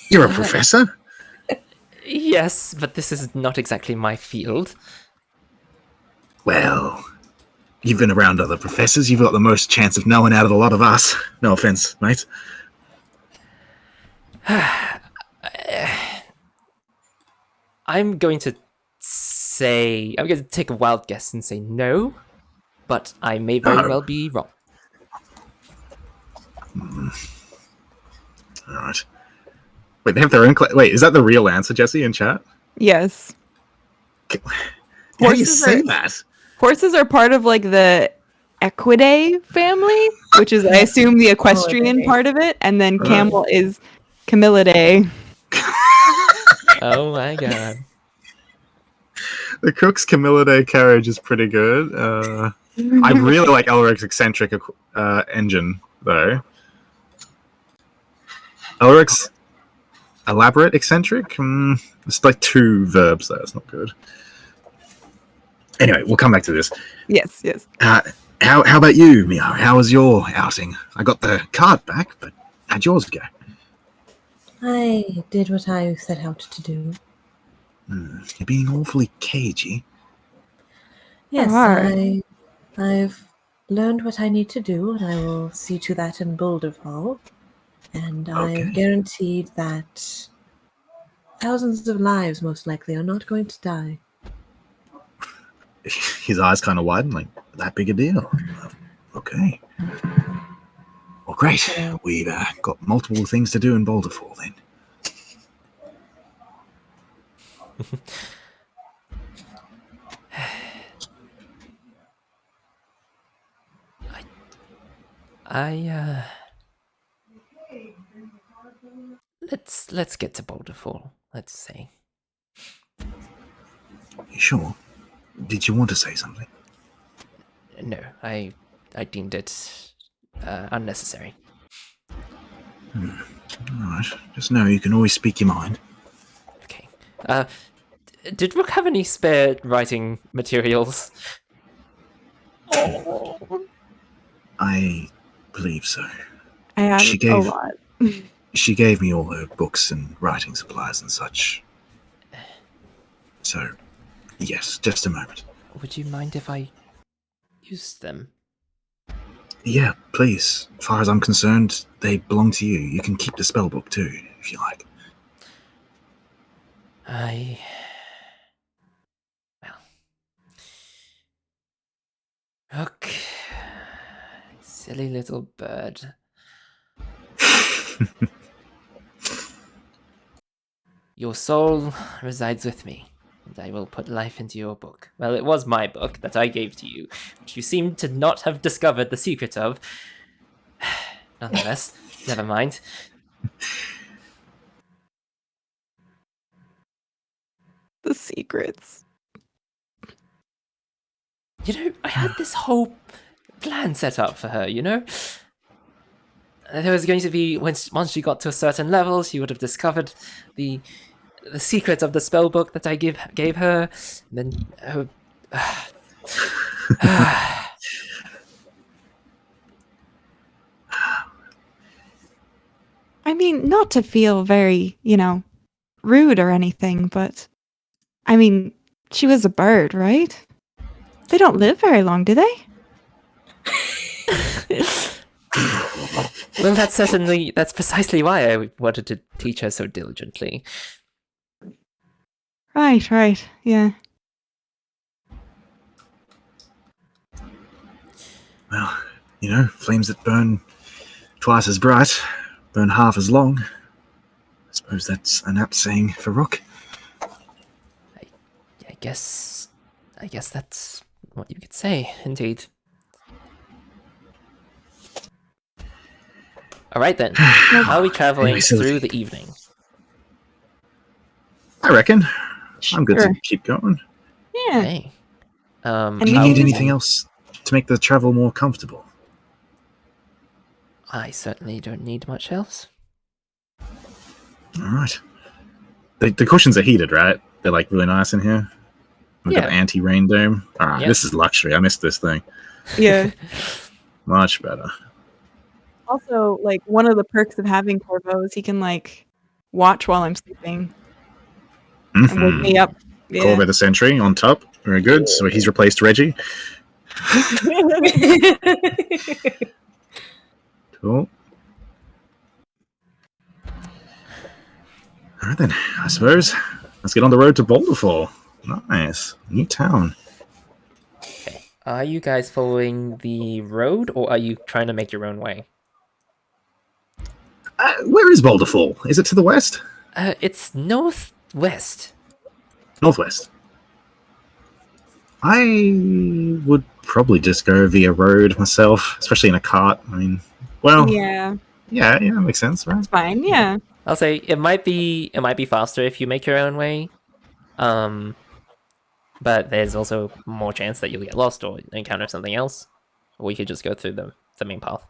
You're a professor? Yes, but this is not exactly my field. Well, you've been around other professors. You've got the most chance of knowing out of a lot of us. No offense, mate. I'm going to take a wild guess and say no, but I may very well be wrong. All right. Wait, they have their own. Wait, is that the real answer, Jesse, in chat? Yes. How do you Horses say are- that? Horses are part of like the Equidae family, which is I assume the equestrian part of it, and then camel is Camelidae. Oh my god. The Crooks Camelidae carriage is pretty good. I really like Elric's eccentric engine, though. Elric's elaborate eccentric? It's like two verbs there. It's not good. Anyway, we'll come back to this. Yes. How about you, Mio? How was your outing? I got the card back, but how'd yours go? I did what I set out to do. You're being awfully cagey. Yes, Alright. I've learned what I need to do, and I will see to that in Boulderfall. And Okay. I've guaranteed that thousands of lives, most likely, are not going to die. His eyes kind of widen, like, that big a deal? Okay. Well, great. We've got multiple things to do in Boulderfall, then. Let's get to Boulderfall. Let's say. You sure? Did you want to say something? No, I deemed it unnecessary. Alright. Just know you can always speak your mind. Okay. Did Rook have any spare writing materials? I believe so. I have She a gave- lot. She gave me all her books and writing supplies and such. So, yes, just a moment. Would you mind if I used them? Yeah, please. As far as I'm concerned, they belong to you. You can keep the spellbook too, if you like. Rook, silly little bird. Your soul resides with me, and I will put life into your book. Well, it was my book that I gave to you, which you seem to not have discovered the secret of. Nonetheless, never mind. The secrets. You know, I had this whole plan set up for her, you know? There was going to be, once she got to a certain level, she would have discovered the secret of the spell book that I gave her. And then, I mean, not to feel very, rude or anything, but I mean, she was a bird, right? They don't live very long, do they? well, that's precisely why I wanted to teach her so diligently. Right, yeah. Well, flames that burn twice as bright, burn half as long. I suppose that's an apt saying for Rook. I guess that's what you could say, indeed. All right then. How are we traveling Anyway, through the evening? I reckon. I'm good to Sure. keep going. Yeah. Okay. And Do you how- need anything else to make the travel more comfortable? I certainly don't need much else. All right. The cushions are heated, right? They're like really nice in here. We've got Yeah. an anti-rain dome. All right, Yeah. This is luxury. I missed this thing. Yeah. Much better. Also, like one of the perks of having Corvo is he can like watch while I'm sleeping and wake me up. Yeah. Corvo the Sentry on top. Very good. So he's replaced Reggie. Cool. All right then. I suppose let's get on the road to Boulderfall. Nice. New town. Okay. Are you guys following the road, or are you trying to make your own way? Where is Boulderfall? Is it to the west? It's northwest. Northwest. I would probably just go via road myself, especially in a cart. I mean, well, Yeah, yeah, that makes sense, right? it's fine. Yeah. I'll say it might be faster if you make your own way. But there's also more chance that you'll get lost or encounter something else. Or you could just go through the main path.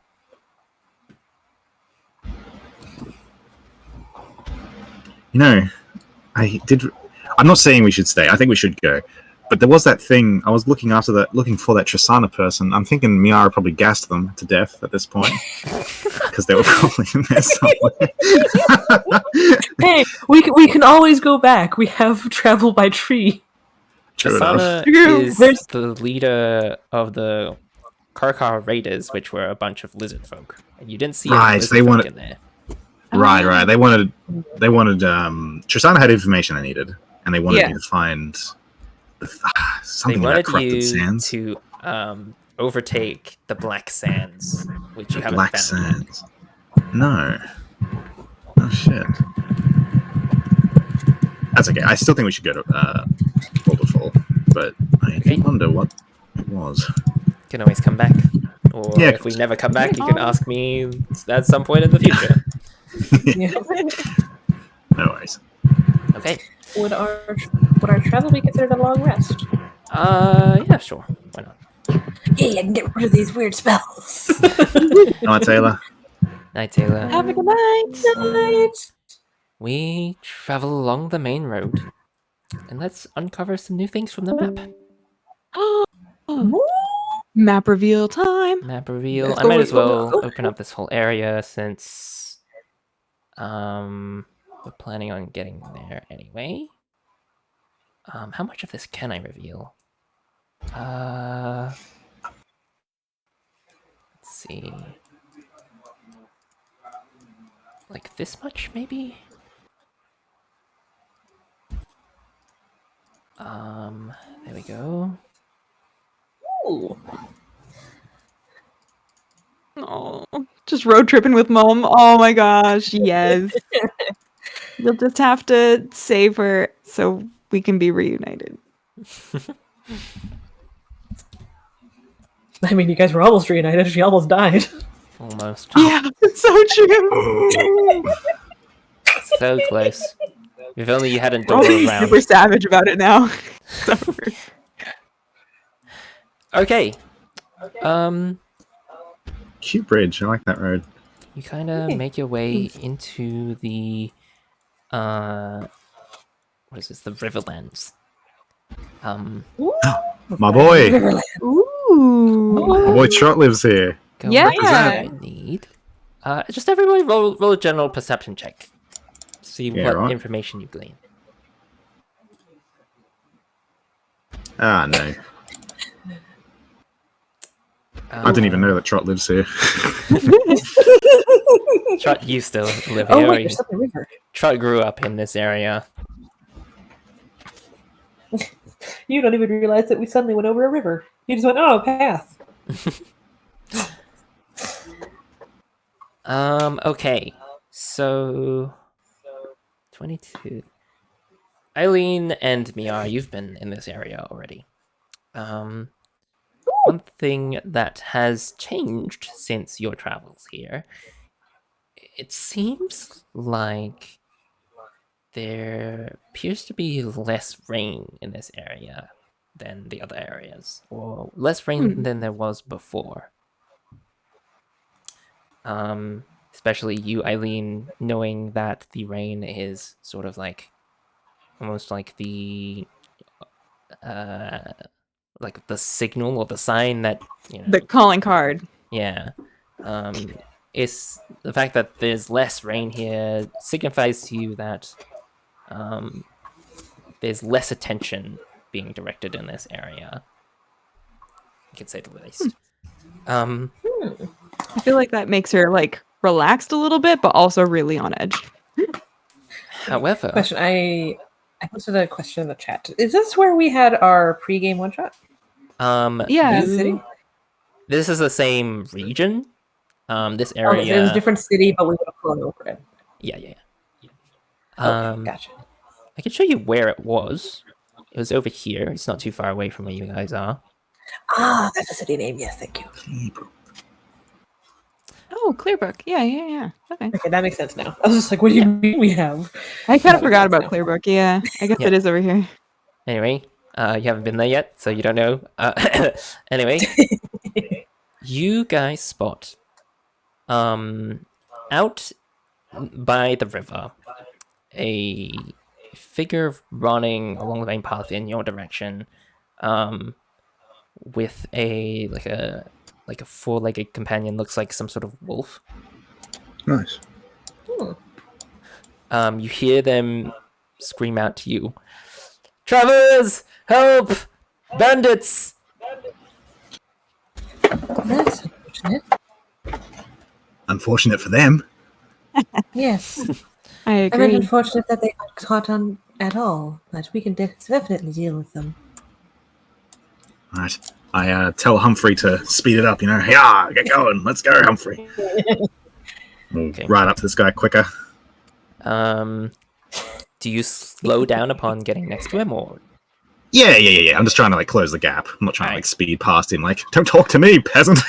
You know, I'm not saying we should stay. I think we should go. But there was that thing. I was looking for that Tristana person. I'm thinking Miara probably gassed them to death at this point because they were probably in there somewhere. Hey, we can always go back. We have travel by tree. True enough. Tristana is There's- the leader of the Karkar Raiders, which were a bunch of lizard folk. And you didn't see any Right, lizard they folk wanted- in there. Right. They wanted. Tristana had information I needed, and they wanted me to find They something about wanted corrupted you sands. to overtake the Black Sands, which you haven't Black found. sands. No. Oh shit. That's okay. I still think we should go to Boulderfall, but I wonder what it was. You can always come back. Or Yeah. if we never come back, you can ask me at some point in the future. No worries. Okay. Would our travel be considered a long rest? Yeah, sure. Why not? Hey, I can get rid of these weird spells. No, Taylor. Night, Taylor. Have a good night. We travel along the main road, and let's uncover some new things from the map. Map reveal time. Map reveal. Let's I go, might let's as go, well let's go. open up this whole area since we're planning on getting there anyway. How much of this can I reveal? Let's see. Like this much, maybe? There we go. Ooh. Oh, just road tripping with mom. Oh my gosh, yes. You'll just have to save her so we can be reunited. I mean, you guys were almost reunited. She almost died. Almost. Yeah, it's so true. So close. If only you hadn't We're dove all around. super savage about it now. It's over. Okay. Cute bridge. I like that road. You kind of make your way into the what is this? The Riverlands. My boy. Ooh. My boy Trot lives here. Go Yeah. with what you need. Just everybody roll a general perception check. See Yeah, what right. information you glean. Ah, no. I didn't even know that Trot lives here. Trot used to live Oh here. wait, there's something river. Trot grew up in this area. You don't even realize that we suddenly went over a river. You just went, oh, a path. Okay. So 22. Eileen and Mia, you've been in this area already. One thing that has changed since your travels here, it seems like there appears to be less rain in this area than the other areas, or less rain than there was before. Especially you, Eileen, knowing that the rain is sort of like almost like the signal or the sign that, you know, The calling card. Yeah. It's the fact that there's less rain here signifies to you that there's less attention being directed in this area. You could say the least. I feel like that makes her like relaxed a little bit, but also really on edge. However, Question. I posted a question in the chat. Is this where we had our pregame one shot? Yeah. City? This is the same region. This Oh, area. it was a different city, but we would have flown over it. Yeah. Okay, gotcha. I can show you where it was. It was over here. It's not too far away from where you guys are. Ah, that's a city name. Yes, thank you. Oh, Clearbrook. Yeah. Okay. Okay, that makes sense now. I was just like, what do you mean we have? I kind of That forgot makes about sense Clearbrook. Yeah, I guess Yeah. it is over here. Anyway, you haven't been there yet, so you don't know. Anyway, you guys spot out by the river a figure running along the main path in your direction, with a four-legged companion. Looks like some sort of wolf. Nice. You hear them scream out to you, "Travelers, help! Bandits!" That's unfortunate. Unfortunate for them. Yes. I I agree. mean, unfortunate that they got caught on at all, but we can definitely deal with them. Right. I tell Humphrey to speed it up, Yeah, get going. Let's go, Humphrey. We'll Okay. ride up to this guy quicker. Do you slow down upon getting next to him, or? Yeah. I'm just trying to close the gap. I'm not trying to Alright. speed past him. Don't talk to me, peasant.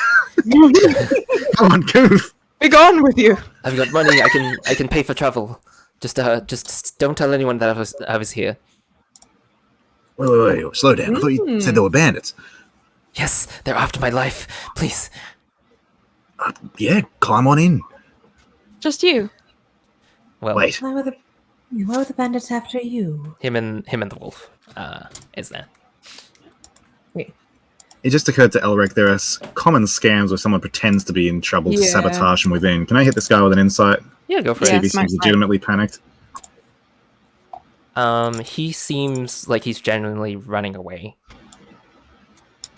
Come on, goof. Be gone with you. I've got money. I can pay for travel. Just don't tell anyone that I was here. Wait. Slow down. I thought you said there were bandits. Yes, they're after my life. Please. Yeah, climb on in. Just you. Well, Wait. Why were the bandits after you? him and the wolf. Is there? It just occurred to Elric there are common scams where someone pretends to be in trouble to Yeah. sabotage from within. Can I hit this guy with an insight? Yeah, go for See Yeah, if he smart, seems smart. legitimately panicked. it. He seems like he's genuinely running away.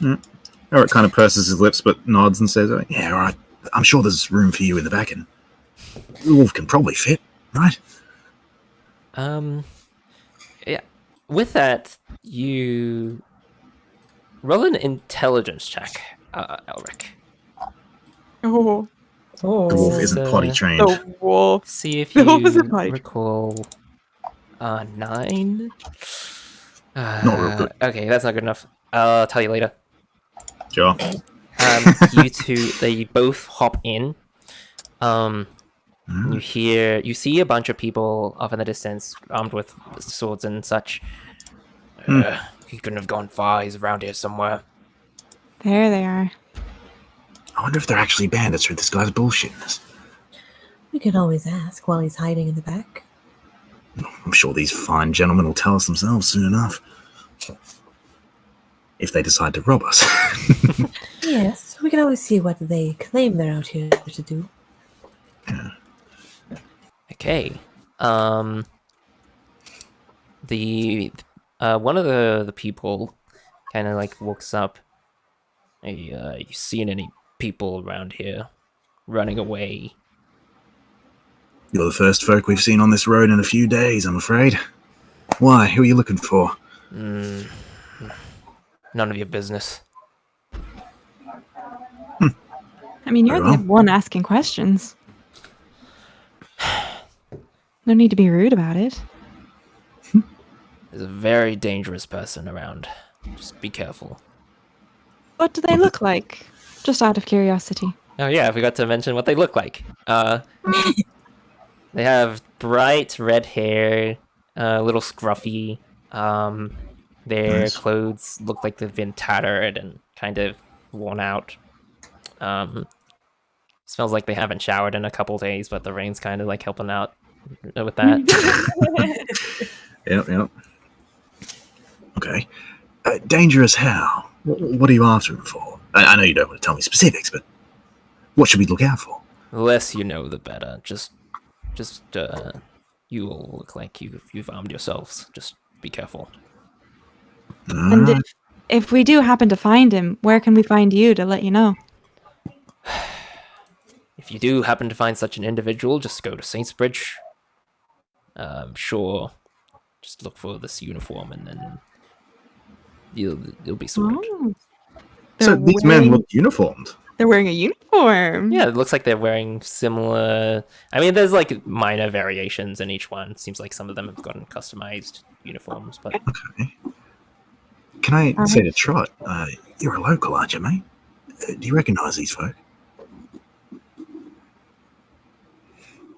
Elric kind of purses his lips but nods and says, "Yeah, all right. I'm sure there's room for you in the back, and the wolf can probably fit, right?" Yeah. With that, you roll an intelligence check, Elric. Oh, The wolf isn't potty trained. the wolf. See if The wolf you is a potty. recall 9. Not real good. Okay, that's not good enough. I'll tell you later. Sure. You two, they both hop in. You see a bunch of people off in the distance, armed with swords and such. He couldn't have gone far. He's around here somewhere. There they are. I wonder if they're actually bandits or if this guy's bullshitting us. We can always ask while he's hiding in the back. I'm sure these fine gentlemen will tell us themselves soon enough. If they decide to rob us. Yes, we can always see what they claim they're out here to do. Okay. The one of the people kind of walks up. Hey, you seen any people around here running away? You're the first folk we've seen on this road in a few days, I'm afraid. Why? Who are you looking for? None of your business. I mean, you're Very the one asking questions. No need to be rude about it. There's a very dangerous person around. Just be careful. What do they look like? Just out of curiosity. Oh yeah, I forgot to mention what they look like. They have bright red hair, a little scruffy. Their Nice. clothes look like they've been tattered and kind of worn out. Smells like they haven't showered in a couple days, but the rain's kind of helping out with that. Yep. Okay. Dangerous how? What are you after him for? I know you don't want to tell me specifics, but What should we look out for? The less you know, the better. Just you all look like you've armed yourselves. Just be careful. And Ah, if we do happen to find him, where can we find you to let you know? If you do happen to find such an individual, just go to Saintsbridge. Sure. Just look for this uniform, and then you'll be sorted. Oh, so they're these men wearing- look uniformed. They're wearing a uniform. Yeah, it looks like they're wearing similar. I mean, there's like minor variations in each one. Seems like some of them have gotten customized uniforms, but Can I say to Trot, you're a local, aren't you, mate? Do you recognise these folk?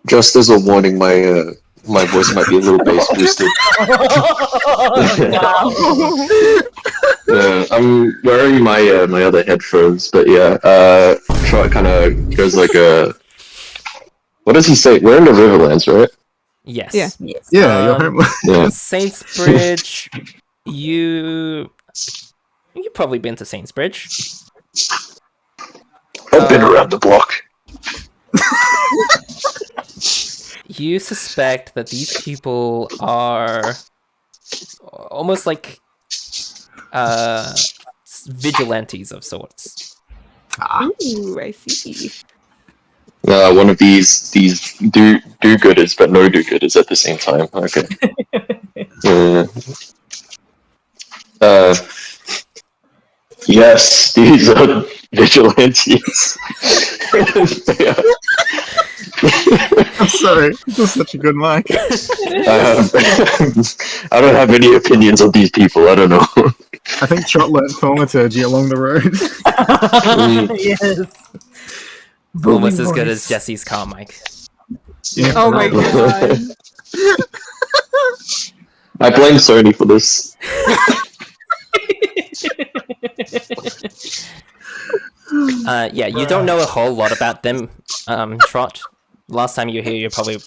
Just as a warning, my voice might be a little bass boosted. I'm wearing my my other headphones, but yeah, Trot kind of goes like a. What does he say? We're in the Riverlands, right? yes. Yeah. Yes. Yeah, you're Um, home. Yeah. Saintsbridge, you've probably been to Saintsbridge. I've been around the block. You suspect that these people are almost like vigilantes of sorts. Ooh, I see. One of these do-gooders, but no do-gooders at the same time. Okay. Yes, these are vigilantes. I'm sorry, this is such a good mic. I don't have any opinions on these people. I don't know. I think Trot learned thaumaturgy along the road. Yes. Almost Booming as good voice. as Jesse's car mic. Yeah, Oh my god. I blame Sony for this. Yeah, you don't know a whole lot about them, Trot. Last time you were here, you're probably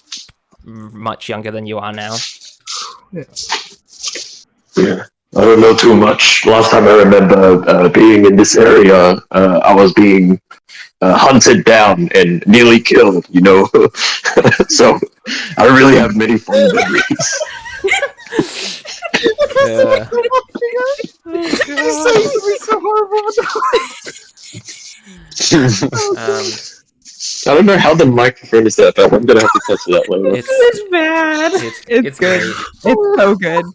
much younger than you are now. Yeah, I don't know too much. Last time I remember being in this area, I was being hunted down and nearly killed, you know? So, I don't really have many fond memories. Yeah. I don't know how the microphone is set up. I'm gonna have to test it out later. It's bad. It's good. great. It's so good.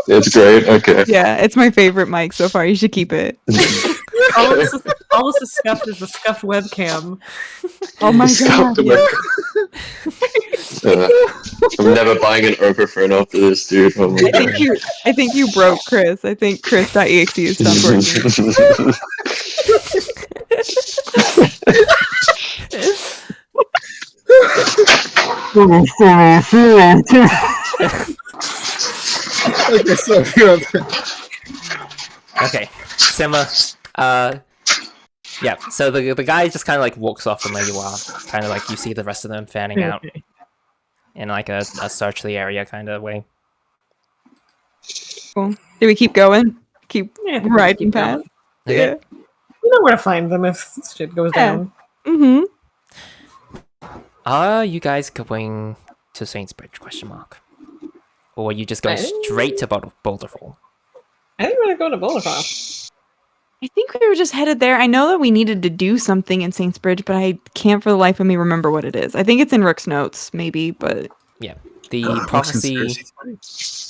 It's great. Okay. Yeah, it's my favorite mic so far. You should keep it. Almost as scuffed as the scuffed webcam. Oh my Stop god. the mic. I'm never buying an overphone after this, dude. Oh my God. I think you broke Chris. I think Chris.exe is stopped working. Okay, so good. Okay, Simma. Yeah. So the guy just kind of like walks off from where you are, kind of like you see the rest of them fanning out in like a search the area kind of way. Cool. Do we keep going? Keep Yeah, riding keep past? Okay. Yeah. You know where to find them if shit goes Yeah. down. Mm-hmm. Are you guys going to Saintsbridge? Question mark. Or are you just going straight to Boulderfall? I think we're gonna go to Boulderfall. I think we were just headed there. I know that we needed to do something in Saintsbridge, but I can't for the life of me remember what it is. I think it's in Rook's notes, maybe, but The Rook's prophecy. conspiracy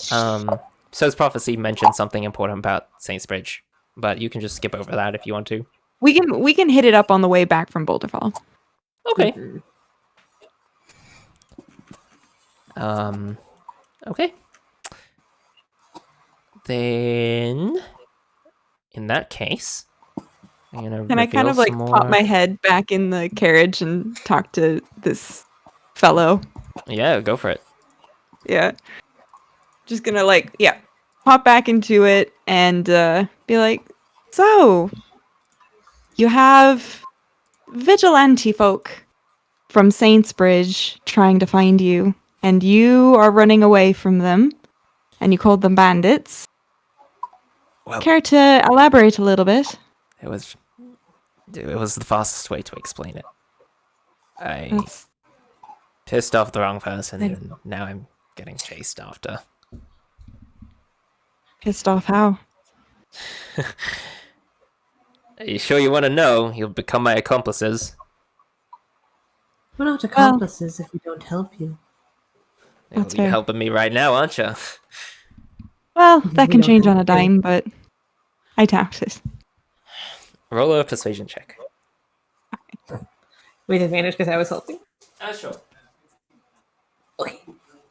theory. So's prophecy mentioned something important about Saintsbridge, but you can just skip over that if you want to. we can hit it up on the way back from Boulderfall. Okay. Mhm. Okay. Then, in that case, I'm gonna Can I kind reveal of like some pop more- my head back in the carriage and talk to this fellow? Yeah, go for it. Yeah. Just gonna pop back into it and be like, so you have vigilante folk from Saintsbridge trying to find you, and you are running away from them, and you called them bandits. Well- Care to elaborate a little bit? It was It was the fastest way to explain it. I That's pissed off the wrong person, Thank- and now I'm getting chased after. pissed off. How? Are you sure you want to know? You'll become my accomplices. We're not accomplices if we don't help you. That's You're fair. helping me right now, aren't you? Well, that We can don't change on a have to. dime, but I doubt it. Roll a persuasion check. With advantage because I was helping. Sure. Okay.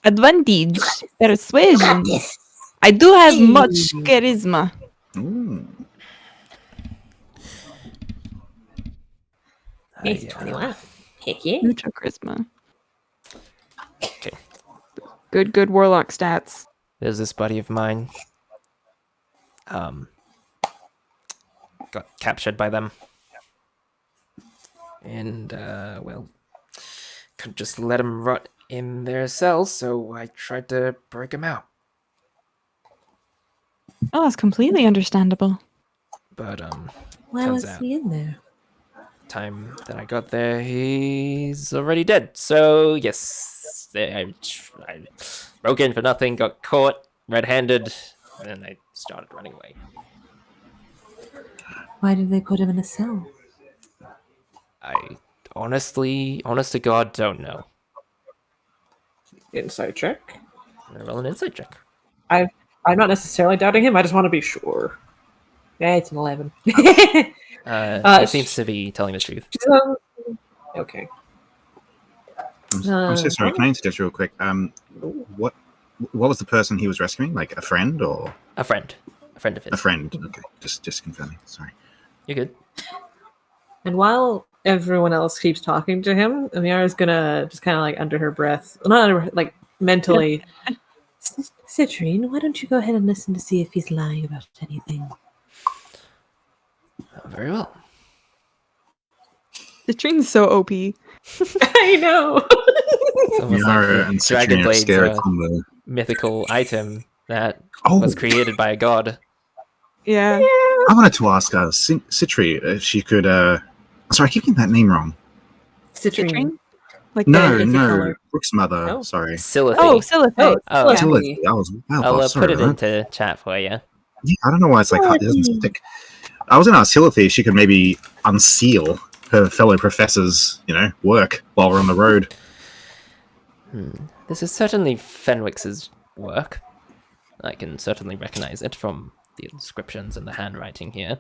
Advantage, persuasion. Yes. I do have much charisma. Ooh. It's 21. Heck yeah. Mucho charisma. Okay. Good warlock stats. There's this buddy of mine. Got captured by them. And, well, couldn't just let him rot in their cells, so I tried to break him out. Oh, that's completely understandable. But, Why turns was out, he in there? time that I got there, he's already dead. So, yes, I broke in for nothing, got caught red-handed, and I started running away. Why did they put him in a cell? I honest to God, don't know. Inside check. Roll an insight check. I'm not necessarily doubting him. I just want to be sure. Yeah, it's an 11. He seems to be telling the truth. Okay. I'm so sorry. Can I interject real quick? What was the person he was rescuing? Like a friend or A friend of his. a friend? Okay, just confirming. Sorry. You're good. And while everyone else keeps talking to him, Amira's gonna just kind of like under her breath, not under her, like mentally. Citrine, why don't you go ahead and listen to see if he's lying about anything? Very well. The train's so OP. I know. It's almost like Miara the and Dragon Citrine are Blade's scared a from the. mythical item that Oh, was created by a god. Yeah. I wanted to ask Citri if she could. Sorry, I keep getting that name wrong. Citrine. Like No, the it's a no, color. Brooke's mother. No. Sorry. Syllathei. Oh, Syllathei. Oh, yeah. Syllathei. I was well I'll off. Sorry put it about that. into chat for you. Yeah, I don't know why it's like it doesn't stick. I was going to ask Syllathei if she could maybe unseal her fellow professors, work while we're on the road. This is certainly Fenwick's work. I can certainly recognize it from the inscriptions and the handwriting here.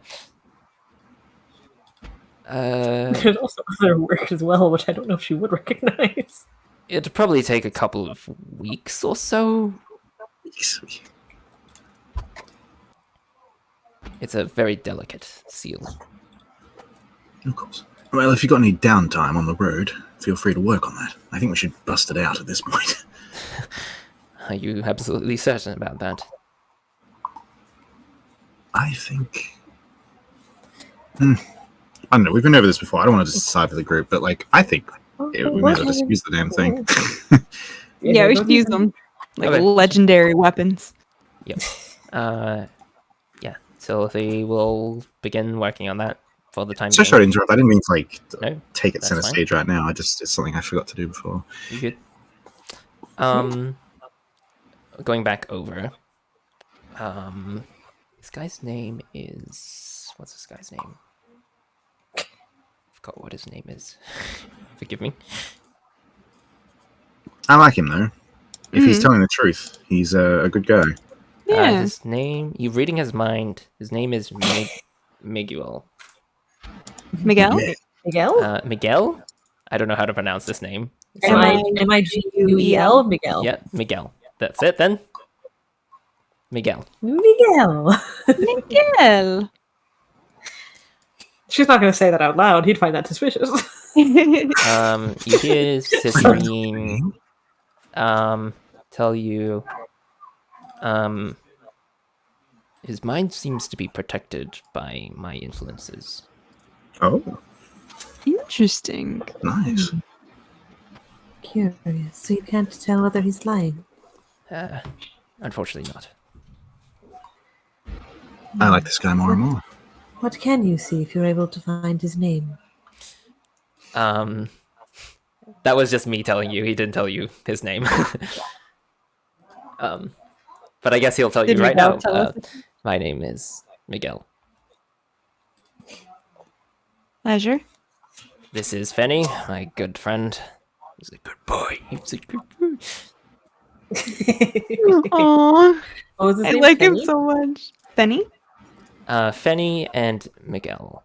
There's also other work as well, which I don't know if she would recognize. It'd probably take a couple of weeks or so. It's a very delicate seal. Of course. Well, if you've got any downtime on the road, feel free to work on that. I think we should bust it out at this point. Are you absolutely certain about that? I think. I don't know. We've been over this before. I don't want to just decide for the group, but I think we may as well just use the damn thing. Yeah, we should use them. Like Okay. legendary weapons. Yep. Yeah. Syllathei will begin working on that for the time So being. sorry to interrupt. I didn't mean to No, take it that's center fine. stage right now. It's something I forgot to do before. You good? Going back over. This guy's name is. What's this guy's name? I forgot what his name is. Forgive me. I like him though. If he's telling the truth, he's a good guy. Yeah. His name. You reading his mind. His name is Miguel. Miguel? Yeah. Miguel? Miguel. I don't know how to pronounce this name. Miguel? Miguel. Yeah, Miguel. That's it then. Miguel. Miguel. Miguel. She's not going to say that out loud. He'd find that suspicious. You hear Citrine tell you his mind seems to be protected by my influences. Oh, Interesting. nice. Curious. So you can't tell whether he's lying. Unfortunately not. I like this guy more and more. What can you see if you're able to find his name? That was just me telling you. He didn't tell you his name. But I guess he'll tell Did you right Miguel now. tell us? My name is Miguel. Pleasure. This is Fenny, my good friend. He's a good boy. He's a good boy. Aww. What was his I name? like him Fenny? so much. Fenny? Fenny and Miguel.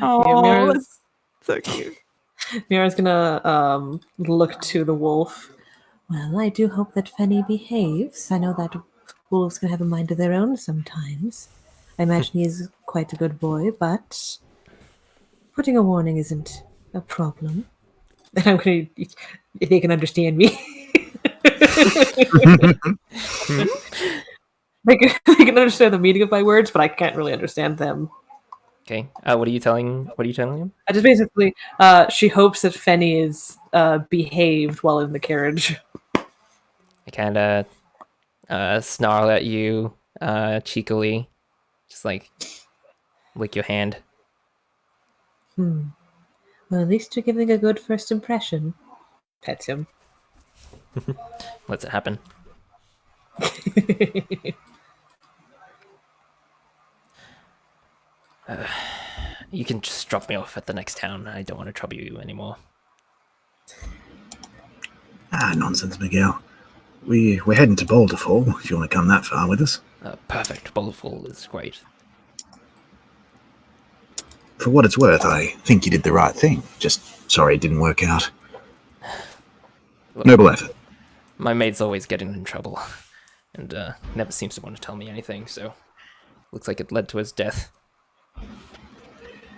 Oh, Mira's, that's so cute. Mira's gonna look to the wolf. Well, I do hope that Fenny behaves. I know that wolves can have a mind of their own sometimes. I imagine he's quite a good boy, but putting a warning isn't a problem. And I'm gonna, if they can understand me. They can understand the meaning of my words, but I can't really understand them. Okay. What are you telling him? I just basically, she hopes that Fenny is behaved while in the carriage. I kind of snarl at you cheekily, just like lick your hand. Well, at least you're giving a good first impression. Pets him. Lets it happen. You can just drop me off at the next town. I don't want to trouble you anymore. Nonsense, Miguel. We're heading to Boulderfall, if you want to come that far with us. Perfect. Boulderfall is great. For what it's worth, I think you did the right thing. Just sorry it didn't work out. Look, Noble effort. my mate's always getting in trouble, and never seems to want to tell me anything, so looks like it led to his death.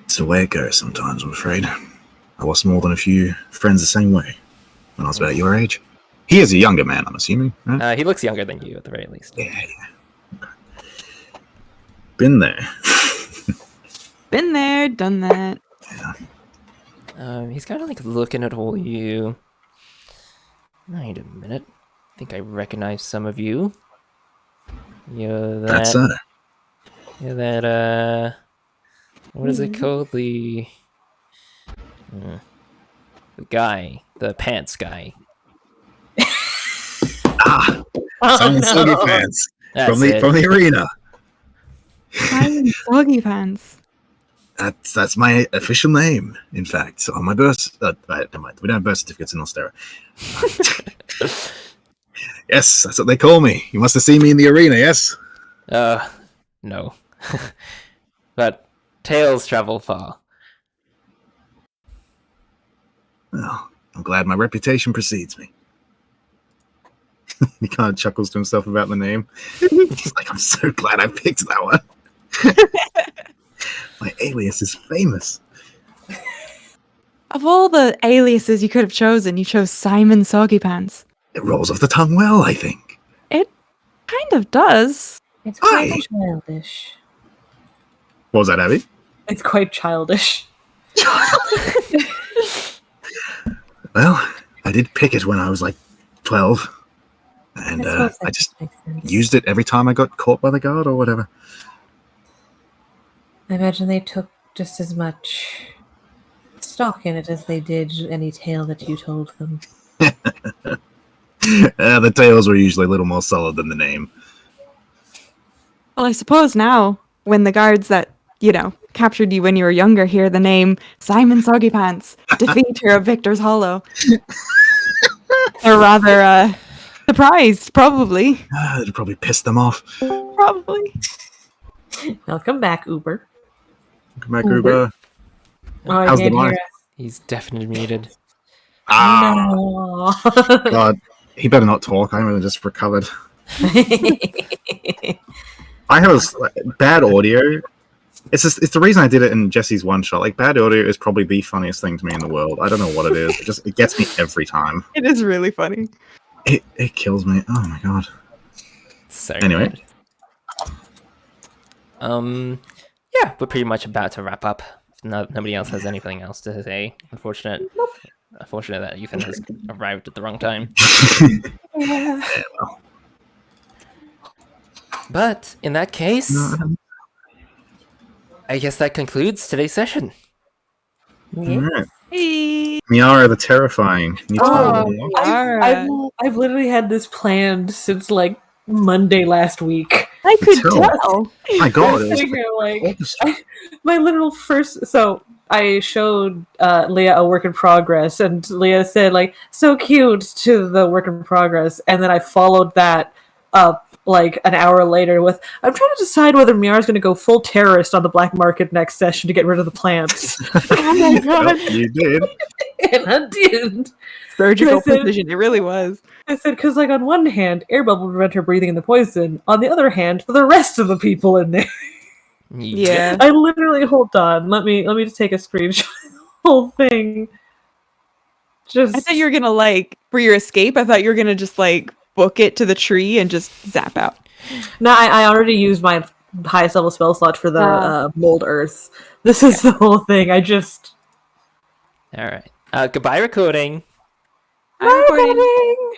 It's the way it goes sometimes, I'm afraid. I lost more than a few friends the same way when I was about your age. He is a younger man, I'm assuming, right? He looks younger than you, at the very least. Yeah. Okay. Been there. Been there, done that. He's kind of like looking at all you. Wait a minute. I think I recognize some of you. You're that. That's You're that. What is it called? The guy, the pants guy. Simon Soggy Pants That's from it. the arena. Simon Soggy Pants. That's my official name, in fact. On my birth, never mind. We don't have birth certificates in Ostera. Yes, that's what they call me. You must have seen me in the arena, yes? No. But tales travel far. Well, I'm glad my reputation precedes me. He kind of chuckles to himself about the name. He's like, I'm so glad I picked that one. My alias is famous. Of all the aliases you could have chosen, you chose Simon Soggy Pants. It rolls off the tongue well, I think. It kind of does. It's quite Aye. childish. What was that, Abby? It's quite childish. Well, I did pick it when I was like 12. And suppose I that just makes sense. used it every time I got caught by the guard or whatever. I imagine they took just as much stock in it as they did any tale that you told them. The tales were usually a little more solid than the name. Well, I suppose now, when the guards that, captured you when you were younger hear the name Simon Soggy Pants, defeater of Victor's Hollow, they're rather surprised, probably. It'd probably piss them off. Probably. Welcome back, Uber. Come back, Uber. Oh, I How's the can't hear mic? He's definitely muted. Ah, No. God. He better not talk. I'm really just recovered. I have bad audio. It's the reason I did it in Jesse's one shot. Like, bad audio is probably the funniest thing to me in the world. I don't know what it is. It gets me every time. It is really funny. It kills me. Oh my god. So Anyway. good. Yeah, we're pretty much about to wrap up. Nobody else has anything else to say. Unfortunate that Ethan has arrived at the wrong time. Yeah. But in that case, I guess that concludes today's session. All right. Hey. Miara the Terrifying. Can you tell Oh, them more? I've literally had this planned since like Monday last week. I could Tell. tell. My God, it was Figure, like, orchestra. my literal first. So I showed Leah a work in progress, and Leah said like, "So cute" to the work in progress, and then I followed that up like an hour later with, "I'm trying to decide whether Miara's going to go full terrorist on the black market next session to get rid of the plants." Oh my god. Yep, you did. And I did. Surgical I said- precision. It really was. I said, because like on one hand, air bubble will prevent her breathing in the poison. On the other hand, the rest of the people in there. Yeah. I literally, hold on. Let me just take a screenshot of the whole thing. Just I thought you were gonna like for your escape. I thought you were gonna just like book it to the tree and just zap out. No, I already used my highest level spell slot for the mold earth. This is the whole thing. I just All right. Goodbye, recording. I'm recording.